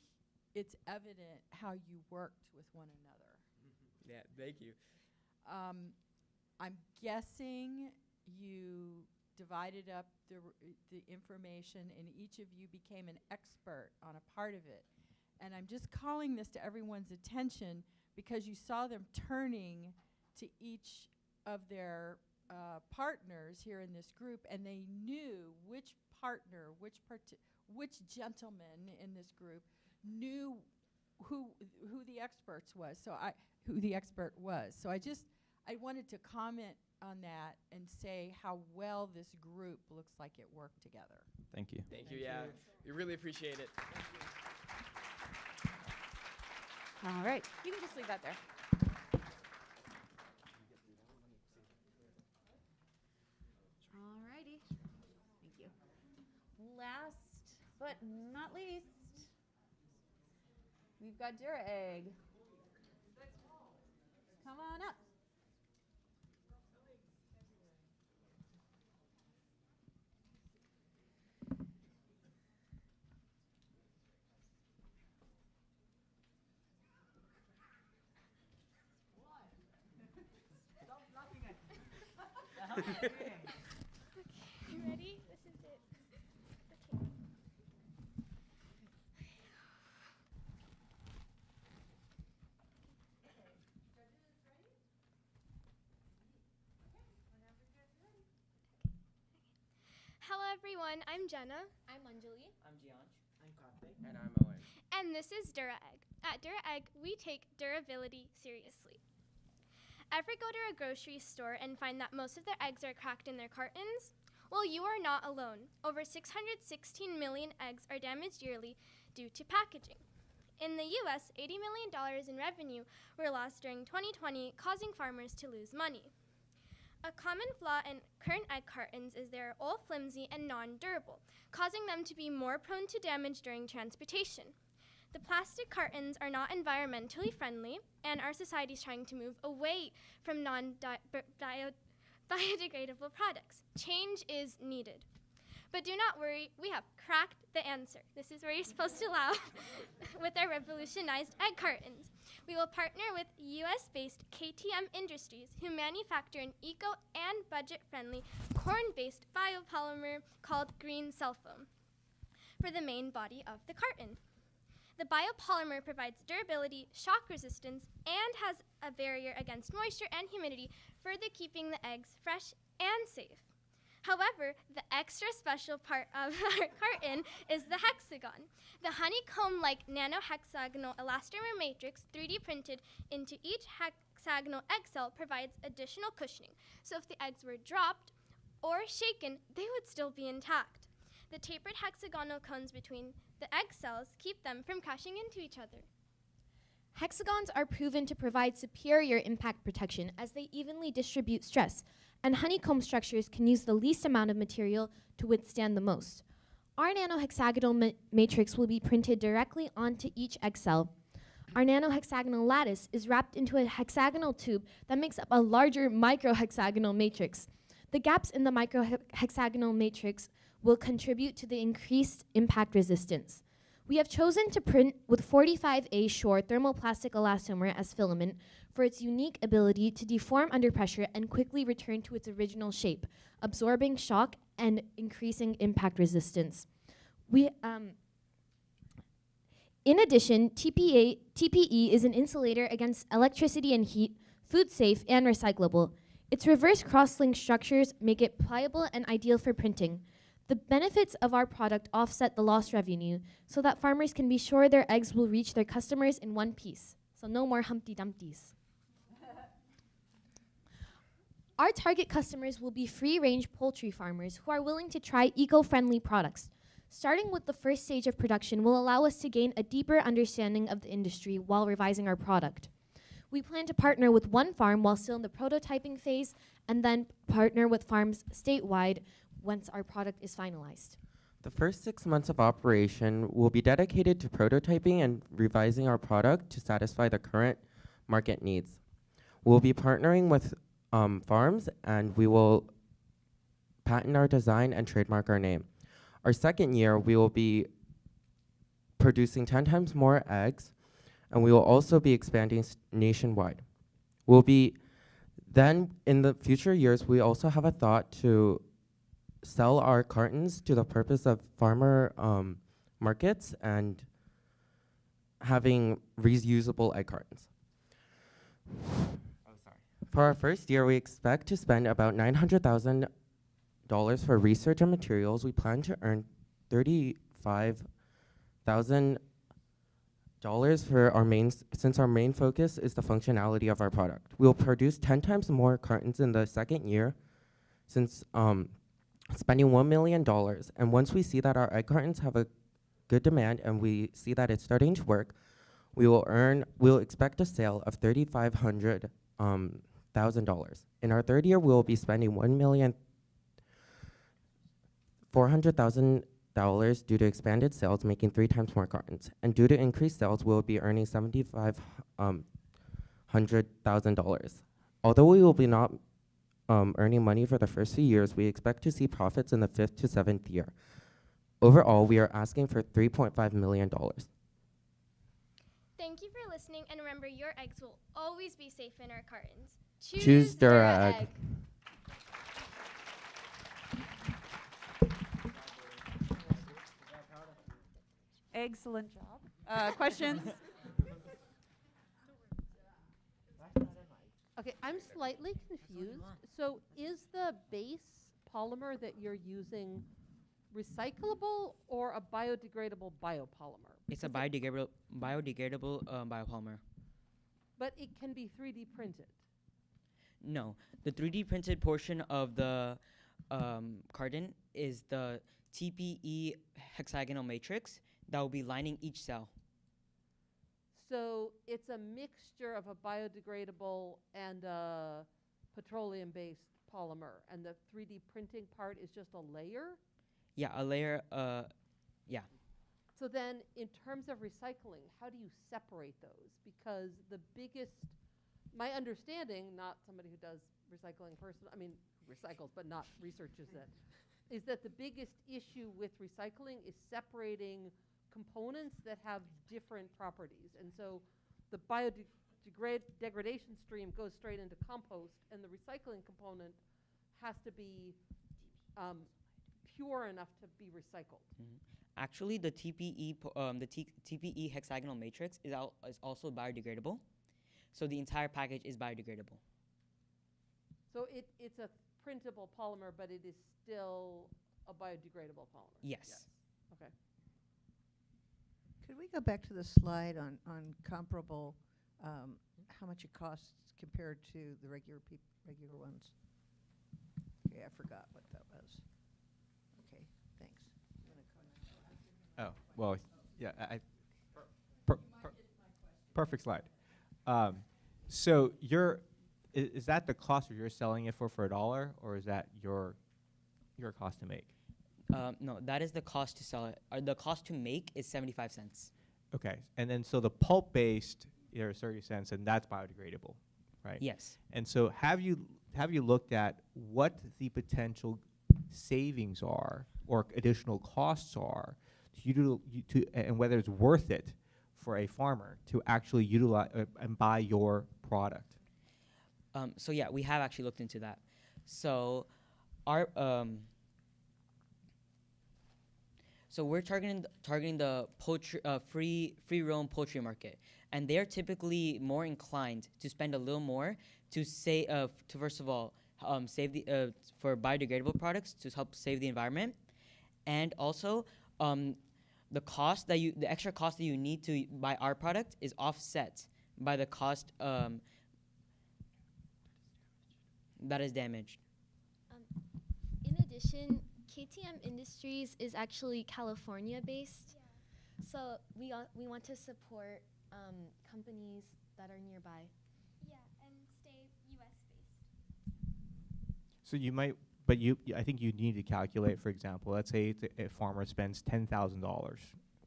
it's evident how you worked with one another. Yeah, thank you. I'm guessing you divided up the information and each of you became an expert on a part of it. And I'm just calling this to everyone's attention because you saw them turning to each of their partners here in this group, and they knew which partner, which gentleman in this group knew who the experts was. Who the expert was. So I wanted to comment on that and say how well this group looks like it worked together. Thank you. Thank you. Yeah, we really appreciate it. All right, you can just leave that there. All righty, thank you. Last but not least, we've got Durag. Come on up. Okay, you ready? This is it. Okay. Hello everyone, I'm Jenna. I'm Anjali. I'm Gianch. I'm Karthik. And I'm Owen. And this is DuraEgg. At DuraEgg, we take durability seriously. Ever go to a grocery store and find that most of their eggs are cracked in their cartons? Well, you are not alone. Over 616 million eggs are damaged yearly due to packaging. In the US, $80 million in revenue were lost during 2020, causing farmers to lose money. A common flaw in current egg cartons is they are all flimsy and non-durable, causing them to be more prone to damage during transportation. The plastic cartons are not environmentally friendly, and our society is trying to move away from biodegradable products. Change is needed. But do not worry, we have cracked the answer. This is where you're supposed to laugh with our revolutionized egg cartons. We will partner with US-based KTM Industries, who manufacture an eco and budget-friendly corn-based biopolymer called green sulfone for the main body of the carton. The biopolymer provides durability, shock resistance, and has a barrier against moisture and humidity, further keeping the eggs fresh and safe. However, the extra special part of our carton is the hexagon. The honeycomb-like nanohexagonal elastomer matrix 3D printed into each hexagonal egg cell provides additional cushioning, so if the eggs were dropped or shaken, they would still be intact. The tapered hexagonal cones between the egg cells keep them from crashing into each other. Hexagons are proven to provide superior impact protection as they evenly distribute stress, and honeycomb structures can use the least amount of material to withstand the most. Our nanohexagonal matrix will be printed directly onto each egg cell. Our nanohexagonal lattice is wrapped into a hexagonal tube that makes up a larger microhexagonal matrix. The gaps in the microhexagonal matrix will contribute to the increased impact resistance. We have chosen to print with 45A Shore thermoplastic elastomer as filament for its unique ability to deform under pressure and quickly return to its original shape, absorbing shock and increasing impact resistance. In addition, TPE is an insulator against electricity and heat, food safe, and recyclable. Its reverse cross-link structures make it pliable and ideal for printing. The benefits of our product offset the lost revenue so that farmers can be sure their eggs will reach their customers in one piece. So no more Humpty Dumptys. Our target customers will be free-range poultry farmers who are willing to try eco-friendly products. Starting with the first stage of production will allow us to gain a deeper understanding of the industry while revising our product. We plan to partner with one farm while still in the prototyping phase, and then partner with farms statewide once our product is finalized. The first 6 months of operation will be dedicated to prototyping and revising our product to satisfy the current market needs. We'll be partnering with farms, and we will patent our design and trademark our name. Our second year, we will be producing 10 times more eggs, and we will also be expanding nationwide. We'll be Then in the future years, we also have a thought to sell our cartons to the purpose of farmer markets and having reusable egg cartons. For our first year, we expect to spend about $900,000 for research and materials. We plan to earn $35,000 for our since our main focus is the functionality of our product. We'll produce 10 times more cartons in the second year, since spending $1 million. And once we see that our egg cartons have a good demand and we see that it's starting to work, we'll expect a sale of $3,500,000. In our third year, we'll be spending $1,400,000 due to expanded sales, making 3 times more cartons. And due to increased sales, we'll be earning $7,500,000. Although we will be not earning money for the first few years, we expect to see profits in the 5th to 7th year. Overall, we are asking for $3.5 million. Thank you for listening, and remember, your eggs will always be safe in our cartons. Choose Dura Egg. Excellent job. Questions? Okay, I'm slightly confused. So is the base polymer that you're using recyclable or a biodegradable biopolymer? It's a biodegradable biopolymer. But it can be 3D printed. No, the 3D printed portion of the carton is the TPE hexagonal matrix that will be lining each cell. So it's a mixture of a biodegradable and a petroleum-based polymer, and the 3D printing part is just a layer? Yeah, a layer, yeah. So then, in terms of recycling, how do you separate those? Because the biggest, my understanding, not somebody who does recycling recycles but not researches it, is that the biggest issue with recycling is separating components that have different properties. And so the biodegradation stream goes straight into compost, and the recycling component has to be pure enough to be recycled. Mm-hmm. Actually, the TPE hexagonal matrix is also biodegradable. So the entire package is biodegradable. So it's a printable polymer, but it is still a biodegradable polymer? Yes. Okay. Could we go back to the slide on comparable, how much it costs compared to the regular ones? Okay, I forgot what that was. Okay, thanks. You wanna comment? Oh, well, yeah, perfect slide. So is that the cost you're selling it for $1, or is that your cost to make? No, that is the cost to sell it. The cost to make is 75 cents. Okay, and then so the pulp-based, is 30 cents, and that's biodegradable, right? Yes. And so have you looked at what the potential savings are or additional costs are and whether it's worth it for a farmer to actually utilize and buy your product? So yeah, we have actually looked into that. So our so we're targeting the poultry free roam poultry market, and they're typically more inclined to spend a little more to first of all save the for biodegradable products to help save the environment, and also the extra cost that you need to buy our product is offset by the cost that is damaged. In addition, KTM Industries is actually California-based, so we want to support companies that are nearby. Yeah, and stay U.S.-based. So you might, I think you need to calculate, for example, let's say a farmer spends $10,000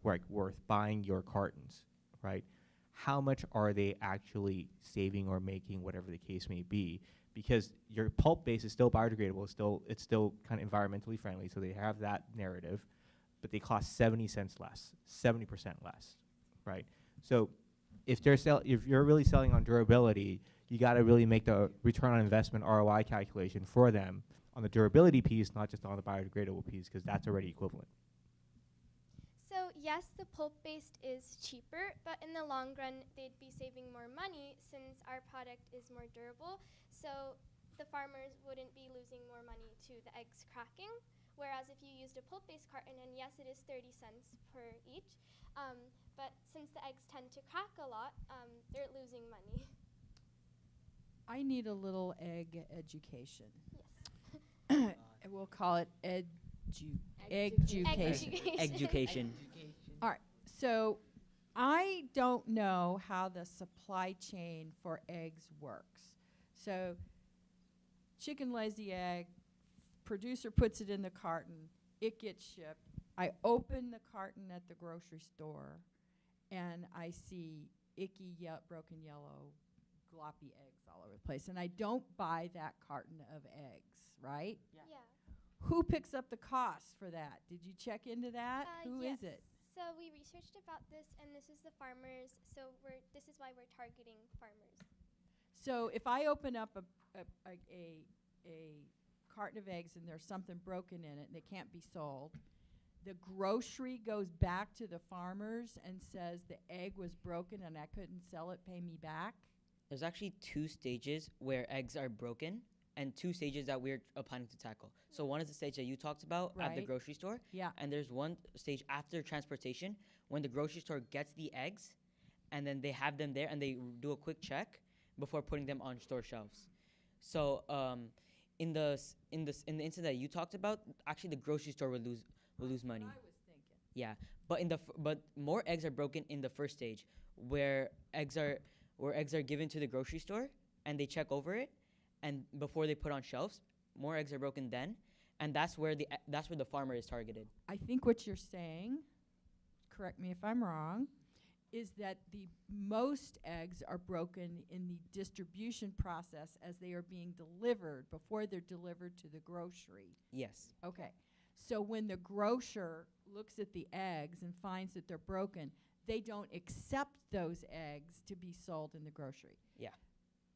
worth buying your cartons, right? How much are they actually saving or making, whatever the case may be? Because your pulp base is still biodegradable, it's still kind of environmentally friendly, so they have that narrative, but they cost 70 cents less, 70% less, right? So if you're really selling on durability, you got to really make the return on investment ROI calculation for them on the durability piece, not just on the biodegradable piece, because that's already equivalent. So yes, the pulp-based is cheaper, but in the long run, they'd be saving more money since our product is more durable. So the farmers wouldn't be losing more money to the eggs cracking. Whereas if you used a pulp-based carton, and yes, it is 30 cents per each, but since the eggs tend to crack a lot, they're losing money. I need a little egg education. Yes. And we'll call it education. Education. All right. So I don't know how the supply chain for eggs works. So chicken lays the egg, producer puts it in the carton, it gets shipped. I open the carton at the grocery store, and I see icky, broken yellow, gloppy eggs all over the place. And I don't buy that carton of eggs, right? Yeah. Who picks up the cost for that? Did you check into that? Who yes. is it? So we researched about this, and this is the farmers. So this is why we're targeting farmers. So if I open up a carton of eggs and there's something broken in it and it can't be sold, the grocery goes back to the farmers and says the egg was broken and I couldn't sell it, pay me back? There's actually 2 stages where eggs are broken and 2 stages that we're planning to tackle. So one is the stage that you talked about at the Right. grocery store. Yeah. And there's one stage after transportation when the grocery store gets the eggs and then they have them there and they do a quick check before putting them on store shelves. So in the incident that you talked about, actually the grocery store will lose money. I was thinking. Yeah, but more eggs are broken in the first stage, where eggs are given to the grocery store and they check over it, and before they put on shelves, more eggs are broken then, and that's where the farmer is targeted. I think what you're saying, correct me if I'm wrong, is that the most eggs are broken in the distribution process as they are being delivered before they're delivered to the grocery. Yes. Okay. So when the grocer looks at the eggs and finds that they're broken, they don't accept those eggs to be sold in the grocery. Yeah.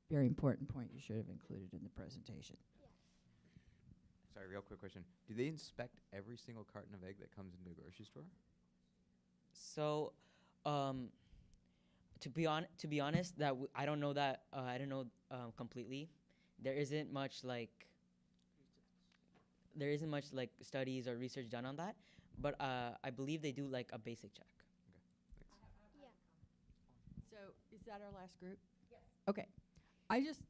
Very important point you should have included in the presentation. Sorry, real quick question. Do they inspect every single carton of egg that comes into the grocery store? So, to be honest, I don't know that I don't know completely. There isn't much like studies or research done on that, but I believe they do like a basic check. Yeah. So is that our last group? Yes. Okay. I just.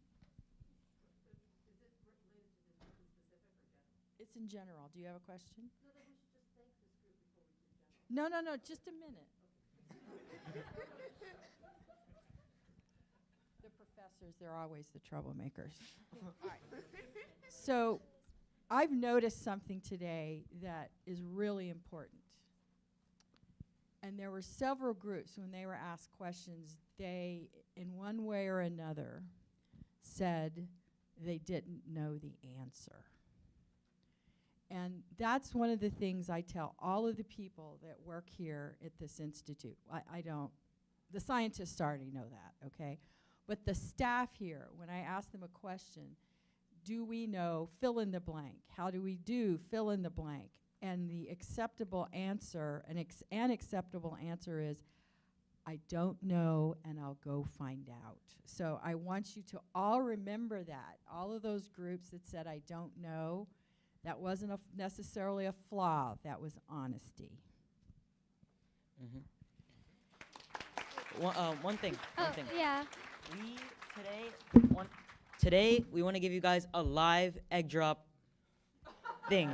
It's in general. Do you have a question? No, just a minute. The professors, they're always the troublemakers. All right. So I've noticed something today that is really important. And there were several groups, when they were asked questions, they, in one way or another, said they didn't know the answer. And that's one of the things I tell all of the people that work here at this institute. I don't, the scientists already know that, okay? But the staff here, when I ask them a question, do we know, fill in the blank? How do we do, fill in the blank? And the acceptable answer, an acceptable answer is, I don't know, and I'll go find out. So I want you to all remember that. All of those groups that said, I don't know, that wasn't necessarily a flaw. That was honesty. One thing. Yeah. Today we want to give you guys a live egg drop thing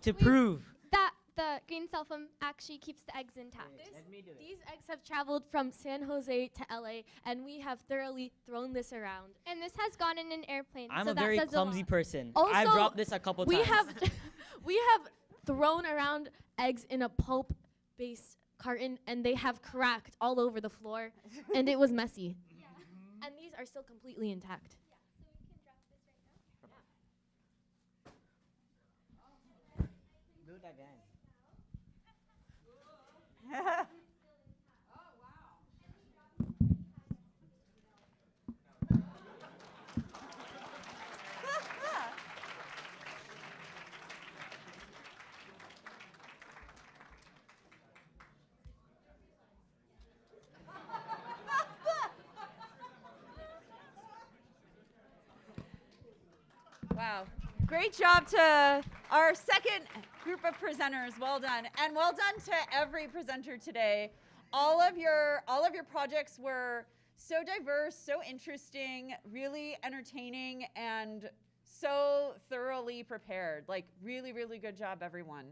to prove That the green sulfum actually keeps the eggs intact. These eggs have traveled from San Jose to LA, and we have thoroughly thrown this around. And this has gone in an airplane. I'm so a that very says clumsy lot. person. Also, I've dropped this a couple we times. we have thrown around eggs in a pulp-based carton, and they have cracked all over the floor, and it was messy. And these are still completely intact. Wow. Great job to our second group of presenters. Well done. And well done to every presenter today. All of your projects were so diverse, so interesting, really entertaining, and so thoroughly prepared. Like, really, really good job, everyone.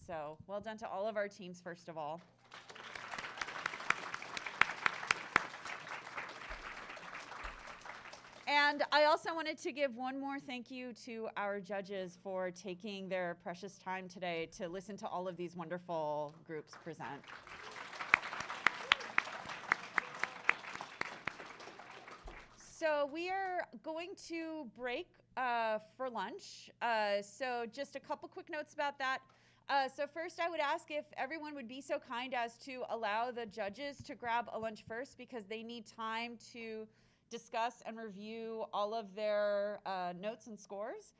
So well done to all of our teams, first of all. And I also wanted to give one more thank you to our judges for taking their precious time today to listen to all of these wonderful groups present. So we are going to break for lunch. So just a couple quick notes about that. So first, I would ask if everyone would be so kind as to allow the judges to grab a lunch first, because they need time to discuss and review all of their notes and scores.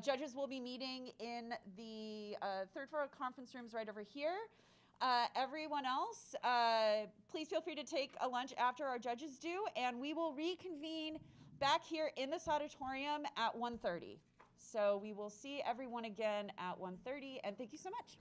Judges will be meeting in the third floor conference rooms right over here. Everyone else, please feel free to take a lunch after our judges do, and we will reconvene back here in this auditorium at 1:30. So we will see everyone again at 1:30, and thank you so much.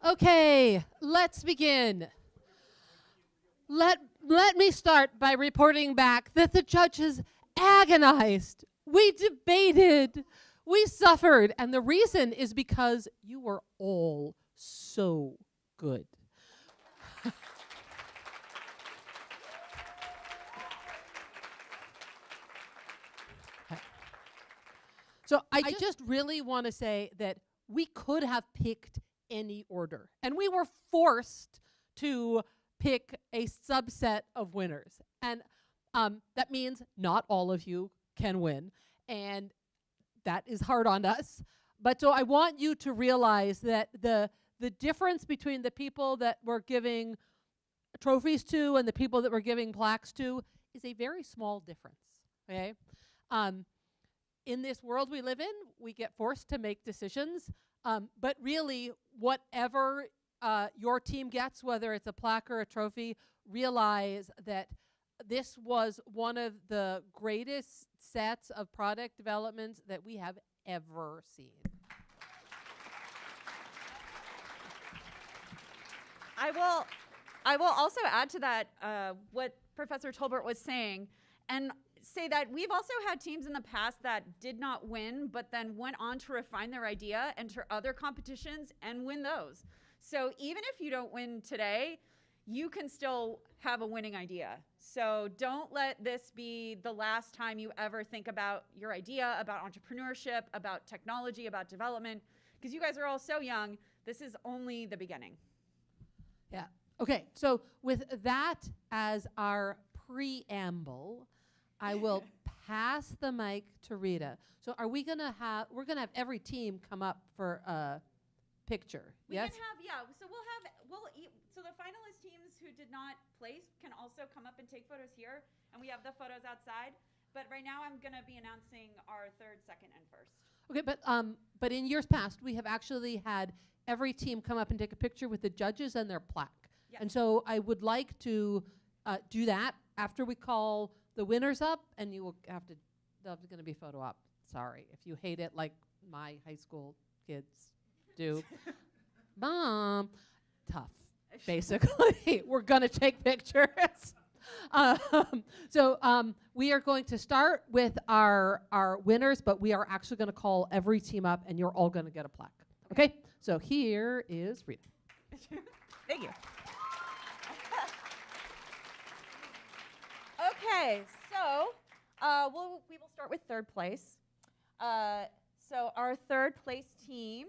Okay, let's begin. Let me start by reporting back that the judges agonized. We debated. We suffered. And the reason is because you were all so good. So I just really want to say that we could have picked any order. And we were forced to pick a subset of winners. And that means not all of you can win. And that is hard on us. But so I want you to realize that the difference between the people that we're giving trophies to and the people that we're giving plaques to is a very small difference. Okay? In this world we live in, we get forced to make decisions. But really, whatever your team gets, whether it's a plaque or a trophy, realize that this was one of the greatest sets of product developments that we have ever seen. I will also add to that what Professor Tolbert was saying, and say that we've also had teams in the past that did not win, but then went on to refine their idea, enter other competitions, and win those. So even if you don't win today, you can still have a winning idea. So don't let this be the last time you ever think about your idea, about entrepreneurship, about technology, about development, because you guys are all so young. This is only the beginning. Yeah. Okay, so with that as our preamble, I will pass the mic to Rita. So are we gonna have, we're gonna have every team come up for a picture, yes? We can have, yeah, so so the finalist teams who did not place can also come up and take photos here, and we have the photos outside. But right now I'm gonna be announcing our third, second, and first. Okay, but in years past, we have actually had every team come up and take a picture with the judges and their plaque. Yes. And so I would like to do that after we call the winners up, and you will have to, there's going to be a photo op. Sorry, if you hate it like my high school kids do. Mom, tough, basically. We're going to take pictures. So we are going to start with our winners, but we are actually going to call every team up, and you're all going to get a plaque. Okay? So here is Rita. Thank you. Okay, so we will start with third place. So our third place team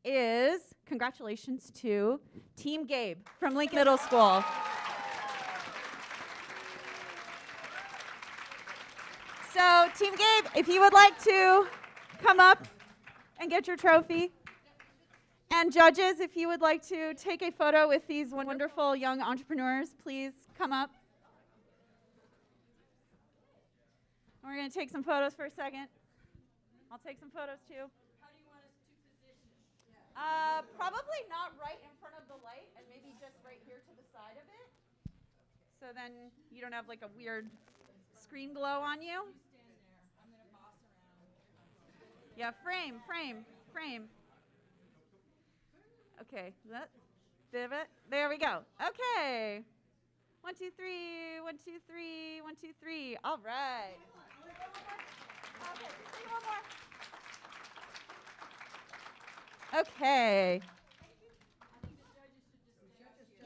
is, congratulations to Team Gabe from Lincoln Middle School. So Team Gabe, if you would like to come up and get your trophy. And judges, if you would like to take a photo with these wonderful young entrepreneurs, please come up. We're going to take some photos for a second. I'll take some photos too. How do you want us to position? Probably not right in front of the light, and maybe just right here to the side of it. So then you don't have like a weird screen glow on you. You stand there. I'm going to boss around. Yeah, frame. Okay, there we go. Okay. 1, 2, 3, 1, 2, 3, 1, 2, 3. All right. Okay.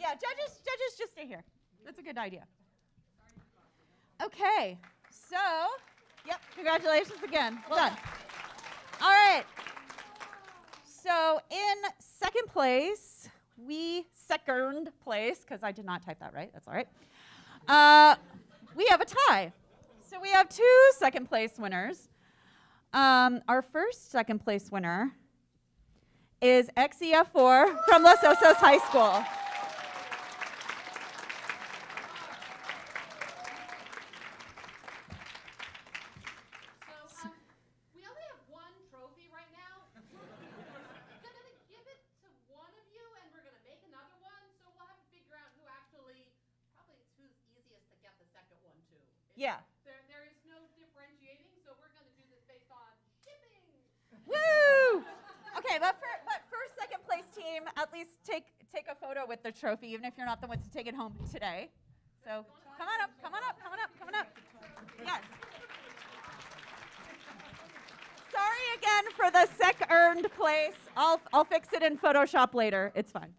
Yeah, judges just stay here. That's a good idea. Okay. So, yep, congratulations again. Well done. All right. So in second place, because I did not type that right, that's all right. We have a tie. So we have 2 second place winners. Our first second place winner is XEF4 from Los Osos High School. Yeah. There is no differentiating, so we're going to do this based on shipping. Woo! Okay, but first, second place team, team at least take a photo with the trophy, even if you're not the one to take it home today. So come on up, come on up, come on up, come on up. Yes. Sorry again for the earned place. I'll fix it in Photoshop later. It's fine.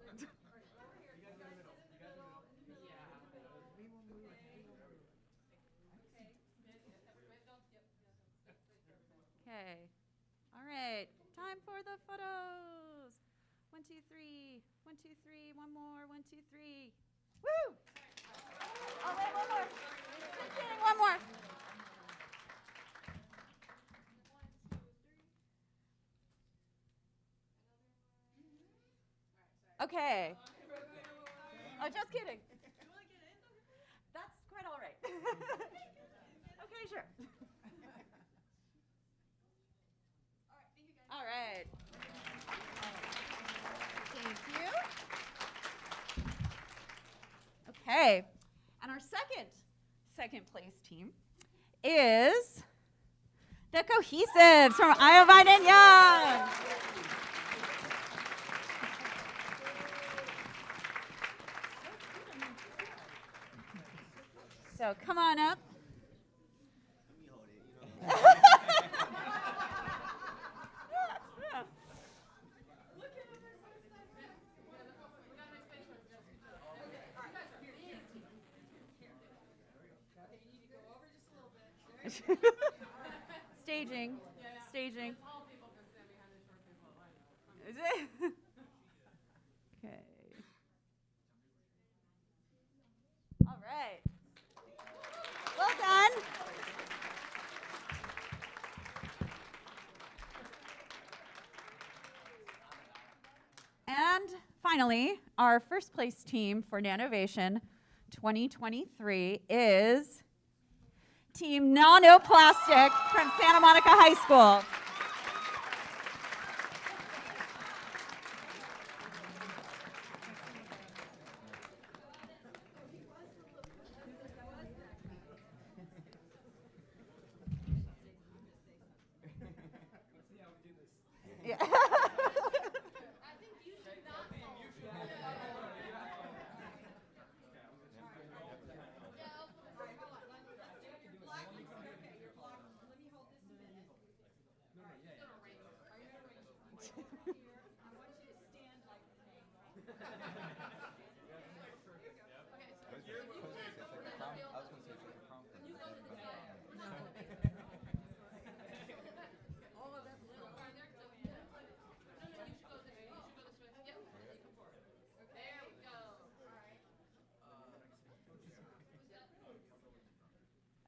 Okay. All right. Time for the photos. 1, 2, 3. 1, 2, 3. One more. 1, 2, 3. Woo! Oh, wait, one more. Just kidding. One more. Okay. Oh, just kidding. That's quite all right. Okay, sure. All right. Thank you. Okay. And our second place team is the Cohesives from Iovine and Young. So come on up. Staging. Staging. Is it? Okay. All right. Well done. And finally, our first place team for Nanovation 2023 is Team Nanoplastic from Santa Monica High School. Yeah.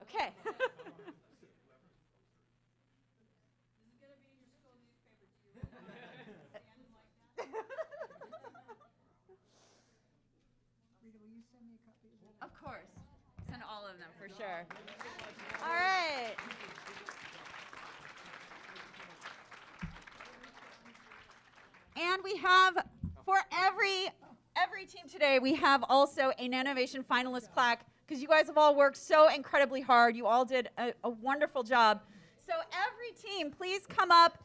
Okay. Rita, will you send me a copy of that? Of course. Send all of them for sure. All right. And we have, for every team today, we have also a Nanovation finalist plaque, because you guys have all worked so incredibly hard. You all did a wonderful job. So every team, please come up.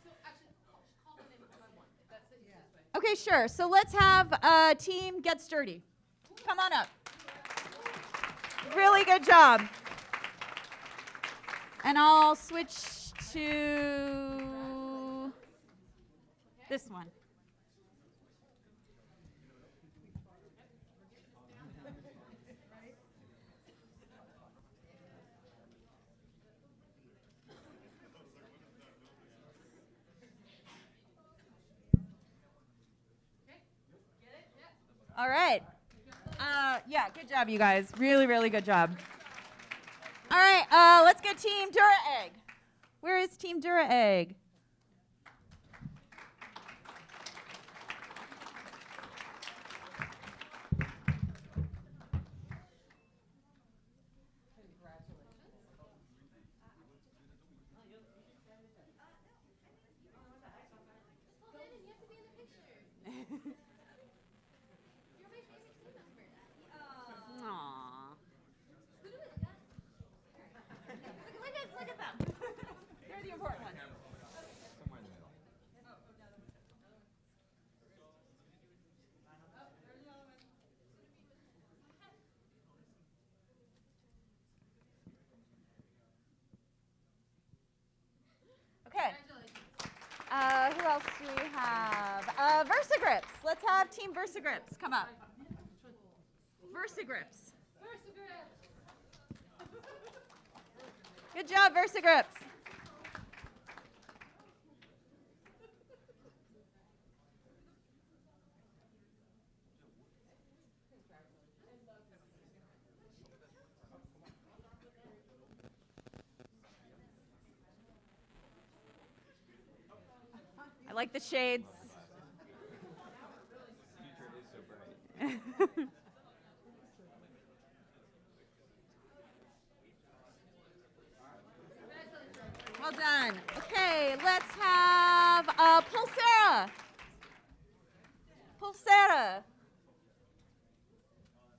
Okay, sure. So let's have Team Get Sturdy. Come on up. Really good job. And I'll switch to this one. All right. Yeah, good job, you guys. Really, really good job. All right, let's get Team Dura Egg. Where is Team Dura Egg? Aww. Look at them. They're the important ones. else do we have? Versagrips. Let's have Team Versagrips come up. Versagrips. Good job, Versagrips. I like the shades. Well done. Okay, let's have Pulsera. Pulsera.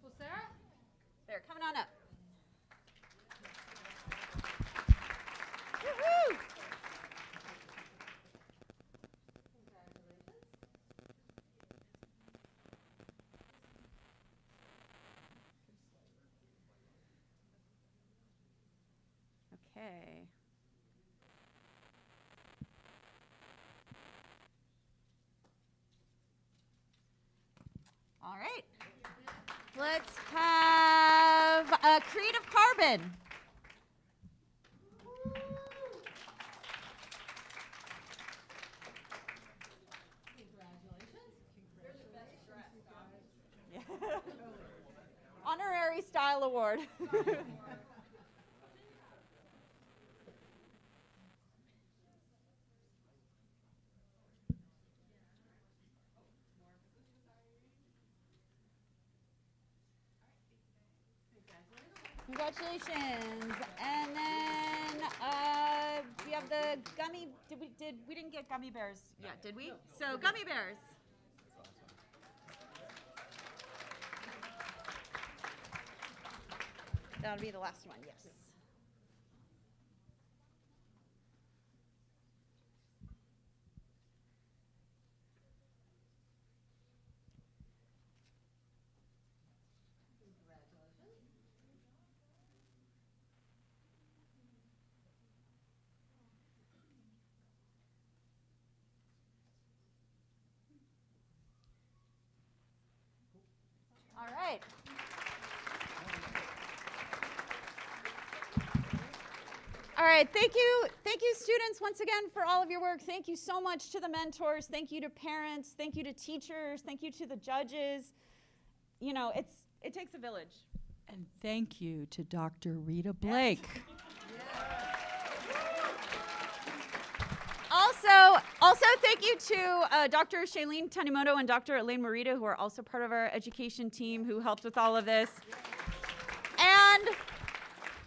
Pulsera? There, coming on up. Woohoo! Okay. All right. Let's have Creative Carbon. Honorary Style Award. Congratulations. And then we have the gummy. We didn't get gummy bears yet, did we? So gummy bears. That'll be the last one, yes. All right. All right, thank you students once again for all of your work. Thank you so much to the mentors. Thank you to parents. Thank you to teachers. Thank you to the judges. You know, it takes a village. And thank you to Dr. Rita Blake. Also, thank you to Dr. Shailene Tanimoto and Dr. Elaine Morita, who are also part of our education team, who helped with all of this. And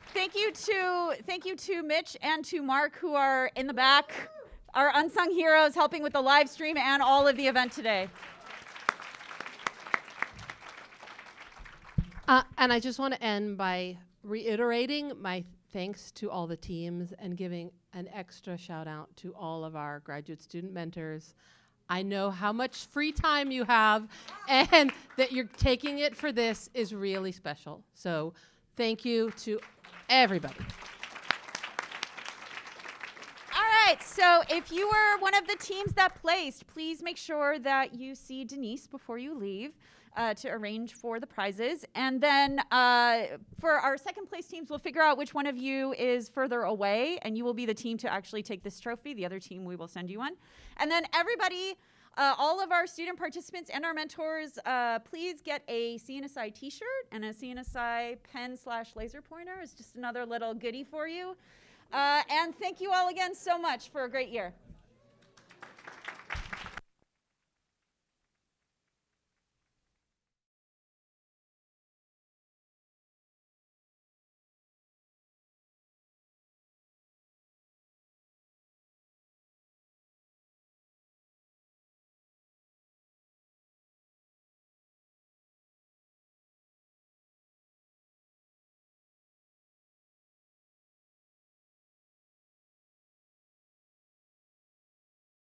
thank you to Mitch and to Mark, who are in the back, our unsung heroes, helping with the live stream and all of the event today. And I just want to end by reiterating my thanks to all the teams and giving an extra shout out to all of our graduate student mentors. I know how much free time you have, and that you're taking it for this is really special. So thank you to everybody. All right, so if you were one of the teams that placed, please make sure that you see Denise before you leave to arrange for the prizes. And then for our second place teams, we'll figure out which one of you is further away, and you will be the team to actually take this trophy. The other team, we will send you one. And then everybody, all of our student participants and our mentors, please get a CNSI t-shirt and a CNSI pen/laser pointer. It's just another little goodie for you. And thank you all again so much for a great year.